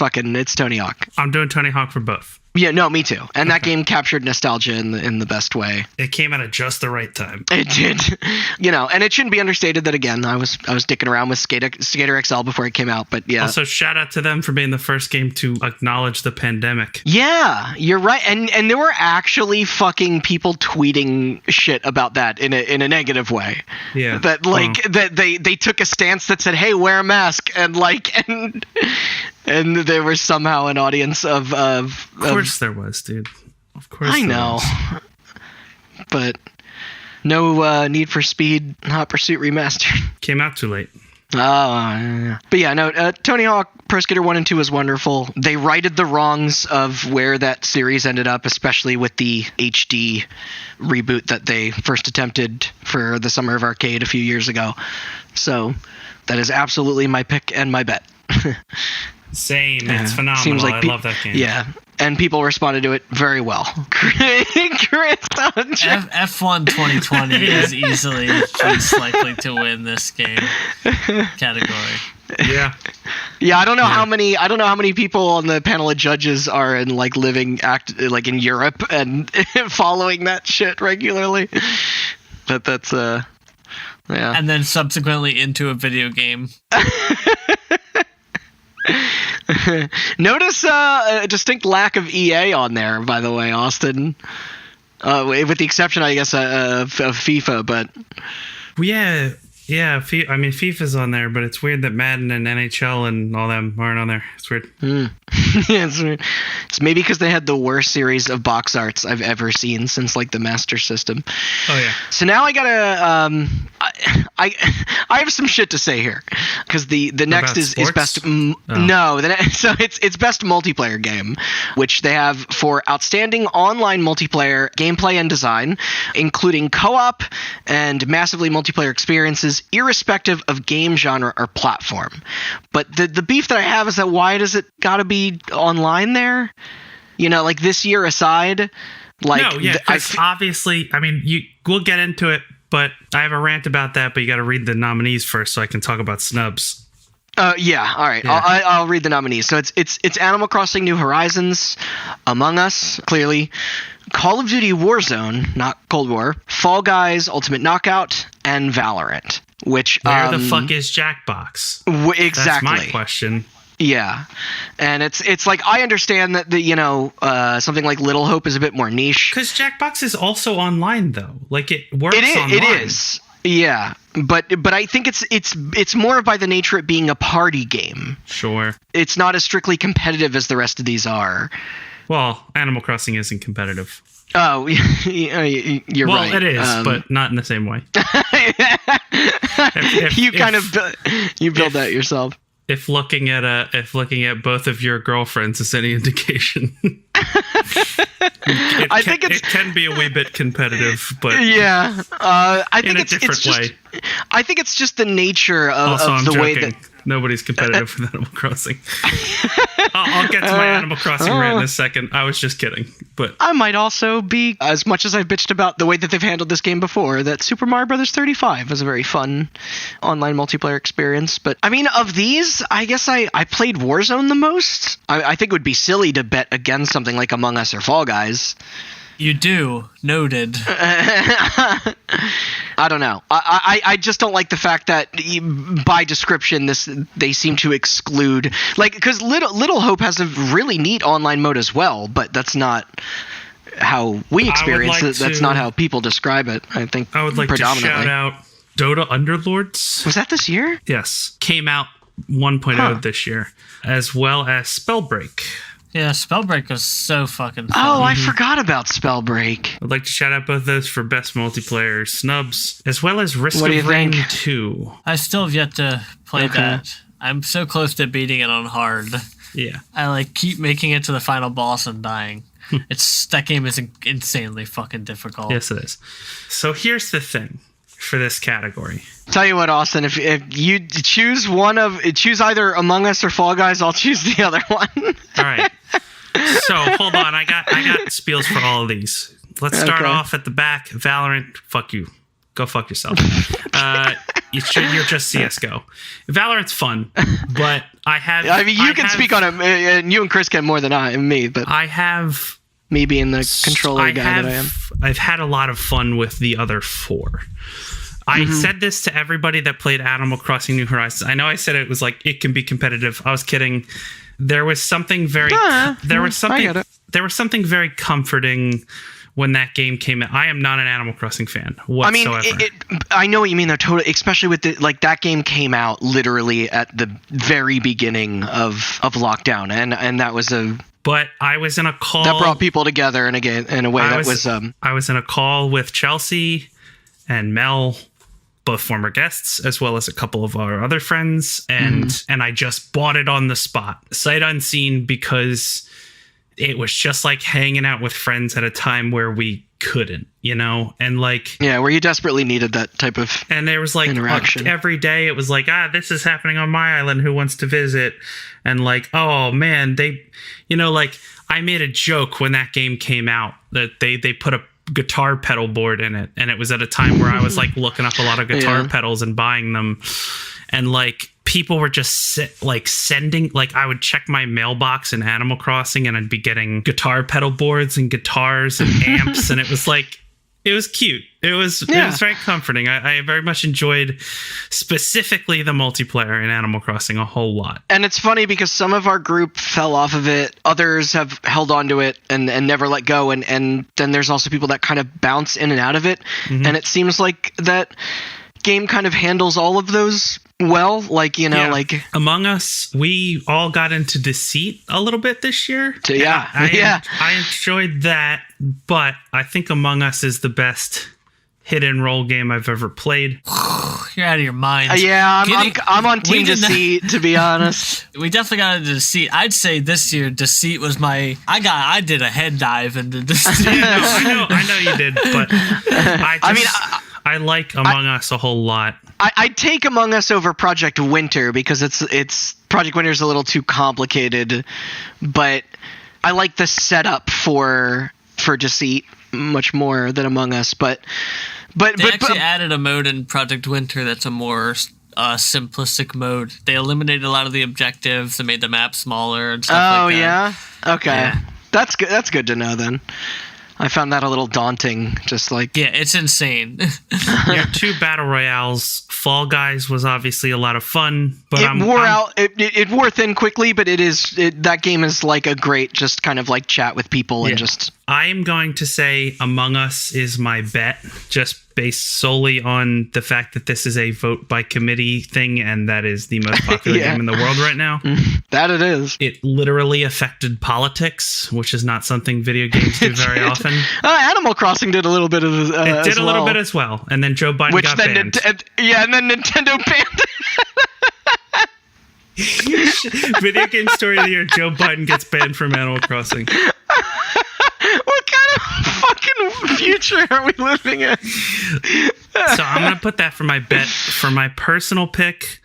Tony Hawk. I'm doing Tony Hawk for both. Yeah, no, me too. And that game captured nostalgia in the best way. It came out at just the right time. It did. And it shouldn't be understated that, again, I was dicking around with Skater XL before it came out, but yeah. Also, shout out to them for being the first game to acknowledge the pandemic. Yeah, you're right. And there were actually fucking people tweeting shit about that in a negative way. Yeah. That that they took a stance that said, "Hey, wear a mask," and there was somehow an audience of course there was, dude. Of course I know. But no Need for Speed Hot Pursuit Remastered. Came out too late. Oh, yeah. But yeah, no, Tony Hawk Pro Skater 1 and 2 was wonderful. They righted the wrongs of where that series ended up, especially with the HD reboot that they first attempted for the Summer of Arcade a few years ago. So that is absolutely my pick and my bet. Same. It's phenomenal. Seems like I love that game. Yeah. And people responded to it very well. F1 2020 is easily least likely to win this game category. Yeah. Yeah, I don't know how many people on the panel of judges are in living in Europe and following that shit regularly. But that's yeah. And then subsequently into a video game. Notice a distinct lack of EA on there, by the way, Austin. With the exception, I guess, of FIFA, but... Yeah. I mean, FIFA's on there, but it's weird that Madden and NHL and all them aren't on there. It's weird. Yeah, it's weird. It's maybe because they had the worst series of box arts I've ever seen since the Master System. Oh yeah. So now I gotta I have some shit to say here, because the next is best. No, so it's best multiplayer game, which they have for outstanding online multiplayer gameplay and design, including co-op and massively multiplayer experiences, irrespective of game genre or platform. But the beef that I have is that why does it gotta be online there? This year aside, obviously, I mean, we'll get into it, but I have a rant about that, but you got to read the nominees first so I can talk about snubs. Yeah, all right. Yeah. I'll read the nominees. So it's Animal Crossing New Horizons, Among Us, clearly, Call of Duty Warzone, not Cold War, Fall Guys Ultimate Knockout, and Valorant. Which where the fuck is Jackbox? Exactly. That's my question. Yeah, and it's I understand that something like Little Hope is a bit more niche. Because Jackbox is also online though, it works. Online. It is. Yeah, but I think it's more by the nature of it being a party game. Sure. It's not as strictly competitive as the rest of these are. Well, Animal Crossing isn't competitive. Oh, you're right. Well, it is, but not in the same way. You build that yourself. If looking at both of your girlfriends is any indication, it can be a wee bit competitive, but yeah, I think it's a different way. I think it's just the nature of I'm the joking. way that nobody's competitive with Animal Crossing. I'll get to my Animal Crossing rant in a second. I was just kidding, but I might also be, as much as I've bitched about the way that they've handled this game before, that Super Mario Brothers 35 was a very fun online multiplayer experience. But I mean, of these, I guess I played Warzone the most. I think it would be silly to bet against something like Among Us or Fall Guys. You do. Noted. I don't know. I just don't like the fact that by description they seem to exclude, because Little Hope has a really neat online mode as well, but that's not how we experience it. That's not how people describe it. I think I would like to shout out Dota Underlords. Was that this year? Yes. Came out 1.0 this year, as well as Spellbreak. Yeah, Spellbreak was so fucking fun. Oh, I forgot about Spellbreak. I'd like to shout out both those for best multiplayer snubs, as well as Risk of Rain 2. I still have yet to play that. I'm so close to beating it on hard. Yeah. I keep making it to the final boss and dying. That game is insanely fucking difficult. Yes, it is. So here's the thing for this category. Tell you what, Austin, if you choose either Among Us or Fall Guys, I'll choose the other one. All right. So hold on, I got spiels for all of these. Let's start off at the back. Valorant, fuck you. Go fuck yourself. You're just CS:GO. Valorant's fun, but you can speak on it, and you and Chris can more than me, but I have me being the controller guy that I am. I've had a lot of fun with the other 4. I said this to everybody that played Animal Crossing New Horizons. I know I said it was like it can be competitive. I was kidding. There was something very very comforting when that game came out. I am not an Animal Crossing fan whatsoever. I mean, I know what you mean though, totally, especially with that game came out literally at the very beginning of lockdown, and that was But I was in a call that brought people together in a way I was in a call with Chelsea and Mel, both former guests, as well as a couple of our other friends, and I just bought it on the spot, sight unseen, because it was just like hanging out with friends at a time where we couldn't, and where you desperately needed that type of and there was interaction. Every day it was like, this is happening on my island, who wants to visit? And oh man, they, I made a joke when that game came out that they put a guitar pedal board in it, and it was at a time where I was looking up a lot of guitar pedals and buying them, and people were just sending, I would check my mailbox in Animal Crossing and I'd be getting guitar pedal boards and guitars and amps, and it was it was cute. It was very comforting. I very much enjoyed specifically the multiplayer in Animal Crossing a whole lot. And it's funny because some of our group fell off of it. Others have held on to it and never let go. And then there's also people that kind of bounce in and out of it. Mm-hmm. And it seems like that game kind of handles all of those well. Among Us, we all got into Deceit a little bit this year. I enjoyed that, but I think Among Us is the best hit and roll game I've ever played. You're out of your mind. I'm on Team Deceit, to be honest. We definitely got into Deceit. I'd say this year Deceit was I did a head dive into Deceit. I know you did, but I like Among Us a whole lot. I'd take Among Us over Project Winter because it's Project Winter is a little too complicated, but I like the setup for Deceit much more than Among Us. But they actually added a mode in Project Winter that's a more simplistic mode. They eliminated a lot of the objectives and made the map smaller and stuff like that. Oh yeah, okay, yeah. That's good. That's good to know then. I found that a little daunting, it's insane. Yeah, 2 battle royales. Fall Guys was obviously a lot of fun, but it wore thin quickly, but that game is a great just kind of chat with people and just. I am going to say Among Us is my bet, just based solely on the fact that this is a vote by committee thing, and that is the most popular game in the world right now. That it is. It literally affected politics, which is not something video games do very often. Animal Crossing did a little bit of it did a little bit as well, and then Joe Biden got banned. And then Nintendo banned it. Video game story of the year: Joe Biden gets banned from Animal Crossing. What kind of fucking future are we living in? So I'm going to put that for my bet. For my personal pick,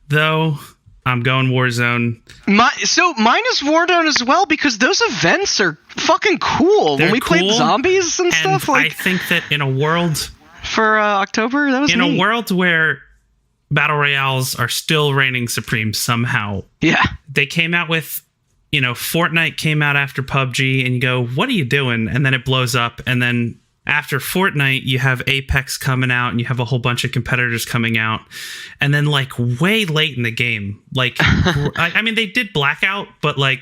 though, I'm going Warzone. Mine is Warzone as well, because those events are fucking cool. When we played zombies and stuff. I think that in a world... For October, that was neat. A world where battle royales are still reigning supreme somehow. Yeah. They came out with... Fortnite came out after PUBG, and you go, what are you doing? And then it blows up. And then after Fortnite, you have Apex coming out, and you have a whole bunch of competitors coming out. And then, way late in the game, I mean, they did Blackout, but, way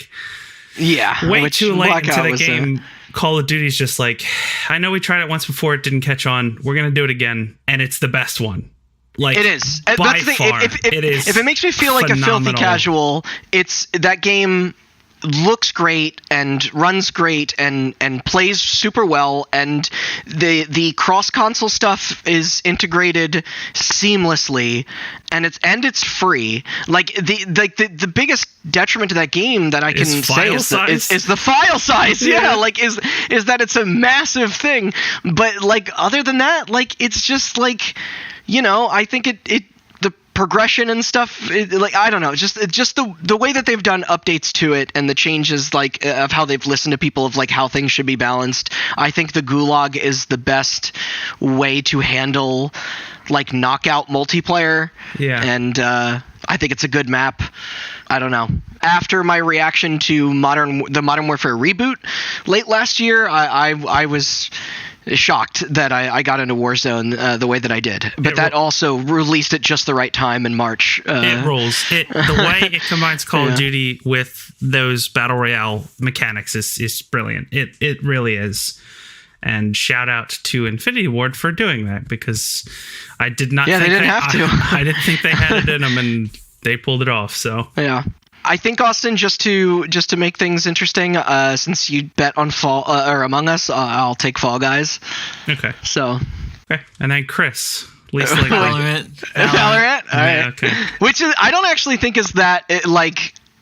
too late into the game, Call of Duty's just I know we tried it once before, it didn't catch on. We're going to do it again, and it's the best one. It is. By far, if it makes me feel phenomenal. Like a filthy casual, it's that game looks great and runs great and plays super well, and the cross console stuff is integrated seamlessly, and it's free. Like the biggest detriment to that game that I can say is the file size. Yeah, like is that it's a massive thing, but like other than that, like it's just like, you know, I think it the progression and stuff, like I don't know, just the way that they've done updates to it and the changes like of how they've listened to people of like how things should be balanced. I think the Gulag is the best way to handle like knockout multiplayer. Yeah, and I think it's a good map. I don't know. After my reaction to the Modern Warfare reboot late last year, I was shocked that I got into Warzone the way that I did. But that also released at just the right time in March. It rules. The way it combines Call of Duty with those Battle Royale mechanics is brilliant. It really is. And shout out to Infinity Ward for doing that, because I did not think they didn't have to. I didn't think they had it in them, and they pulled it off. So yeah. I think, Austin, just to make things interesting, since you bet on or Among Us, I'll take Fall Guys. Okay. So. Okay, and then Chris, least likely. Valorant. All right. Okay. Which is, I don't actually think is that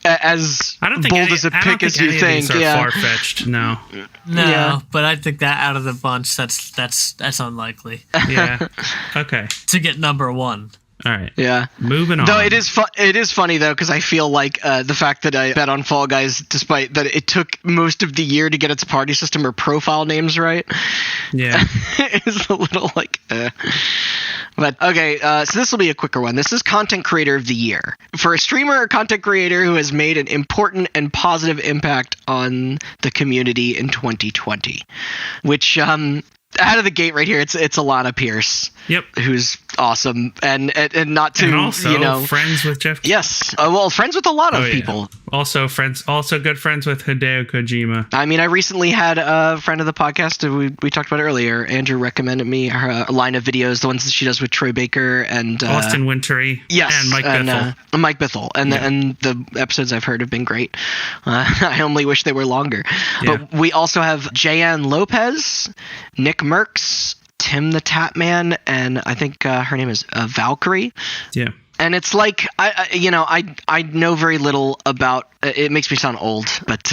as bold as a pick as you think. Yeah. Far-fetched. No. Yeah. But I think that out of the bunch, that's unlikely. Yeah. Okay. To get number one. All right. Yeah. Moving on. Though it is funny though, because I feel like the fact that I bet on Fall Guys, despite that it took most of the year to get its party system or profile names right. Yeah. is a little like. But okay, so this will be a quicker one. This is Content Creator of the Year. For a streamer or content creator who has made an important and positive impact on the community in 2020. Which, out of the gate right here, it's Alana Pierce. Yep. Who's awesome. And not to, and also, you know. friends with Geoff. Yes. Well, friends with a lot of people. Also good friends with Hideo Kojima. I mean, I recently had a friend of the podcast we talked about earlier. Andrew recommended me a line of videos, the ones that she does with Troy Baker and Austin Wintory. Yes, and Mike Bithell. Mike Bithell, and the episodes I've heard have been great. I only wish they were longer. Yeah. But we also have Jayan Lopez, Nick Merckx, Tim the Tatman, and I think her name is Valkyrie. Yeah. And it's like, I know very little about, it makes me sound old, but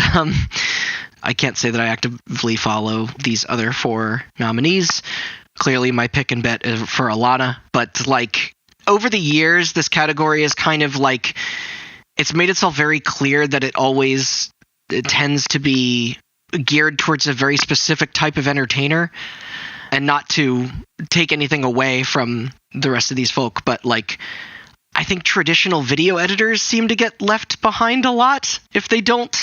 I can't say that I actively follow these other 4 nominees. Clearly my pick and bet is for Alana, but like over the years, this category is kind of like, it's made itself very clear that it tends to be geared towards a very specific type of entertainer, and not to take anything away from the rest of these folk, but like, I think traditional video editors seem to get left behind a lot if they don't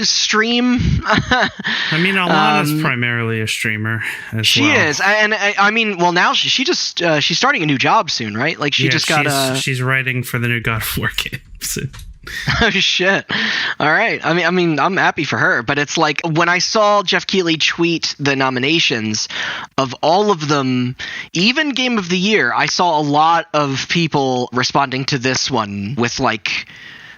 stream. I mean, Alana's primarily a streamer as she well. She is. And I mean, well, now she's starting a new job soon, right? Like she's writing for the new God of War game. So. Oh shit. All right. I mean, I'm happy for her, but it's like when I saw Geoff Keighley tweet the nominations of all of them, even Game of the Year, I saw a lot of people responding to this one with like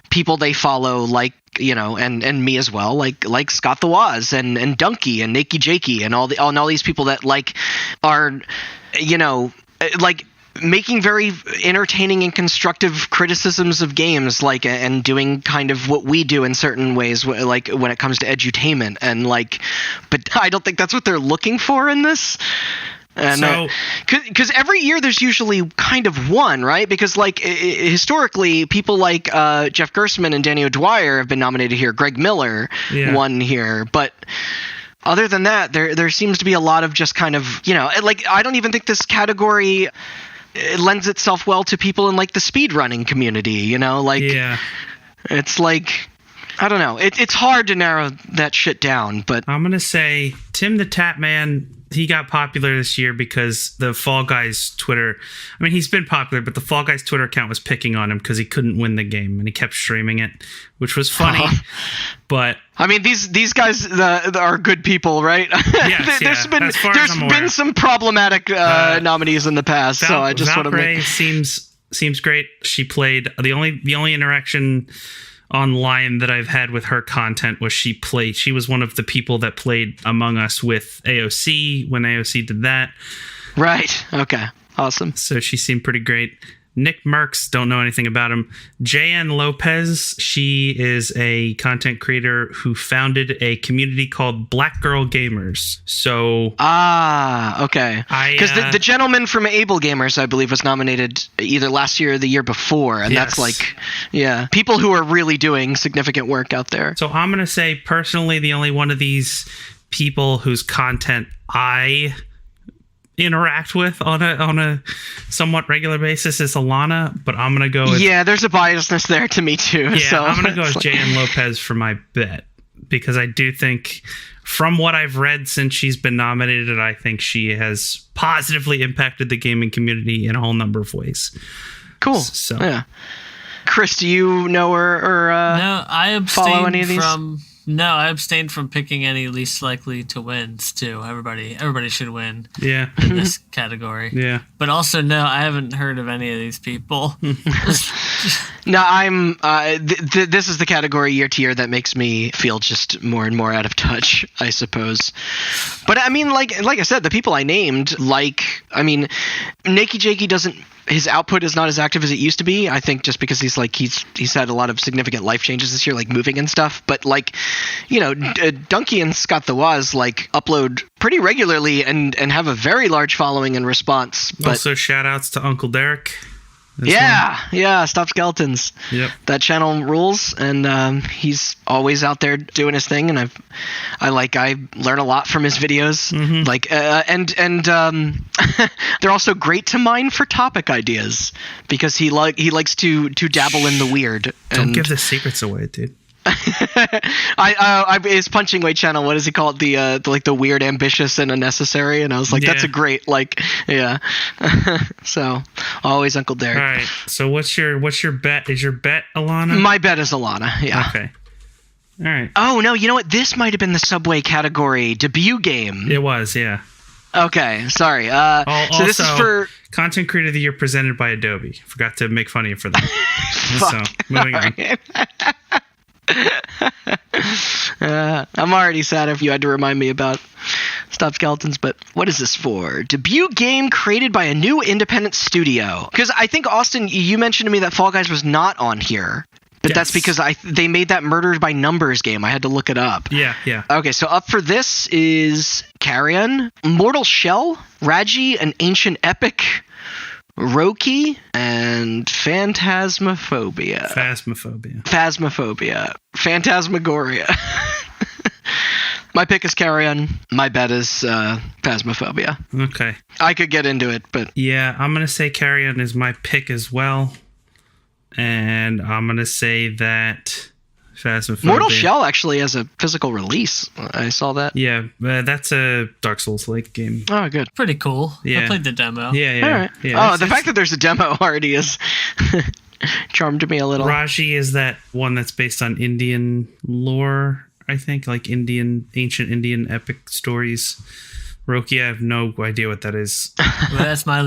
people they follow, like, you know, and me as well, like Scott the Woz and Dunkey and Nakey Jakey and all these people that like are, you know, like making very entertaining and constructive criticisms of games, like, and doing kind of what we do in certain ways, like when it comes to edutainment, and like, but I don't think that's what they're looking for in this. And because every year there's usually kind of one, right? Because like historically, people like Jeff Gerstmann and Danny O'Dwyer have been nominated here. Greg Miller won here, but other than that, there seems to be a lot of just kind of, you know, like I don't even think this category lends itself well to people in like the speedrunning community, you know, like it's like, I don't know. It's hard to narrow that shit down, but I'm going to say Tim the Tatman, he got popular this year because the Fall Guys Twitter, I mean, he's been popular, but the Fall Guys Twitter account was picking on him because he couldn't win the game and he kept streaming it, which was funny. But I mean, these guys are good people, right? Yes, there's been some problematic nominees in the past, so I just want to make... seems great. She played the only interaction online that I've had with her content was she was one of the people that played Among Us with AOC when AOC did that. Right. Okay. Awesome. So she seemed pretty great. Nick Merckx, don't know anything about him. JN Lopez, she is a content creator who founded a community called Black Girl Gamers. So okay. Because the gentleman from Able Gamers, I believe, was nominated either last year or the year before, and that's like, people who are really doing significant work out there. So I'm gonna say personally, the only one of these people whose content I interact with on a somewhat regular basis is Alana, but I'm gonna go with, there's a biasness there to me too. So I'm gonna go with JN Lopez for my bet, because I do think from what I've read since she's been nominated, I think she has positively impacted the gaming community in a whole number of ways. Cool. So yeah. Chris, do you know her or no, I follow any of these? I abstained from picking any least likely to wins too. Everybody should win. Yeah. In this category. Yeah. But also, no, I haven't heard of any of these people. No, I'm. This is the category year to year that makes me feel just more and more out of touch, I suppose. But I mean, like I said, the people I named, Nakey Jakey doesn't. His output is not as active as it used to be. I think just because he's had a lot of significant life changes this year, like moving and stuff. But Donkey and Scott the Waz upload pretty regularly and have a very large following and response. But also, shout outs to Uncle Derek. Stop Skeletons. Yep. That channel rules, and he's always out there doing his thing, and I learn a lot from his videos. They're also great to mine for topic ideas, because he likes to dabble in the weird. Don't give the secrets away, dude. His punching weight channel, what does he call it? The weird, ambitious, and unnecessary. And I was like, that's a great So always Uncle Derek. All right. So what's your bet? Is your bet Alana? My bet is Alana. Yeah. Okay. All right. Oh no, you know what? This might have been the Subway category debut game. It was, yeah. Okay, sorry. So also, this is for Content Creator of the Year presented by Adobe. Forgot to make fun of you for that. So moving on. I'm already sad if you had to remind me about Stop Skeletons, but what is this for? Debut game created by a new independent studio. Because I think, Austin, you mentioned to me that Fall Guys was not on here. But that's because they made that Murdered by Numbers game. I had to look it up. Yeah. Okay, so up for this is Carrion, Mortal Shell, Raji, An Ancient Epic, Roki, and Phantasmaphobia. Phantasmagoria. My pick is Carrion. My bet is Phasmophobia. Okay. I could get into it, but... Yeah, I'm going to say Carrion is my pick as well. And I'm going to say that Phasmophobia... Mortal Shell actually has a physical release. I saw that. Yeah, that's a Dark Souls-like game. Oh, good. Pretty cool. Yeah. I played the demo. Yeah. All right. Yeah, the fact that there's a demo already is... charmed me a little. Raji is that one that's based on Indian lore, I think, like ancient Indian epic stories. Roki, I have no idea what that is. Well, that's my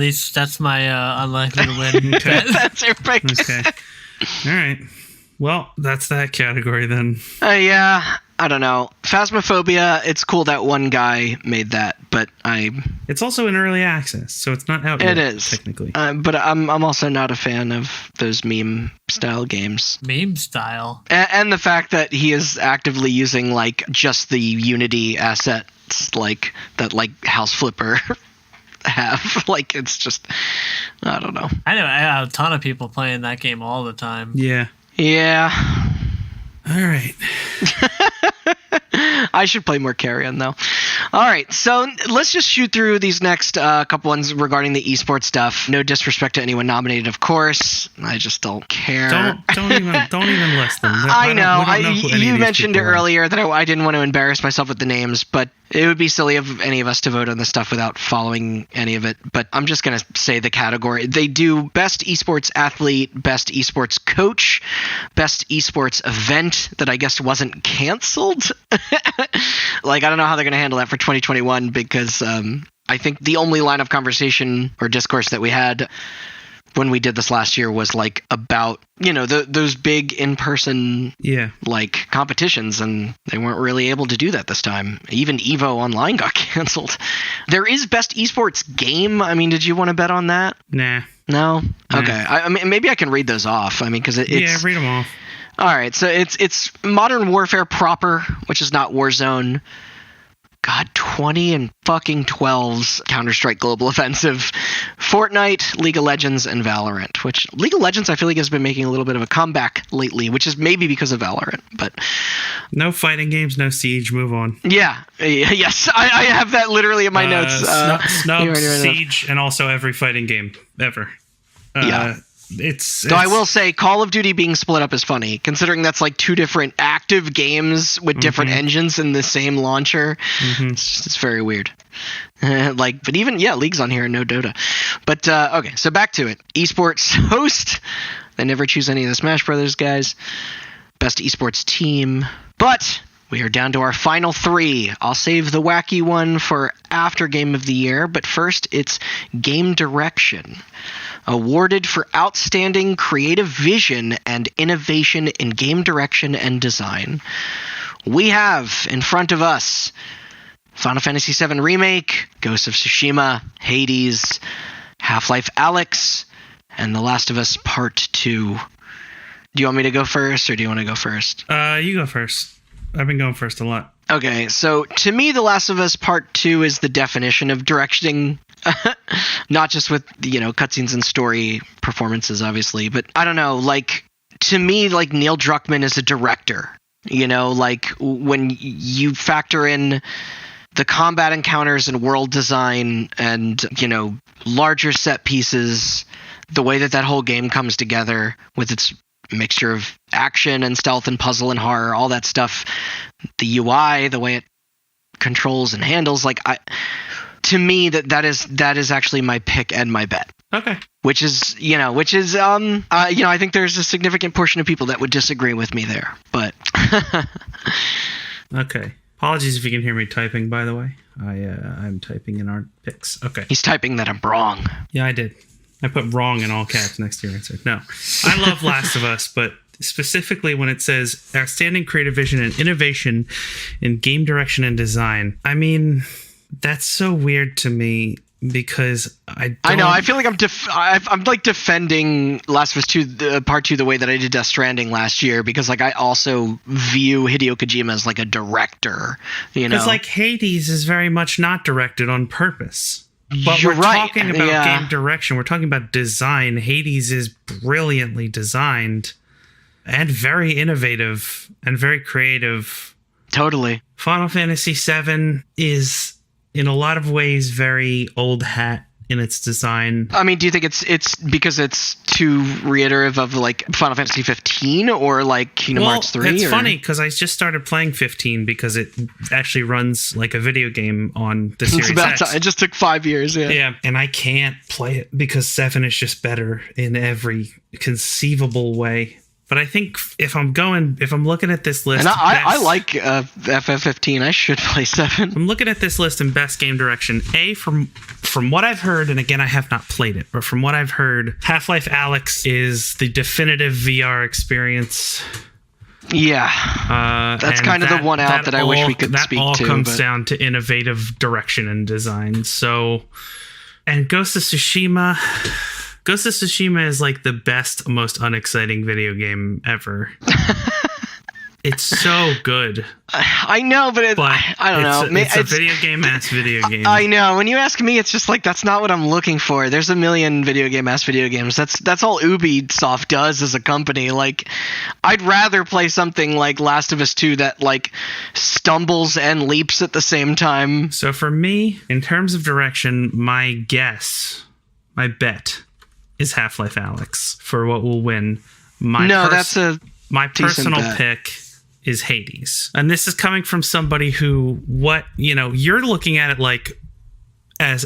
unlikely to win. Okay. That's your pick. Okay. All right. Well, that's that category then. Yeah, I don't know. Phasmophobia, it's cool that one guy made that, but It's also in early access, so it's not out yet. It is. Technically. But I'm also not a fan of those meme-style games. Meme-style? And the fact that he is actively using, just the Unity assets, that, House Flipper have. It's just... I don't know. I know I have a ton of people playing that game all the time. Yeah. Yeah. All right. I should play more Carrion, though. All right, so let's just shoot through these next couple ones regarding the esports stuff. No disrespect to anyone nominated, of course. I just don't care. Don't even list them. I know. You mentioned it earlier that I didn't want to embarrass myself with the names, but it would be silly of any of us to vote on this stuff without following any of it. But I'm just going to say the category. They do best esports athlete, best esports coach, best esports event that I guess wasn't canceled. I don't know how they're going to handle that for 2021 because I think the only line of conversation or discourse that we had when we did this last year was like about, those big in-person like competitions, and they weren't really able to do that this time. Even EVO Online got canceled. There is Best Esports Game. I mean, did you want to bet on that? Nah. No? Okay. I mean, maybe I can read those off. I mean, because it's... Yeah, read them off. All right, so it's Modern Warfare proper, which is not Warzone. God, 20 and fucking 12's Counter-Strike Global Offensive, Fortnite, League of Legends, and Valorant, which League of Legends I feel like has been making a little bit of a comeback lately, which is maybe because of Valorant, but... No fighting games, no Siege, move on. Yeah, yes, I have that literally in my notes. Snubs, Siege, and also every fighting game ever. It's I will say Call of Duty being split up is funny, considering that's like two different active games with different engines in the same launcher. It's very weird. But even League's on here, no Dota. But okay, so back to it. Esports host. They never choose any of the Smash Brothers guys. Best esports team. But we are down to our final three. I'll save the wacky one for after Game of the Year, but first it's Game Direction. Awarded for outstanding creative vision and innovation in game direction and design. We have in front of us Final Fantasy VII Remake, Ghost of Tsushima, Hades, Half-Life Alyx, and The Last of Us Part 2. Do you want me to go first, or do you want to go first? You go first. I've been going first a lot. Okay, so to me, The Last of Us Part 2 is the definition of directing. Not just with, cutscenes and story performances, obviously, but I don't know, like, to me, like, Neil Druckmann is a director, like, when you factor in the combat encounters and world design and, larger set pieces, the way that whole game comes together with its mixture of action and stealth and puzzle and horror, all that stuff, the UI, the way it controls and handles, like, to me, that is actually my pick and my bet. Okay. Which is I think there's a significant portion of people that would disagree with me there, but. Okay. Apologies if you can hear me typing, by the way. I'm typing in our picks. Okay. He's typing that I'm wrong. Yeah, I did. I put wrong in all caps next to your answer. No. I love Last of Us, but specifically when it says outstanding creative vision and innovation in game direction and design. I mean, that's so weird to me because I know. I feel like I'm like defending Last of Us 2 Part 2 the way that I did Death Stranding last year, because like I also view Hideo Kojima as like a director. Because like Hades is very much not directed on purpose. But You're we're right. talking about game direction. We're talking about design. Hades is brilliantly designed and very innovative and very creative. Totally. Final Fantasy VII is in a lot of ways very old hat in its design. I mean, do you think it's because it's too reiterative of like Final Fantasy 15 or like Kingdom Hearts 3? It's funny because I just started playing 15 because it actually runs like a video game on the Series X. It just took 5 years. Yeah, and I can't play it because 7 is just better in every conceivable way. But I think if I'm looking at this list, and I like FF15. I should play 7. I'm looking at this list in best game direction. From what I've heard, and again I have not played it, but from what I've heard, Half-Life Alyx is the definitive VR experience. Yeah, that's kind of the one out that I wish we could speak to. That all comes down to innovative direction and design. So, and Ghost of Tsushima is like the best, most unexciting video game ever. It's so good. I know, but I don't know. It's a video game-ass video game. I know. When you ask me, it's just like, that's not what I'm looking for. There's a million video game-ass video games. That's all Ubisoft does as a company. Like, I'd rather play something like Last of Us 2 that, like, stumbles and leaps at the same time. So for me, in terms of direction, my bet is Half-Life Alyx for what will win. My personal pick is Hades. And this is coming from somebody who, you're looking at it like as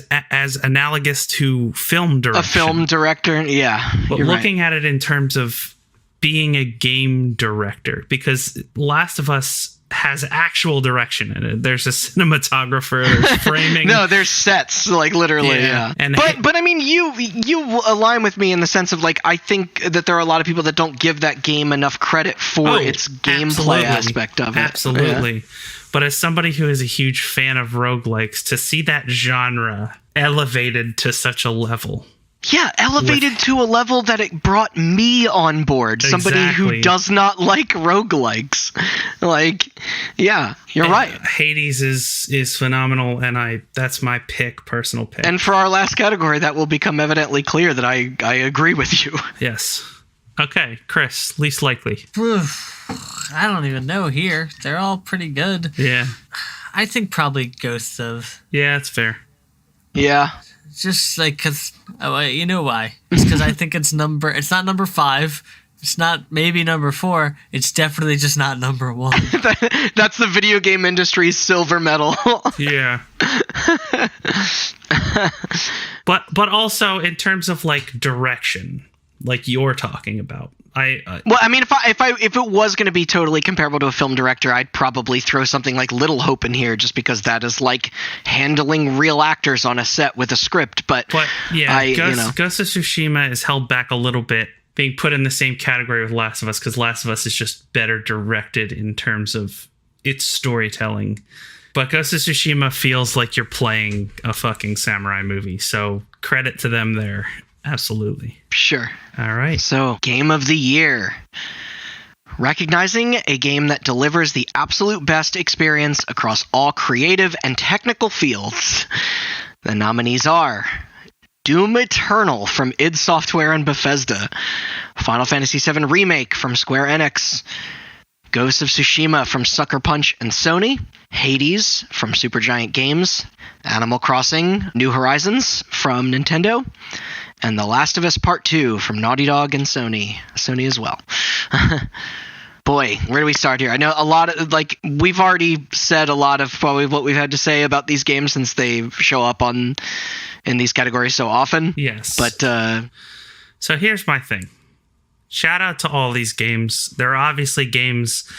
analogous to film direction. A film director, yeah. But looking at it in terms of being a game director, because Last of Us has actual direction in it. There's a cinematographer, there's framing. No, there's sets, like literally. Yeah. But I mean, you align with me in the sense of like, I think that there are a lot of people that don't give that game enough credit for its gameplay aspect of it. Absolutely. Yeah. But as somebody who is a huge fan of roguelikes, to see that genre elevated to such a level. Yeah, elevated to a level that it brought me on board. Somebody who does not like roguelikes. Like, yeah, you're right. Hades is phenomenal, and that's my personal pick. And for our last category, that will become evidently clear that I agree with you. Yes. Okay, Chris, least likely. I don't even know here. They're all pretty good. Yeah. I think probably Ghosts of. Yeah, that's fair. Yeah. Just like, because, you know why? It's because I think it's not number 5. It's not maybe number 4. It's definitely just not number 1. That's the video game industry's silver medal. Yeah. But also in terms of like direction, like you're talking about. Well, I mean, if it was going to be totally comparable to a film director, I'd probably throw something like Little Hope in here, just because that is like handling real actors on a set with a script. But yeah, Ghost of Tsushima is held back a little bit, being put in the same category with Last of Us, because Last of Us is just better directed in terms of its storytelling. But Ghost of Tsushima feels like you're playing a fucking samurai movie, so credit to them there. Absolutely. Sure. All right. So, Game of the Year. Recognizing a game that delivers the absolute best experience across all creative and technical fields. The nominees are Doom Eternal from id Software and Bethesda, Final Fantasy VII Remake from Square Enix, Ghost of Tsushima from Sucker Punch and Sony, Hades from Supergiant Games, Animal Crossing New Horizons from Nintendo, and The Last of Us Part 2 from Naughty Dog and Sony as well. Boy, where do we start here? I know a lot of, like, we've already said a lot of probably what we've had to say about these games since they show up in these categories so often. Yes. But, so here's my thing. Shout out to all these games. There are obviously games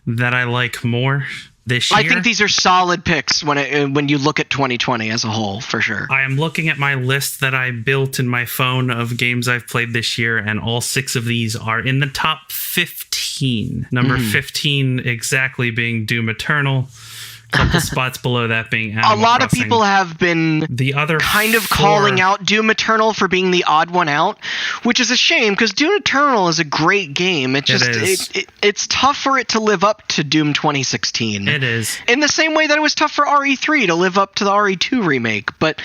that I like more this year. I think these are solid picks when you look at 2020 as a whole, for sure. I am looking at my list that I built in my phone of games I've played this year, and all 6 of these are in the top 15. Number 15 exactly being Doom Eternal. A couple spots below that being Animal Crossing. A lot Crossing. of people have been the other kind of calling out Doom Eternal for being the odd one out, which is a shame because Doom Eternal is a great game. It's tough for it to live up to Doom 2016. It is. In the same way that it was tough for RE3 to live up to the RE2 remake, but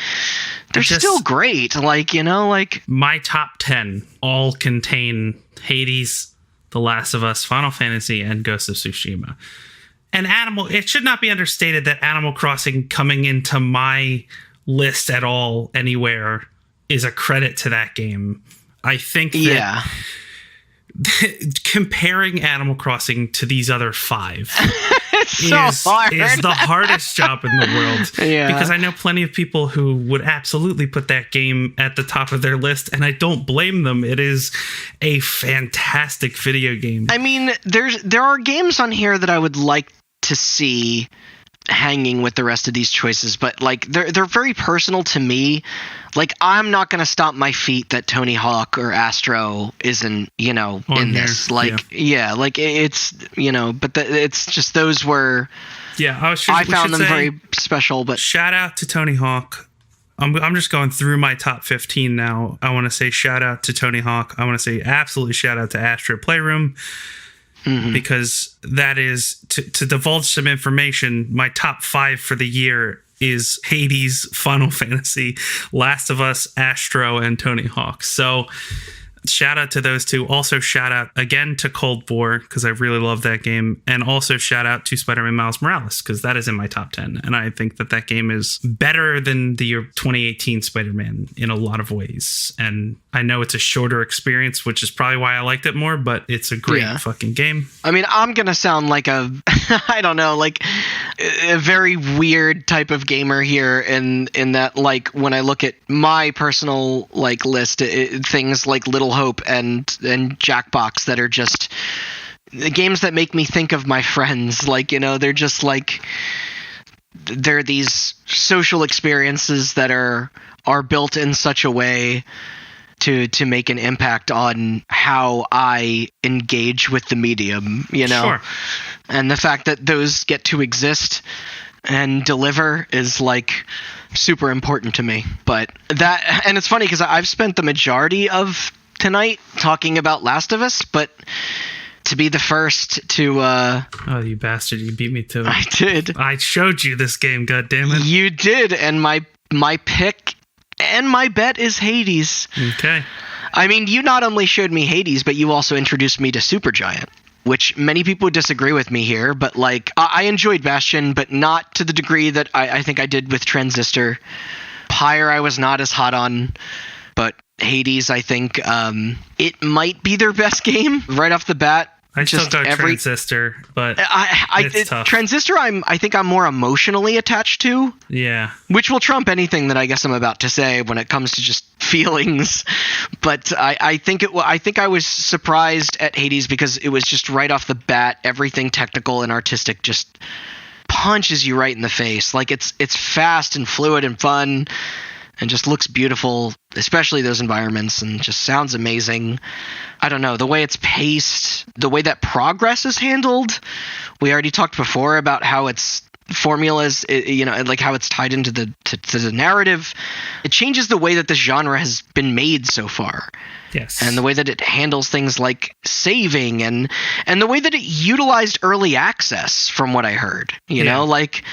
they're still great. My top 10 all contain Hades, The Last of Us, Final Fantasy, and Ghost of Tsushima. And it should not be understated that Animal Crossing coming into my list at all anywhere is a credit to that game. I think that comparing Animal Crossing to these other 5 is the hardest job in the world. Yeah. Because I know plenty of people who would absolutely put that game at the top of their list, and I don't blame them. It is a fantastic video game. I mean, there are games on here that I would like to see hanging with the rest of these choices, but like they're very personal to me. Like, I'm not going to stomp my feet that Tony Hawk or Astro isn't, in this. Like, it's, but it's just those were. Yeah, I found them very special. But shout out to Tony Hawk. I'm just going through my top 15 now. I want to say shout out to Tony Hawk. I want to say absolutely shout out to Astro Playroom. Mm-hmm. Because that is, to divulge some information, my top 5 for the year is Hades, Final Fantasy, Last of Us, Astro, and Tony Hawk. So shout out to those 2. Also shout out again to Cold War, because I really love that game. And also shout out to Spider-Man Miles Morales, because that is in my top 10. And I think that game is better than the year 2018 Spider-Man in a lot of ways. And I know it's a shorter experience, which is probably why I liked it more, but it's a great fucking game. I mean, I'm going to sound like I don't know, like a very weird type of gamer here in that, like, when I look at my personal, like, list, things like Little Hope and Jackbox that are just the games that make me think of my friends. Like, you know, they're just like, they're these social experiences that are built in such a way to make an impact on how I engage with the medium, you know? Sure. And the fact that those get to exist and deliver is like super important to me. But that, and it's funny because I've spent the majority of tonight talking about Last of Us, but to be the first to oh, you bastard, you beat me to it. I did. I showed you this game, goddammit. You did, and my pick and my bet is Hades. Okay. I mean, you not only showed me Hades, but you also introduced me to Supergiant, which many people would disagree with me here, but like I enjoyed Bastion, but not to the degree that I think I did with Transistor. Pyre I was not as hot on, but Hades, I think it might be their best game right off the bat. I still got Transistor, but it's tough. Transistor, I think I'm more emotionally attached to. Yeah. Which will trump anything that I guess I'm about to say when it comes to just feelings. But I think I was surprised at Hades because it was just right off the bat, everything technical and artistic just punches you right in the face. Like it's fast and fluid and fun and just looks beautiful, especially those environments, and just sounds amazing. I don't know, the way it's paced, the way that progress is handled. We already talked before about how its formulas, you know, like how it's tied into the narrative. It changes the way that this genre has been made so far. Yes. And the way that it handles things like saving and the way that it utilized early access, from what I heard, you know, like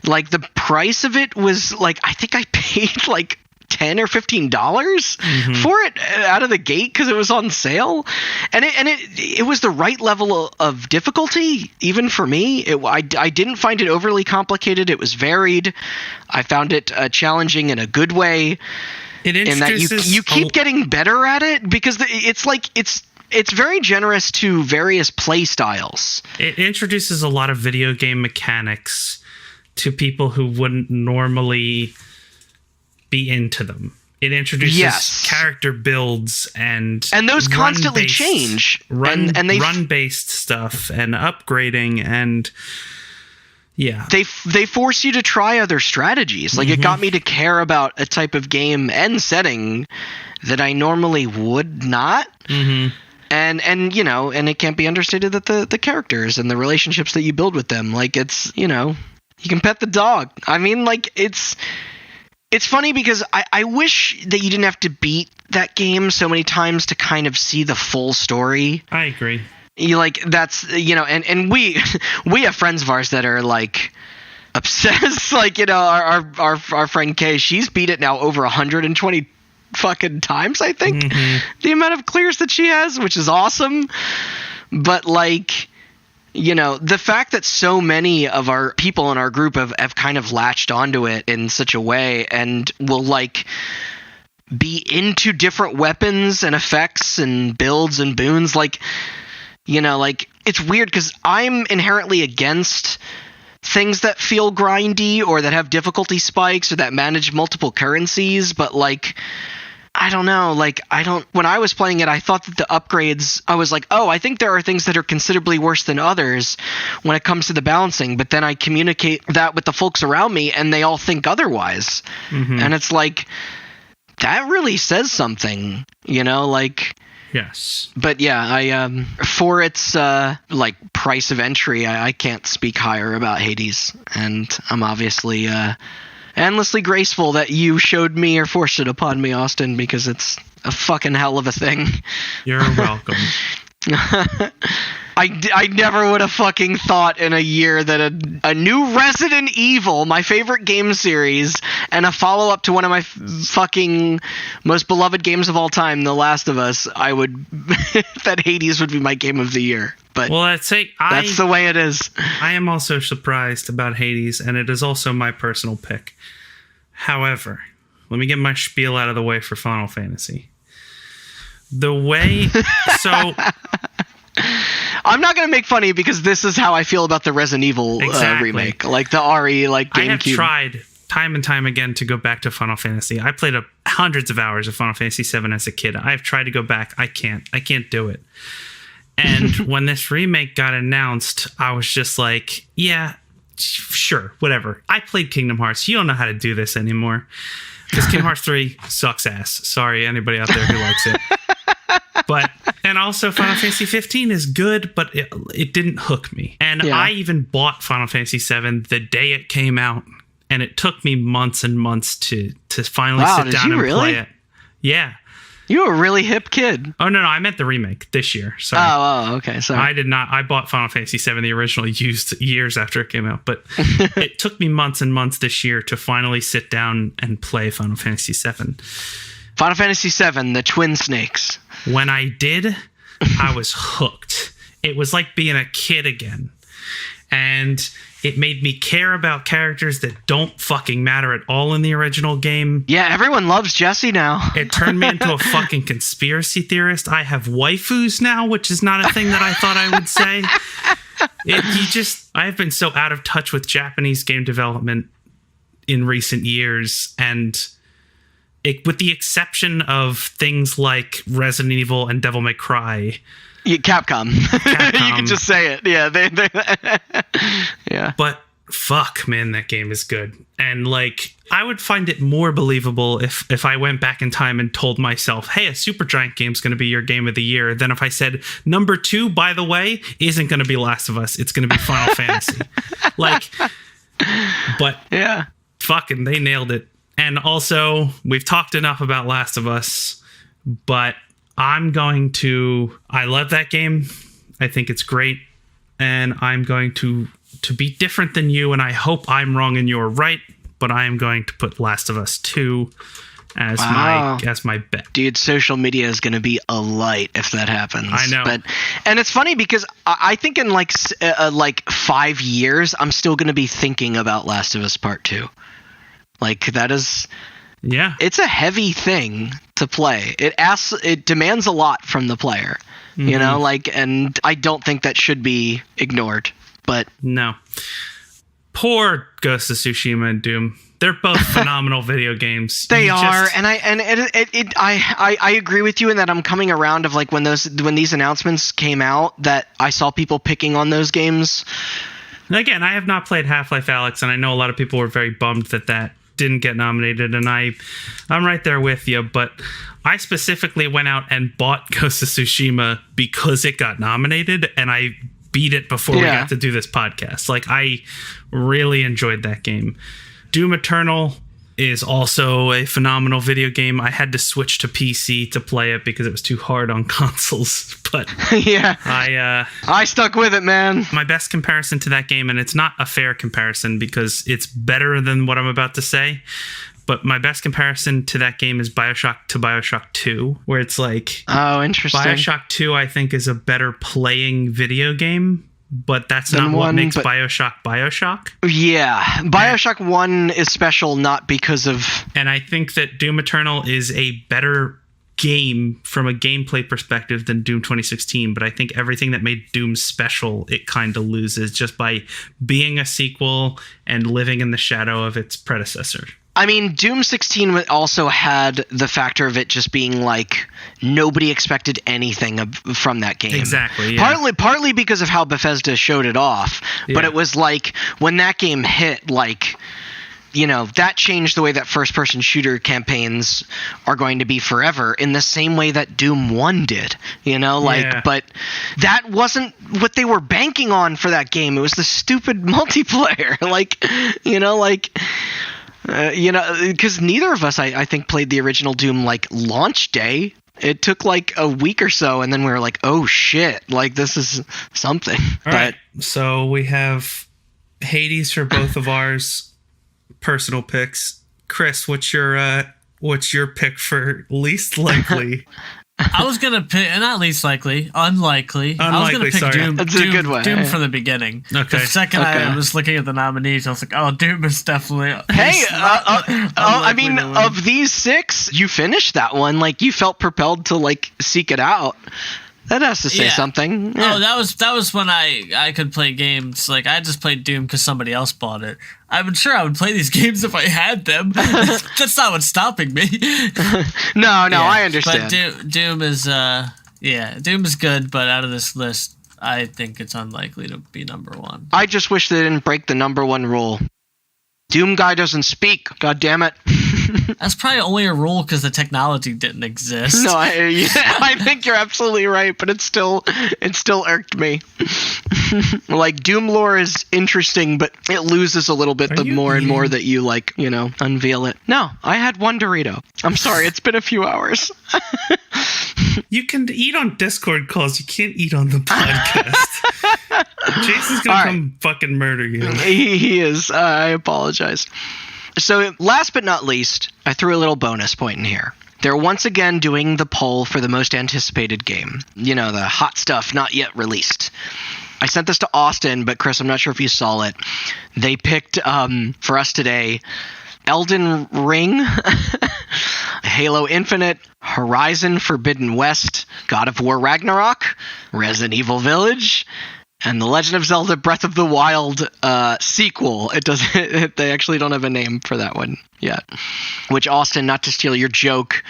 the price of it was like, I think I paid like $10 or $15 for it out of the gate because it was on sale, and it was the right level of difficulty even for me. I didn't find it overly complicated. It was varied. I found it challenging in a good way. It introduces in that you keep getting better at it because it's like it's very generous to various play styles. It introduces a lot of video game mechanics to people who wouldn't normally be into them. It introduces character builds and those constantly change. And they run-based stuff and upgrading, and they force you to try other strategies. Like it got me to care about a type of game and setting that I normally would not. And you know, and it can't be understated that the characters and the relationships that you build with them, like it's, you know, you can pet the dog. I mean, like it's funny because I wish that you didn't have to beat that game so many times to kind of see the full story. I agree. You like, that's, you know, and we have friends of ours that are like obsessed. Like, you know, our friend Kay, she's beat it now over 120 fucking times, I think. The amount of clears that she has, which is awesome. But like, you know, the fact that so many of our people in our group have kind of latched onto it in such a way and will like be into different weapons and effects and builds and boons, like, you know, like it's weird because I'm inherently against things that feel grindy or that have difficulty spikes or that manage multiple currencies, but like, I don't know, like when I was playing it, I thought that the upgrades, I was like, oh, I think there are things that are considerably worse than others when it comes to the balancing, but then I communicate that with the folks around me and they all think otherwise. And it's like, that really says something, you know, like. Yes. But yeah, I for its like price of entry, I can't speak higher about Hades, and I'm obviously endlessly graceful that you showed me or forced it upon me, Austin, because it's a fucking hell of a thing. You're welcome. I never would have fucking thought in a year that a new Resident Evil, my favorite game series, and a follow-up to one of my fucking most beloved games of all time, The Last of Us, that Hades would be my game of the year. But well, that's the way it is. I am also surprised about Hades, and it is also my personal pick. However, let me get my spiel out of the way for Final Fantasy. The way... So... I'm not going to make fun of you because this is how I feel about the Resident Evil remake. Like the RE, like GameCube. I have tried time and time again to go back to Final Fantasy. I played hundreds of hours of Final Fantasy VII as a kid. I've tried to go back. I can't do it. And when this remake got announced, I was just like, yeah, sure, whatever. I played Kingdom Hearts. You don't know how to do this anymore. Because Kingdom Hearts 3 sucks ass. Sorry, anybody out there who likes it. And also Final Fantasy 15 is good, but it didn't hook me. And I even bought Final Fantasy 7 the day it came out. And it took me months and months to finally sit down and play it. Yeah. You were a really hip kid. Oh, no, I meant the remake this year. Sorry. Oh, okay. Sorry. I did not. I bought Final Fantasy VII, the original, used years after it came out. But it took me months and months this year to finally sit down and play Final Fantasy VII. Final Fantasy VII, the Twin Snakes. When I did, I was hooked. It was like being a kid again. And it made me care about characters that don't fucking matter at all in the original game. Yeah, everyone loves Jessie now. It turned me into a fucking conspiracy theorist. I have waifus now, which is not a thing that I thought I would say. I have been so out of touch with Japanese game development in recent years, and with the exception of things like Resident Evil and Devil May Cry. Capcom. You can just say it. Yeah, they yeah. But fuck, man, that game is good. And like, I would find it more believable if I went back in time and told myself, hey, a Supergiant game's going to be your game of the year, than if I said, number 2, by the way, isn't going to be Last of Us. It's going to be Final Fantasy. Like, but yeah, fucking, they nailed it. And also, we've talked enough about Last of Us, but I love that game. I think it's great. And I'm going to be different than you. And I hope I'm wrong and you're right. But I am going to put Last of Us 2 as my bet. Dude, social media is going to be alight if that happens. I know. And it's funny because I think in like 5 years, I'm still going to be thinking about Last of Us Part 2. Like, that is... Yeah. It's a heavy thing to play. It demands a lot from the player, you know, like, and I don't think that should be ignored, but no. Poor Ghost of Tsushima and Doom. They're both phenomenal video games. They are, and I agree with you in that I'm coming around of like when these announcements came out that I saw people picking on those games. Again, I have not played Half-Life Alyx, and I know a lot of people were very bummed that didn't get nominated, and I'm right there with you, but I specifically went out and bought Ghost of Tsushima because it got nominated, and I beat it before we got to do this podcast. Like, I really enjoyed that game. Doom Eternal is also a phenomenal video game. I had to switch to PC to play it because it was too hard on consoles, but yeah, I stuck with it, man. My best comparison to that game, and it's not a fair comparison because it's better than what I'm about to say, but my best comparison to that game is BioShock to BioShock 2, where it's like, oh, interesting. BioShock 2, I think, is a better playing video game, but that's not what makes BioShock BioShock. Yeah. BioShock 1 is special not because of... And I think that Doom Eternal is a better game from a gameplay perspective than Doom 2016, but I think everything that made Doom special, it kind of loses just by being a sequel and living in the shadow of its predecessor. I mean, Doom 16 also had the factor of it just being like nobody expected anything from that game. Exactly. Yeah. Partly because of how Bethesda showed it off, but it was like when that game hit, like, you know, that changed the way that first-person shooter campaigns are going to be forever in the same way that Doom 1 did, you know, like, but that wasn't what they were banking on for that game. It was the stupid multiplayer, like, you know, like... you know, because neither of us, I think, played the original Doom like launch day. It took like a week or so, and then we were like, "Oh shit! Like this is something." All right. So we have Hades for both of ours personal picks. Chris, what's your pick for least likely? I was gonna pick, not least likely, unlikely. I was gonna pick Doom. That's a good one. Doom from the beginning. Okay. The second I was looking at the nominees, I was like, "Oh, Doom is definitely." Hey, I mean, of these 6, you finished that one. Like, you felt propelled to like seek it out. That has to say something. Yeah. Oh, that was when I could play games. Like, I just played Doom because somebody else bought it. I'm sure I would play these games if I had them. That's not what's stopping me. No, I understand. But Doom is, Yeah, Doom is good, but out of this list, I think it's unlikely to be number one. I just wish they didn't break the number one rule. Doom guy doesn't speak. God damn it. That's probably only a rule because the technology didn't exist. No, I think you're absolutely right, but it still irked me. Like, Doom lore is interesting, but it loses a little bit the more and more that you, like, you know, unveil it. No, I had one Dorito. I'm sorry, it's been a few hours. You can eat on Discord calls. You can't eat on the podcast. Jason's gonna come fucking murder you. He is. I apologize. So, last but not least, I threw a little bonus point in here. They're once again doing the poll for the most anticipated game. You know, the hot stuff not yet released. I sent this to Austin, but Chris, I'm not sure if you saw it. They picked, for us today, Elden Ring, Halo Infinite, Horizon Forbidden West, God of War Ragnarok, Resident Evil Village, and The Legend of Zelda Breath of the Wild sequel. It doesn't. They actually don't have a name for that one yet. Which, Austin, not to steal your joke,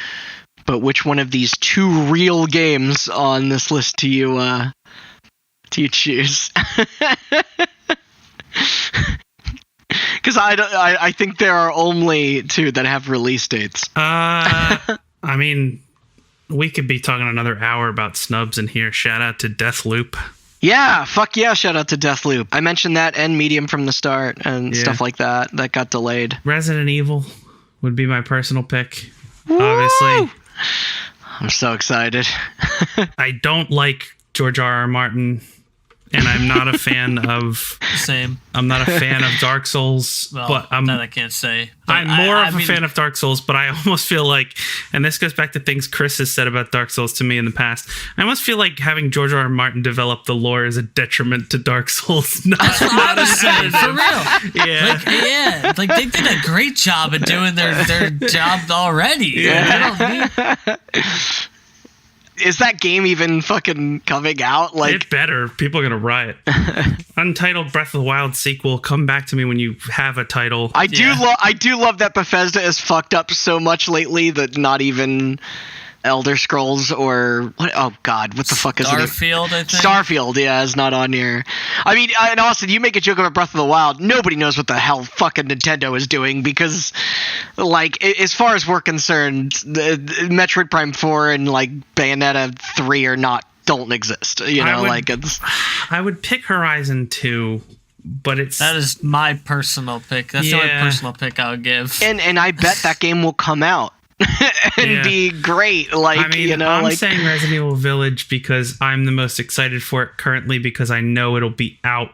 but which one of these two real games on this list do you choose? Because I think there are only two that have release dates. I mean, we could be talking another hour about snubs in here. Shout out to Deathloop. Yeah, fuck yeah, shout out to Deathloop. I mentioned that and Medium from the start and stuff like that. That got delayed. Resident Evil would be my personal pick. Woo! Obviously. I'm so excited. I don't like George R.R. Martin, and I'm not a fan of... Same. I'm not a fan of Dark Souls, well, but that I can't say. But I'm more of a fan of Dark Souls, but I almost feel like, and this goes back to things Chris has said about Dark Souls to me in the past, I almost feel like having George R.R. Martin develop the lore is a detriment to Dark Souls. That's what I was saying, for real. Yeah. Like they did a great job at doing their job already. Yeah. Is that game even fucking coming out? Like, it better. People are gonna riot. Untitled Breath of the Wild sequel. Come back to me when you have a title. I do love that Bethesda has fucked up so much lately that not even Elder Scrolls or what? Oh God, what the fuck is it? Starfield, I think. Starfield, yeah, is not on here. I mean, and Austin, you make a joke about Breath of the Wild. Nobody knows what the hell fucking Nintendo is doing because, like, as far as we're concerned, the Metroid Prime 4 and like Bayonetta 3 don't exist. You know, I would pick Horizon 2. But that is my personal pick. That's the only personal pick I would give. And I bet that game will come out. And be great. Like, I mean, I'm saying Resident Evil Village because I'm the most excited for it currently because I know it'll be out.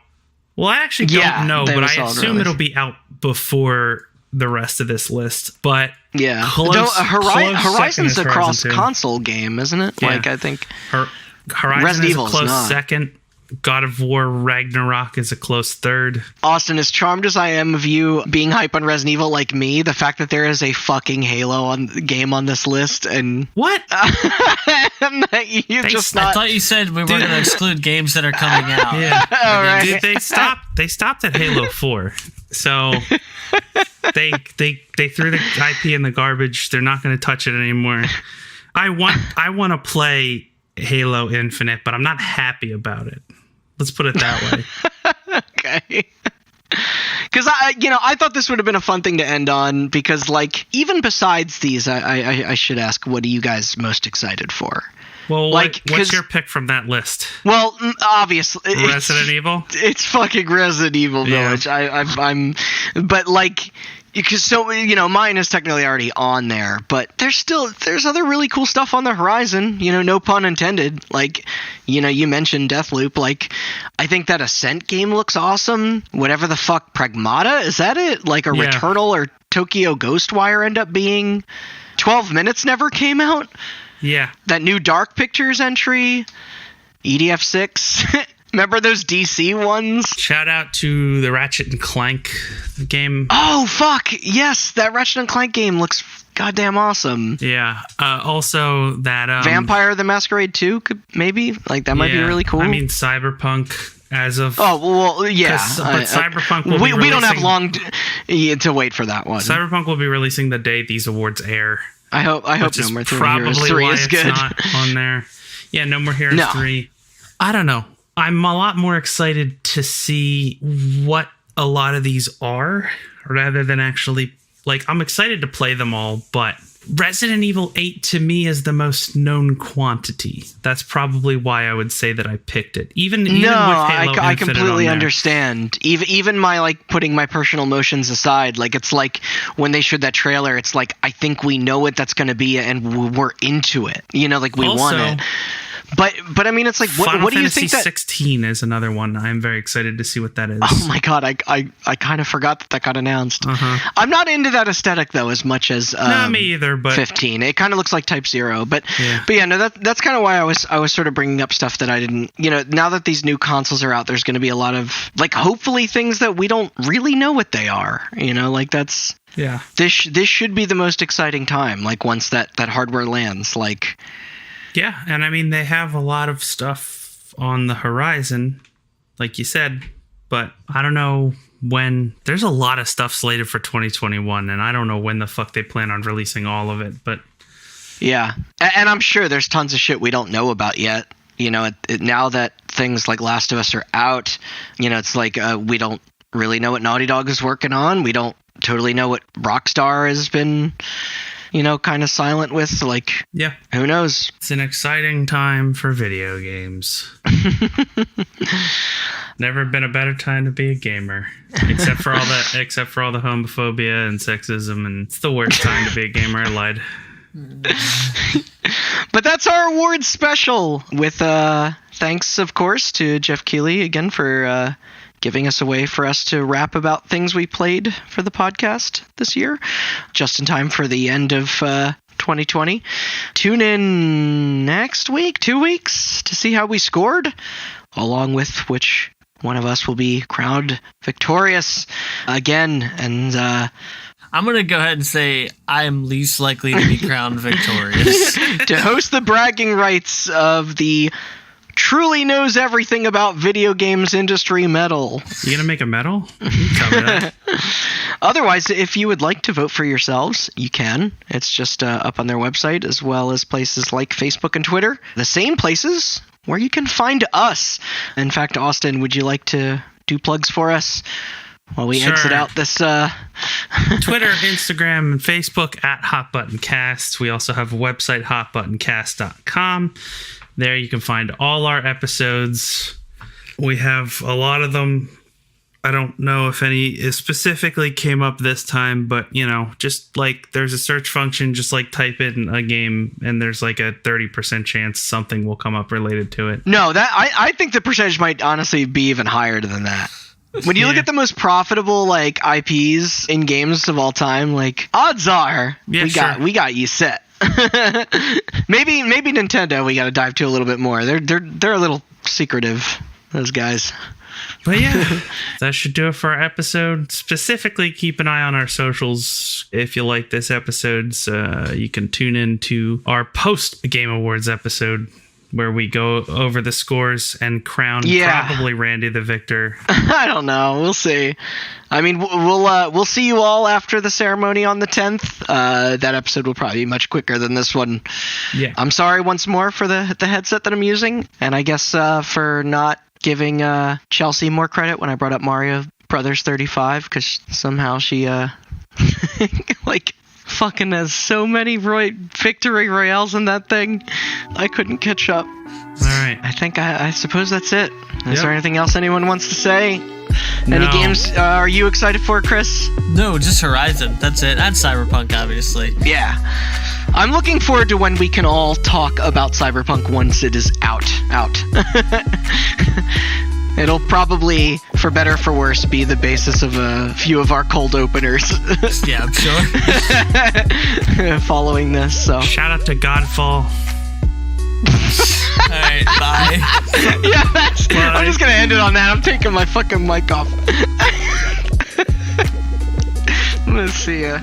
Well, I actually don't know, but I assume it'll be out before the rest of this list. But yeah, Horizon's a cross-console game, isn't it? Yeah. Like, I think Horizon is a close second. God of War Ragnarok is a close third. Austin, as charmed as I am of you being hype on Resident Evil like me, the fact that there is a fucking Halo game on this list and... What? I thought you said we were going to exclude games that are coming out. Yeah. Right. They stopped at Halo 4. So they threw the IP in the garbage. They're not going to touch it anymore. I want to play Halo Infinite, but I'm not happy about it. Let's put it that way. Okay. Because I thought this would have been a fun thing to end on because, like, even besides these, I should ask, what are you guys most excited for? Well, what's your pick from that list? Well, obviously, Resident Evil. It's fucking Resident Evil Village. I'm, but like. Because mine is technically already on there, but there's other really cool stuff on the horizon. No pun intended. Like, you mentioned Deathloop. Like, I think that Ascent game looks awesome. Whatever the fuck, Pragmata, is that it? Like a Returnal or Tokyo Ghostwire end up being. 12 Minutes never came out. Yeah. That new Dark Pictures entry, EDF 6. Remember those DC ones? Shout out to the Ratchet & Clank game. Oh, fuck. Yes, that Ratchet & Clank game looks goddamn awesome. Yeah. Also, that... Vampire the Masquerade 2, maybe? Like, that might be really cool. I mean, Cyberpunk as of... Oh, well, yeah. But Cyberpunk will be releasing... We don't have long to wait for that one. Cyberpunk will be releasing the day these awards air. I hope No More 3 probably Heroes 3 why is good. It's not on there. Yeah, No More Heroes 3. I don't know. I'm a lot more excited to see what a lot of these are rather than actually, like, I'm excited to play them all, but Resident Evil 8 to me is the most known quantity. That's probably why I would say that I picked it. Even with Halo I completely understand. Even my, like, putting my personal emotions aside, like, it's like when they showed that trailer, it's like, I think we know what that's going to be and we're into it. You know, like, we want it. But I mean, it's like, what do you think that... 16 is another one. I'm very excited to see what that is. Oh my god, I kind of forgot that got announced. I'm not into that aesthetic, though, as much as no, me either, but 15. It kind of looks like Type 0. But yeah, no, that's kind of why I was sort of bringing up stuff that I didn't... You know, now that these new consoles are out, there's going to be a lot of, like, hopefully things that we don't really know what they are. You know, like, that's... Yeah. This should be the most exciting time, like, once that hardware lands, like... Yeah, and I mean, they have a lot of stuff on the horizon, like you said, but I don't know when. There's a lot of stuff slated for 2021, and I don't know when the fuck they plan on releasing all of it, but... Yeah, and I'm sure there's tons of shit we don't know about yet. You know, now that things like Last of Us are out, you know, it's like we don't really know what Naughty Dog is working on. We don't totally know what Rockstar has been... you know, kind of silent with, so, like, yeah, who knows? It's an exciting time for video games. Never been a better time to be a gamer, except for all the homophobia and sexism, and it's the worst time to be a gamer. I lied. But that's our awards special. With thanks, of course, to Geoff Keighley again for giving us a way for us to rap about things we played for the podcast this year, just in time for the end of 2020. Tune in next week, 2 weeks, to see how we scored, along with which one of us will be crowned victorious again. And I'm going to go ahead and say I'm least likely to be crowned victorious. To host the bragging rights of the truly knows everything about video games industry medal. You gonna make a medal? You can tell me that. Otherwise, if you would like to vote for yourselves, you can. It's just up on their website, as well as places like Facebook and Twitter. The same places where you can find us. In fact, Austin, would you like to do plugs for us while we exit out this... Twitter, Instagram, and Facebook at HotButtonCast. We also have a website, hotbuttoncast.com. There you can find all our episodes. We have a lot of them. I don't know if any specifically came up this time, but, you know, just like there's a search function, just like type in a game and there's like a 30% chance something will come up related to it. No, that I think the percentage might honestly be even higher than that. When you look at the most profitable, like, IPs in games of all time, like, odds are we got you set. maybe Nintendo we got to dive to a little bit more. They're a little secretive, those guys. But yeah, that should do it for our episode. Specifically, keep an eye on our socials. If you like this episode, you can tune in to our post Game Awards episode, where we go over the scores and crown probably Randy the victor. I don't know. We'll see. I mean, we'll see you all after the ceremony on the 10th. That episode will probably be much quicker than this one. Yeah. I'm sorry once more for the headset that I'm using, and I guess for not giving Chelsea more credit when I brought up Mario Brothers 35, because somehow she like fucking has so many victory royales in that thing. I couldn't catch up. All right. I suppose that's it. Is there anything else anyone wants to say? No. Any games are you excited for, Chris? No, just Horizon. That's it. And Cyberpunk, obviously. Yeah. I'm looking forward to when we can all talk about Cyberpunk once it is out. It'll probably, for better or for worse, be the basis of a few of our cold openers. Yeah, I'm sure. Following this, so. Shout out to Godfall. Alright, bye. Yeah, I'm just gonna end it on that. I'm taking my fucking mic off. I'm gonna see ya.